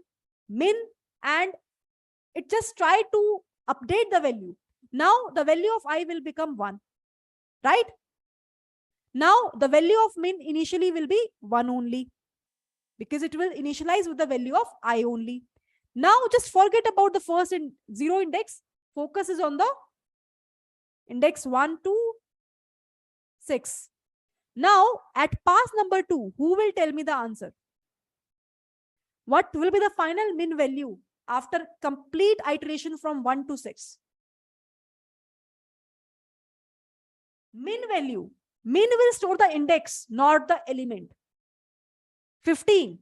min, and it just tried to update the value. Now the value of I will become 1, right? Now the value of min initially will be 1 only, because it will initialize with the value of I only. Now just forget about the first 0 index. Focus is on the index 1 to 6. Now at pass number 2, who will tell me the answer? What will be the final min value after complete iteration from 1 to 6? Min value. Min will store the index, not the element. 15.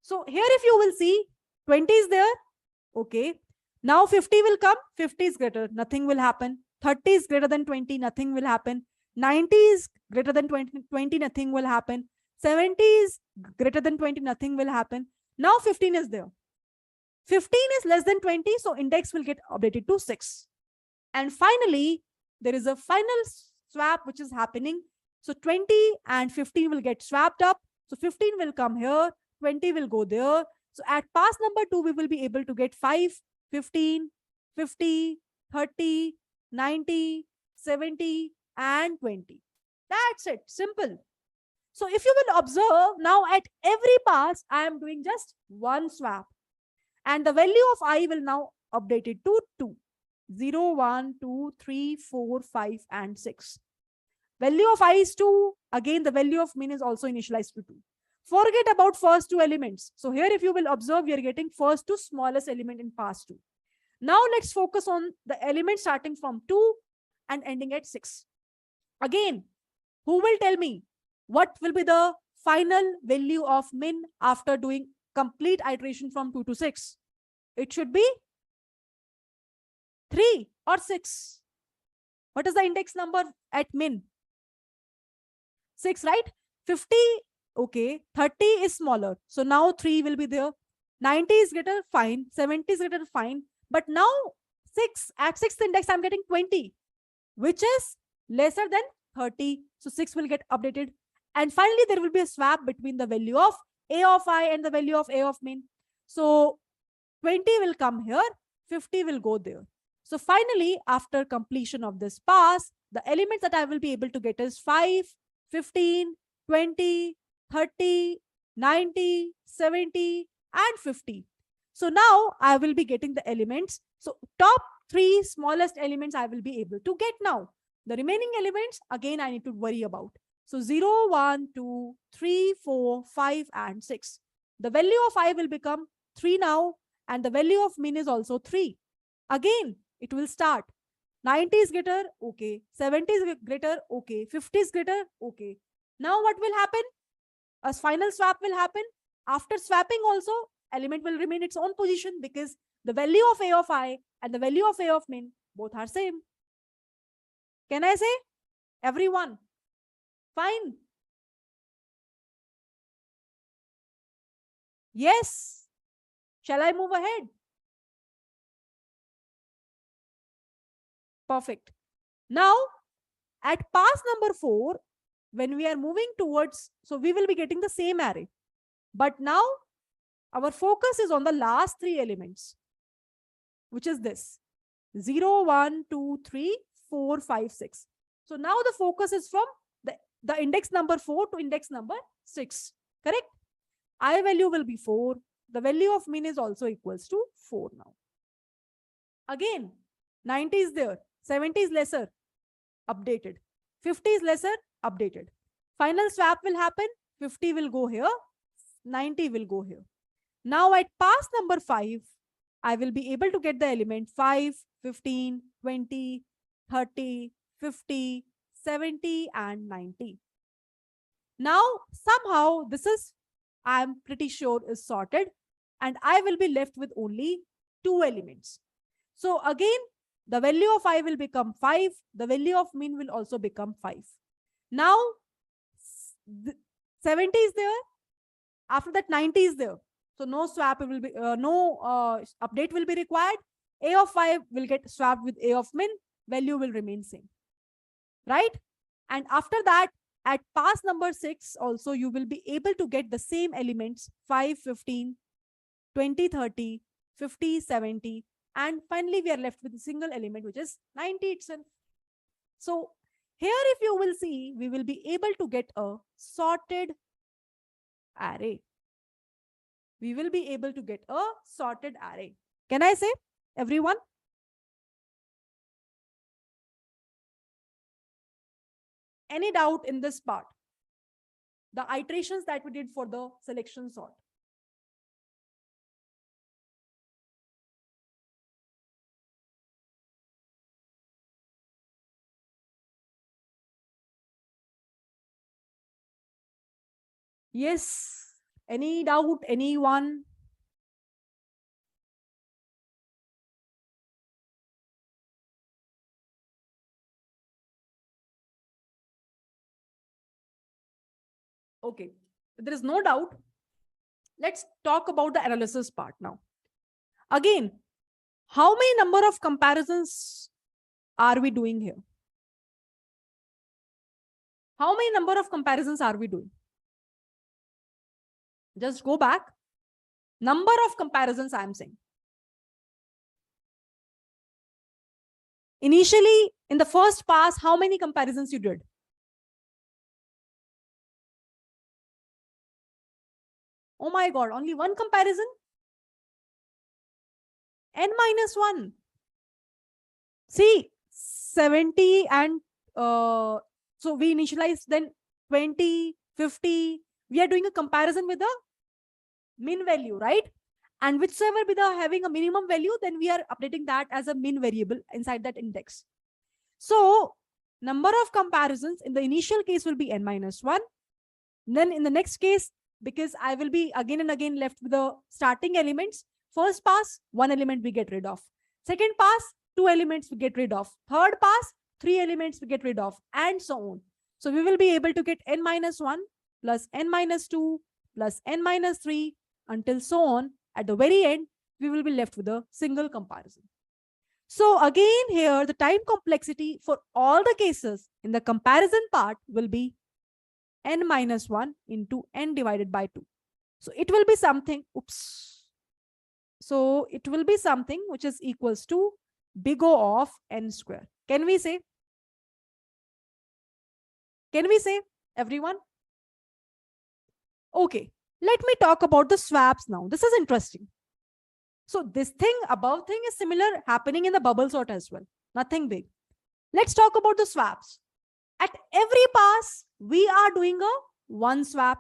So here if you will see, 20 is there. Okay. Now 50 will come. 50 is greater. Nothing will happen. 30 is greater than 20. Nothing will happen. 90 is greater than 20. Nothing will happen. 70 is greater than 20. Nothing will happen. Now 15 is there. 15 is less than 20. So index will get updated to 6. And finally, there is a final swap which is happening. So 20 and 15 will get swapped up. So 15 will come here, 20 will go there. So at pass number 2, we will be able to get 5, 15, 50, 30, 90, 70, and 20. That's it. Simple. So if you will observe, now at every pass, I am doing just one swap. And the value of I will now update it to 2. 0, 1, 2, 3, 4, 5, and 6. Value of I is 2. Again, the value of min is also initialized to 2. Forget about first two elements. So here, if you will observe, we are getting first to smallest element in pass 2. Now let's focus on the element starting from 2 and ending at 6. Again, who will tell me what will be the final value of min after doing complete iteration from 2 to 6? It should be 3 or 6. What is the index number at min? 6, right? 50, okay. 30 is smaller. So now 3 will be there. 90 is greater, fine. 70 is greater, fine. But now 6, at 6th index, I'm getting 20, which is lesser than 30. So 6 will get updated. And finally, there will be a swap between the value of A of I and the value of A of min. So 20 will come here, 50 will go there. So finally, after completion of this pass, the elements that I will be able to get is 5, 15, 20, 30, 90, 70, and 50. So now I will be getting the elements. So top 3 smallest elements I will be able to get now. The remaining elements, again, I need to worry about. So 0, 1, 2, 3, 4, 5, and 6. The value of I will become 3 now, and the value of min is also 3. Again, it will start. 90 is greater, okay. 70 is greater, okay. 50 is greater, okay. Now what will happen? A final swap will happen. After swapping also, element will remain its own position because the value of A of I and the value of A of min both are same. Can I say? Everyone? Fine. Yes. Shall I move ahead? Perfect. Now, at pass number 4, when we are moving towards, so we will be getting the same array. But now, our focus is on the last 3 elements, which is this. 0, 1, 2, 3, 4, 5, 6. So now the focus is from the index number 4 to index number 6. Correct? I value will be 4. The value of min is also equals to 4 now. Again, 90 is there. 70 is lesser, updated. 50 is lesser, updated. Final swap will happen. 50 will go here. 90 will go here. Now at pass number 5, I will be able to get the element 5, 15, 20, 30, 50, 70, and 90. Now, somehow this is, I'm pretty sure, is sorted, and I will be left with only 2 elements. So again, the value of I will become 5. The value of min will also become 5. Now, 70 is there. After that, 90 is there. So no swap will be, update will be required. A of 5 will get swapped with A of min. Value will remain same. Right? And after that, at pass number 6 also, you will be able to get the same elements 5, 15, 20, 30, 50, 70. And finally, we are left with a single element, which is 90 itself. So here, if you will see, we will be able to get a sorted array. We will be able to get a sorted array. Can I say, everyone? Any doubt in this part? The iterations that we did for the selection sort. Yes. Any doubt? Anyone? Okay. There is no doubt. Let's talk about the analysis part now. Again, how many number of comparisons are we doing here? How many number of comparisons are we doing? Just go back. Number of comparisons I am saying. Initially, in the first pass, how many comparisons you did? Oh my God, only one comparison? n-1. See, 70 and so we initialized then 20, 50. We are doing a comparison with the min value, right? And whichever be the having a minimum value, then we are updating that as a min variable inside that index. So number of comparisons in the initial case will be n-1. Then in the next case, because I will be again and again left with the starting elements, first pass, one element we get rid of. Second pass, two elements we get rid of. Third pass, three elements we get rid of, and so on. So we will be able to get n-1 plus n-2 plus n-3 until so on. At the very end, we will be left with a single comparison. So again here, the time complexity for all the cases in the comparison part will be n-1 into n divided by 2. So it will be something, oops. So it will be something which is equals to big O of n square. Can we say? Can we say, everyone? Okay, let me talk about the swaps now. This is interesting. So this thing, above thing is similar happening in the bubble sort as well. Nothing big. Let's talk about the swaps. At every pass, we are doing a one swap.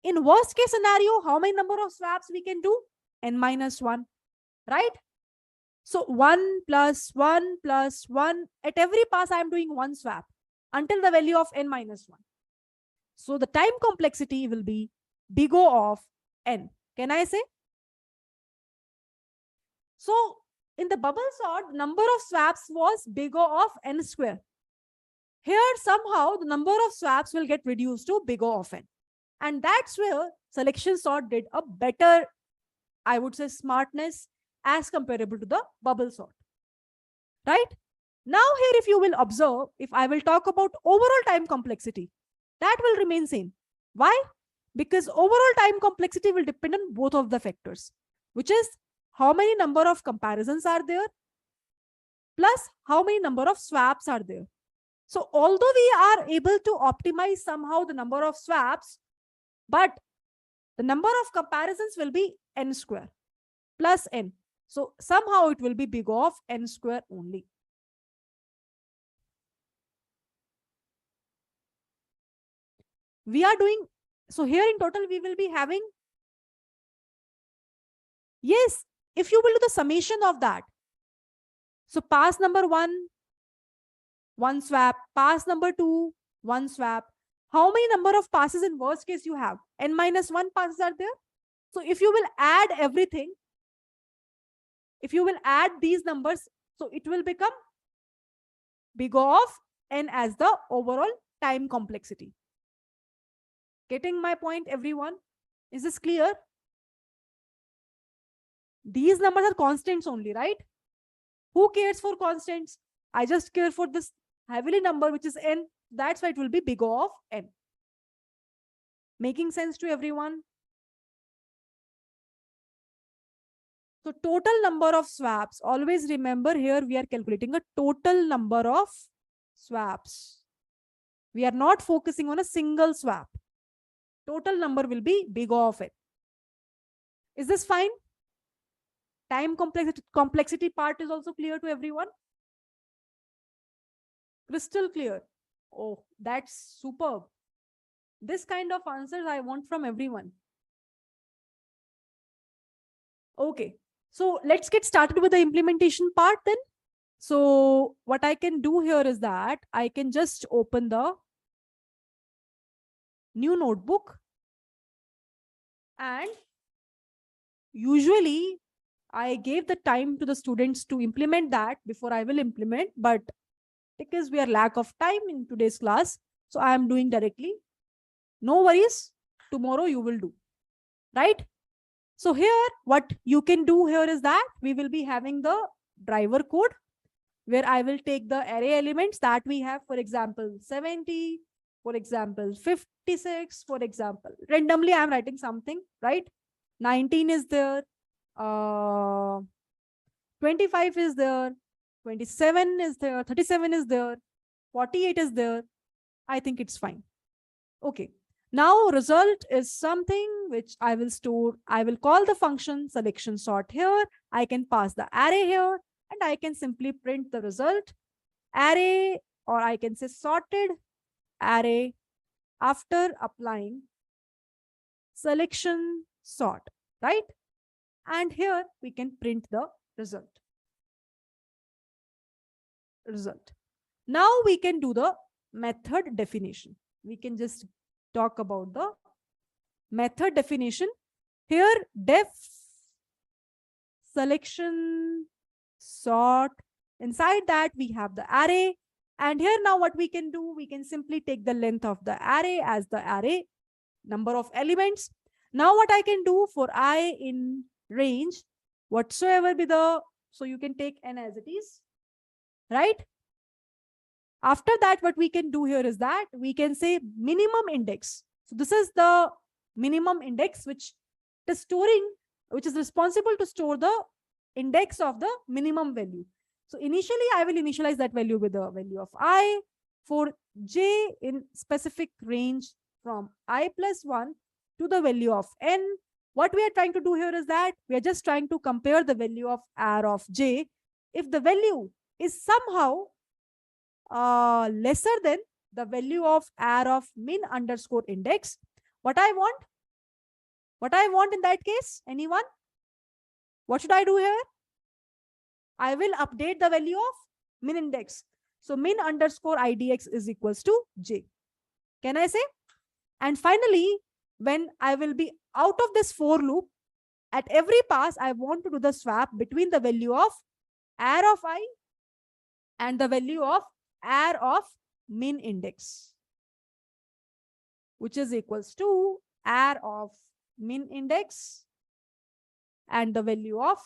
In worst case scenario, how many number of swaps we can do? n-1, right? So 1 plus 1 plus 1. At every pass, I am doing one swap until the value of n-1. So the time complexity will be big O of n. Can I say? So in the bubble sort, number of swaps was big O of n square. Here somehow the number of swaps will get reduced to big O of n. And that's where selection sort did a better, I would say, smartness as comparable to the bubble sort. Right? Now here, if you will observe, if I will talk about overall time complexity, that will remain same. Why? Because overall time complexity will depend on both of the factors, which is how many number of comparisons are there, plus how many number of swaps are there. So although we are able to optimize somehow the number of swaps, but the number of comparisons will be n square plus n. So somehow it will be big O of n square only. We are doing, so here in total we will be having, yes, if you will do the summation of that. So pass number 1, one swap, pass number 2, one swap. How many number of passes in worst case you have? n-1 passes are there. So if you will add everything, if you will add these numbers, so it will become big O of n as the overall time complexity. Getting my point, everyone? Is this clear? These numbers are constants only, right? Who cares for constants? I just care for this heavily number, which is n. That's why it will be big O of n. Making sense to everyone? So total number of swaps. Always remember here we are calculating a total number of swaps. We are not focusing on a single swap. Total number will be big O of n. Is this fine? Time complexity part is also clear to everyone? Crystal clear. Oh, that's superb. This kind of answers I want from everyone. Okay, so let's get started with the implementation part then. So what I can do here is that I can just open the new notebook, and usually I gave the time to the students to implement that before I will implement, but because we are lack of time in today's class, so I am doing directly. No worries, tomorrow you will do, right? So here, what you can do here is that we will be having the driver code where I will take the array elements that we have, for example, 70, For example, 56, for example, randomly I'm writing something, right? 19 is there, 25 is there, 27 is there, 37 is there, 48 is there. I think it's fine. Okay. Now result is something which I will store. I will call the function selection sort here. I can pass the array here and I can simply print the result array, or I can say sorted array after applying selection sort, right? And here we can print the result. Now we can do the method definition. We can just talk about the method definition. Here def selection sort, inside that we have the array, and here now what we can do, we can simply take the length of the array as the array number of elements. Now what I can do for I in range whatsoever be the, so you can take n as it is, right? After that, what we can do here is that we can say minimum index. So this is the minimum index which is storing, which is responsible to store the index of the minimum value. So initially I will initialize that value with the value of I for j in specific range from I plus 1 to the value of n. What we are trying to do here is that we are just trying to compare the value of r of j. If the value is somehow lesser than the value of r of min underscore index, what I want in that case, anyone? What should I do here? I will update the value of min index. So min underscore idx is equals to j. Can I say? And finally, when I will be out of this for loop, at every pass, I want to do the swap between the value of r of I and the value of r of min index, which is equals to r of min index and the value of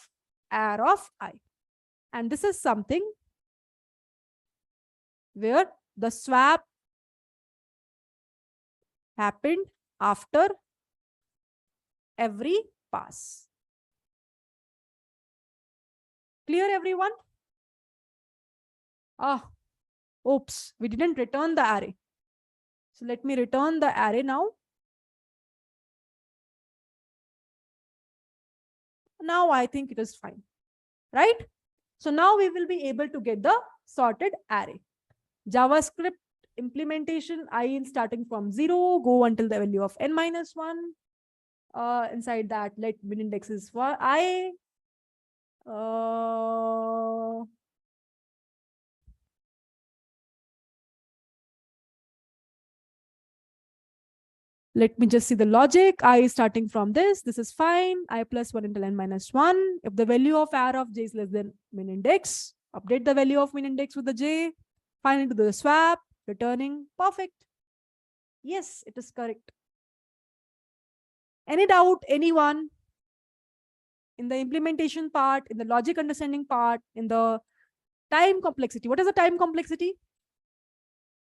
r of I. And this is something where the swap happened after every pass. Clear, everyone? Oops, we didn't return the array. So let me return the array now. Now I think it is fine, right? So now we will be able to get the sorted array. JavaScript implementation, I in starting from 0, go until the value of n minus 1. Inside that, let min index is for I. Let me just see the logic. I is starting from this. This is fine. I plus 1 until n minus 1. If the value of r of j is less than min index, update the value of min index with the j. Finally, do the swap, returning. Perfect. Yes, it is correct. Any doubt, anyone? In the implementation part, in the logic understanding part, in the time complexity. What is the time complexity?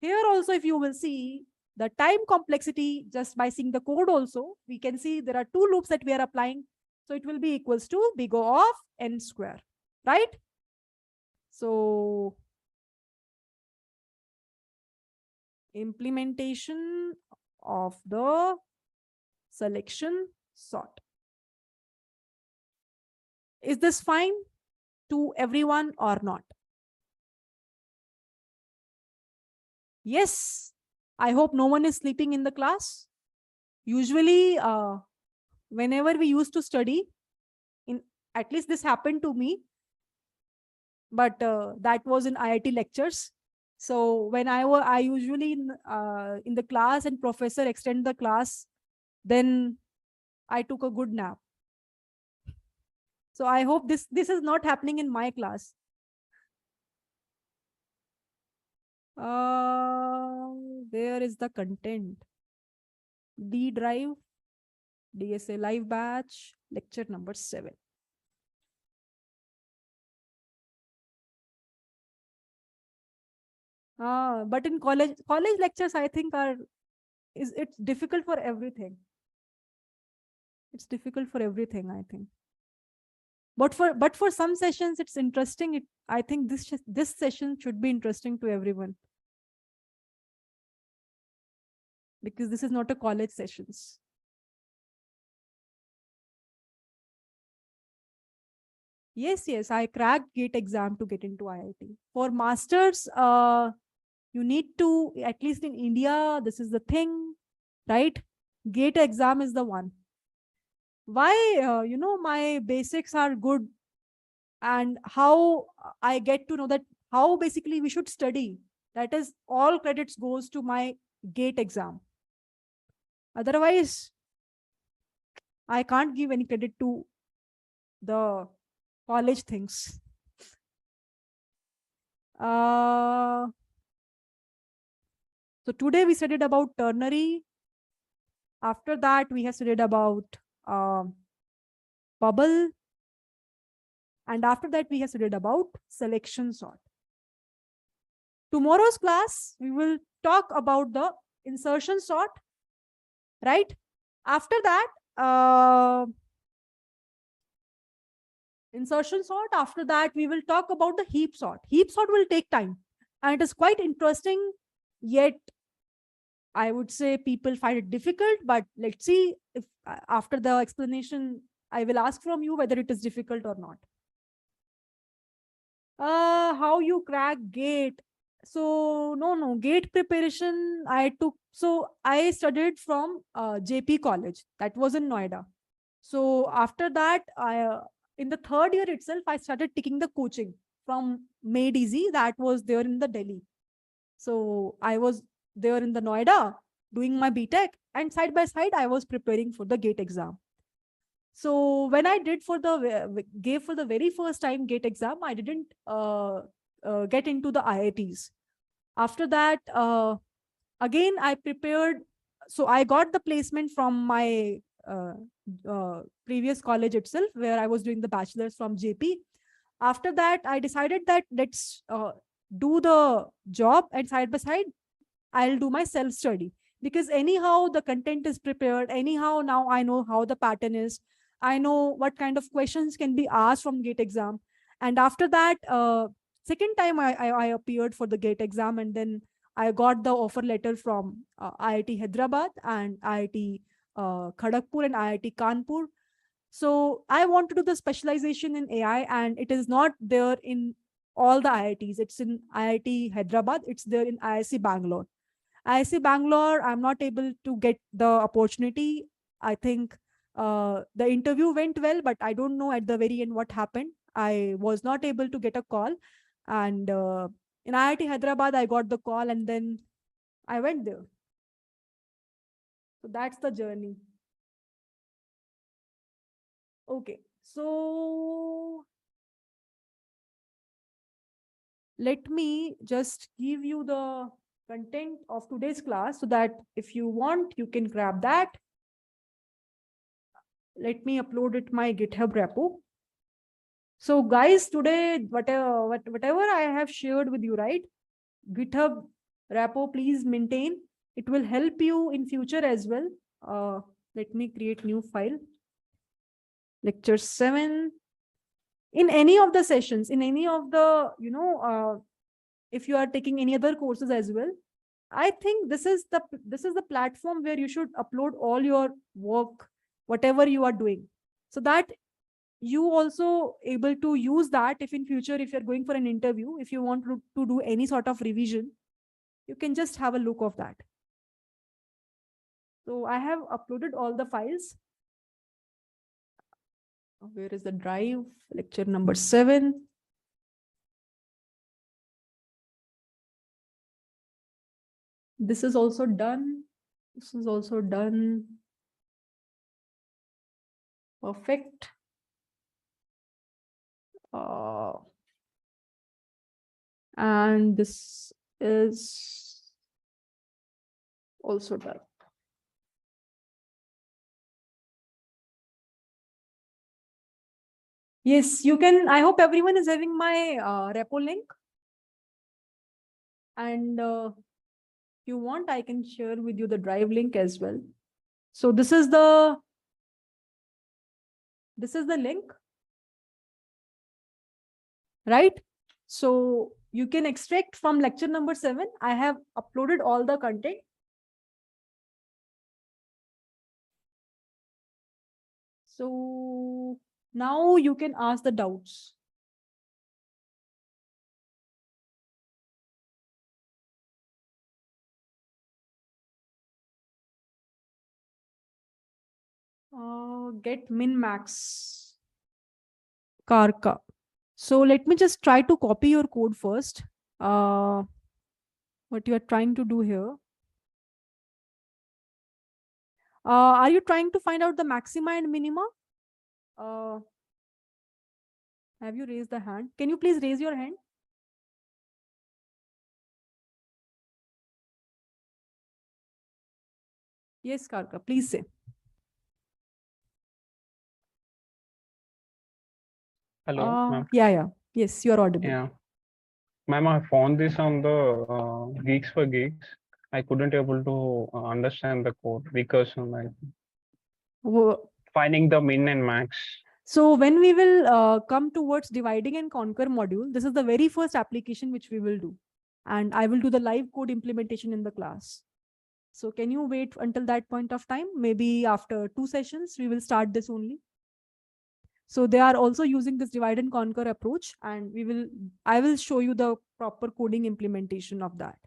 Here also, if you will see the time complexity, just by seeing the code also, we can see there are two loops that we are applying. So it will be equals to big O of n square, right? So implementation of the selection sort. Is this fine to everyone or not? Yes. I hope no one is sleeping in the class. Usually, whenever we used to study, at least this happened to me, but that was in IIT lectures. So when I usually in the class and professor extend the class, then I took a good nap. So I hope this is not happening in my class. Where is the content? D drive, DSA live batch, lecture number 7. But in college lectures, I think it's difficult for everything. It's difficult for everything, I think. But for some sessions, it's interesting. I think this session should be interesting to everyone, because this is not a college sessions. Yes, I cracked GATE exam to get into IIT. For masters, you need to, at least in India, this is the thing, right? GATE exam is the one. Why? My basics are good, and how I get to know that how basically we should study. That is, all credits goes to my GATE exam. Otherwise, I can't give any credit to the college things. So today we studied about ternary. After that, we have studied about bubble. And after that, we have studied about selection sort. Tomorrow's class, we will talk about the insertion sort, right? After that, insertion sort. After that, we will talk about the heap sort. Heap sort will take time, and it is quite interesting, yet I would say people find it difficult, but let's see if after the explanation, I will ask from you whether it is difficult or not. How you crack GATE? So no, GATE preparation I took. So I studied from JP College. That was in Noida. So after that, in the third year itself, I started taking the coaching from Made Easy that was there in the Delhi. So I was there in the Noida doing my BTech, and side by side, I was preparing for the GATE exam. So when I gave for the very first time GATE exam, I didn't get into the IITs. After that, again, I prepared. So I got the placement from my previous college itself, where I was doing the bachelor's from JP. After that, I decided that let's do the job, and side by side, I'll do my self-study, because anyhow the content is prepared. Anyhow, now I know how the pattern is. I know what kind of questions can be asked from GATE exam. And after that, second time I appeared for the GATE exam, and then I got the offer letter from IIT Hyderabad and IIT Kharagpur and IIT Kanpur. So I want to do the specialization in AI, and it is not there in all the IITs. It's in IIT Hyderabad. It's there in IIC Bangalore. IIC Bangalore, I'm not able to get the opportunity. I think the interview went well, but I don't know at the very end what happened. I was not able to get a call. And in IIT Hyderabad, I got the call, and then I went there. So that's the journey. Okay, so let me just give you the content of today's class so that if you want, you can grab that. Let me upload it my GitHub repo. So guys, today, whatever I have shared with you, right? GitHub repo, please maintain. It will help you in future as well. Let me create new file. Lecture 7. In any of the sessions, in any of the, if you are taking any other courses as well, I think this is the platform where you should upload all your work, whatever you are doing, so that you also able to use that if in future, if you're going for an interview, if you want to do any sort of revision, you can just have a look of that. So I have uploaded all the files. Where is the drive? Lecture number 7. This is also done. This is also done. Perfect. And this is also done. Yes, you can. I hope everyone is having my repo link. And if you want, I can share with you the drive link as well. So this is the link, right? So you can extract from lecture number 7. I have uploaded all the content. So now you can ask the doubts. Get min max Karka. So let me just try to copy your code first. What you are trying to do here. Are you trying to find out the maxima and minima? Have you raised the hand? Can you please raise your hand? Yes, Karka, please say. Hello, ma'am. Yeah. Yes, you are audible. Yeah. Ma'am, I found this on the Geeks for Geeks. I couldn't able to understand the code because of my finding the min and max. So when we will come towards dividing and conquer module, this is the very first application which we will do. And I will do the live code implementation in the class. So can you wait until that point of time? Maybe after 2 sessions, we will start this only. So they are also using this divide and conquer approach, and I will show you the proper coding implementation of that.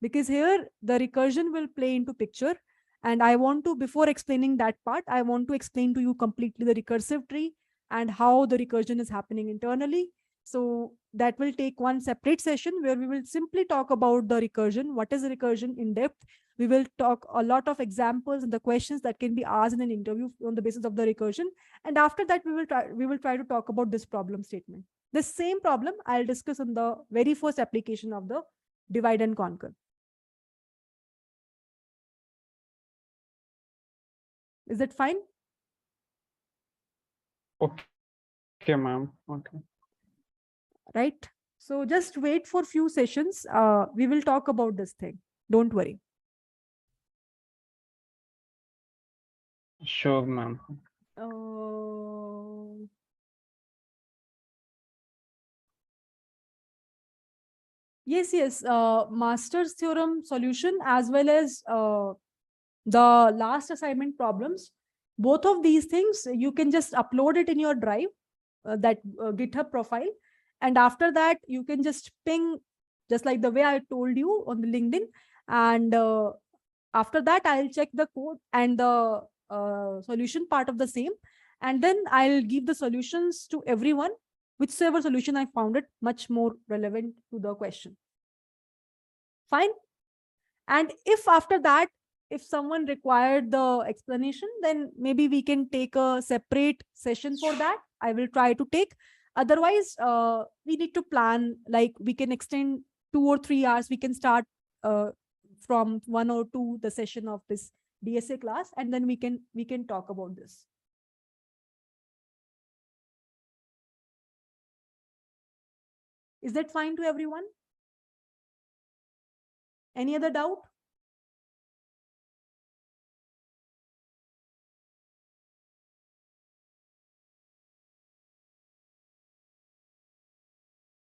Because here the recursion will play into picture. And I want to, before explaining that part, I want to explain to you completely the recursive tree and how the recursion is happening internally. So that will take one separate session where we will simply talk about the recursion, what is recursion in depth. We will talk a lot of examples and the questions that can be asked in an interview on the basis of the recursion. And after that, we will try to talk about this problem statement. The same problem I'll discuss in the very first application of the divide and conquer. Is it fine? Okay, ma'am. Okay. Right. So just wait for few sessions. We will talk about this thing. Don't worry. Sure, ma'am. Yes. Master's theorem solution as well as the last assignment problems. Both of these things, you can just upload it in your drive, that GitHub profile. And after that, you can just ping, just like the way I told you on the LinkedIn. And after that, I'll check the code and the solution part of the same. And then I'll give the solutions to everyone, whichever solution I found it much more relevant to the question. Fine. And if after that, if someone required the explanation, then maybe we can take a separate session for that. I will try to take. Otherwise, we need to plan, like we can extend 2 or 3 hours. We can start from 1 or 2 the session of this DSA class, and then we can talk about this. Is that fine to everyone? Any other doubt?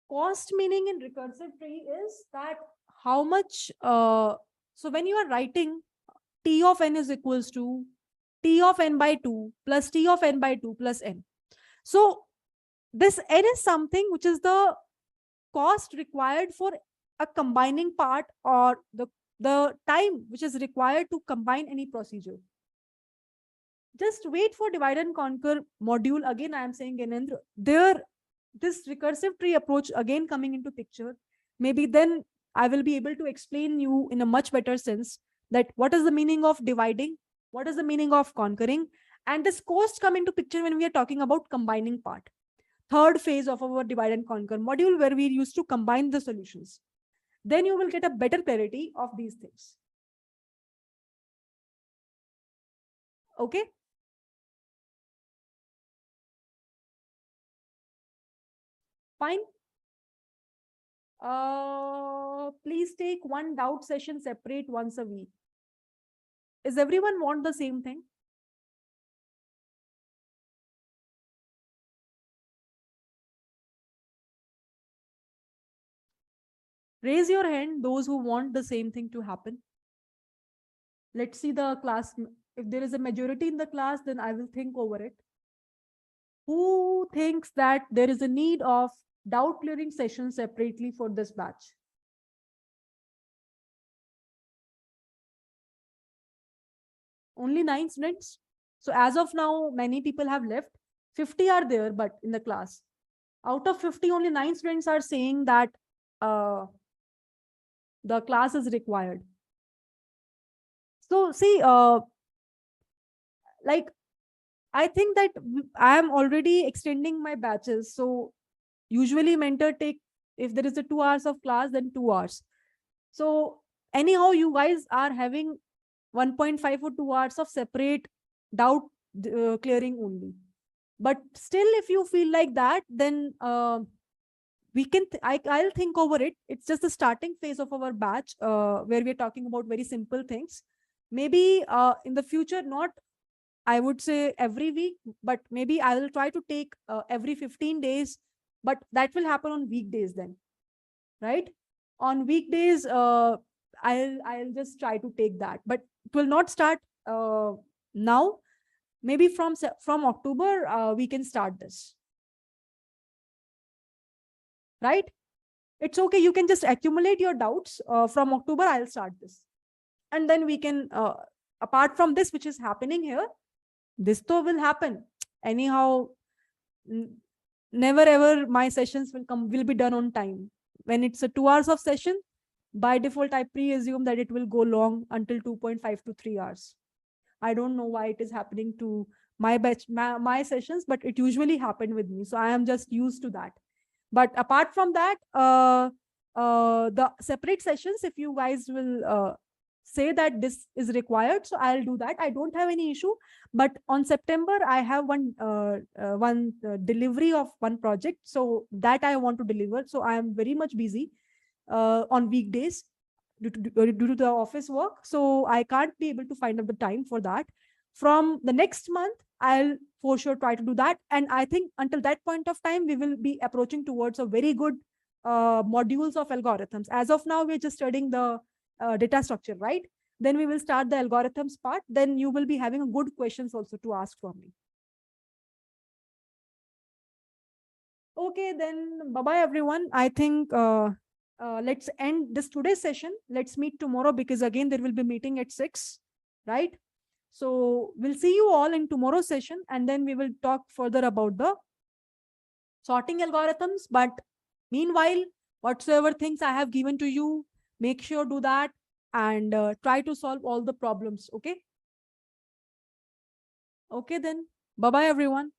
Cost meaning in recursive tree is that how much, so when you are writing T of n is equals to T of n by 2 plus T of n by 2 plus n. So this n is something which is the cost required for a combining part, or the time which is required to combine any procedure. Just wait for divide and conquer module. Again, I am saying, Ganendra, there, this recursive tree approach again coming into picture. Maybe then I will be able to explain you in a much better sense that what is the meaning of dividing, what is the meaning of conquering, and this cost come into picture when we are talking about combining part. Third phase of our divide and conquer module, where we used to combine the solutions. Then you will get a better clarity of these things. Okay. Fine. please take one doubt session separate once a week. Is everyone want the same thing? Raise your hand, those who want the same thing to happen. Let's see the class. If there is a majority in the class, then I will think over it. Who thinks that there is a need of doubt clearing session separately for this batch? Only 9 students. So as of now, many people have left. 50 are there, but in the class. Out of 50, only 9 students are saying that the class is required. So see, like, I think that I am already extending my batches. So usually mentor take, if there is a 2 hours of class, then 2 hours. So anyhow, you guys are having 1.5 or 2 hours of separate doubt clearing only. But still, if you feel like that, then we can, I'll think over it. It's just the starting phase of our batch where we're talking about very simple things. Maybe in the future, not, I would say every week, but maybe I will try to take every 15 days, but that will happen on weekdays then, right? On weekdays, I'll just try to take that, but it will not start now. Maybe from October, we can start this, right? It's okay. You can just accumulate your doubts. From October, I'll start this. And then we can, apart from this, which is happening here, this though will happen. Anyhow, never ever my sessions will be done on time. When it's a 2 hours of session, by default, I pre-assume that it will go long until 2.5 to 3 hours. I don't know why it is happening to my batch, my sessions, but it usually happened with me. So I am just used to that. But apart from that, the separate sessions, if you guys will say that this is required, so I'll do that. I don't have any issue. But on September, I have one delivery of one project, so that I want to deliver. So I am very much busy on weekdays due to the office work. So I can't be able to find out the time for that. From the next month, I'll for sure try to do that. And I think until that point of time, we will be approaching towards a very good modules of algorithms. As of now, we're just studying the data structure, right? Then we will start the algorithms part. Then you will be having a good questions also to ask from me. Okay, then bye-bye everyone. I think let's end this today's session. Let's meet tomorrow, because again, there will be meeting at 6, right? So we'll see you all in tomorrow's session, and then we will talk further about the sorting algorithms. But meanwhile, whatsoever things I have given to you, make sure do that and try to solve all the problems. Okay. Okay, then bye-bye everyone.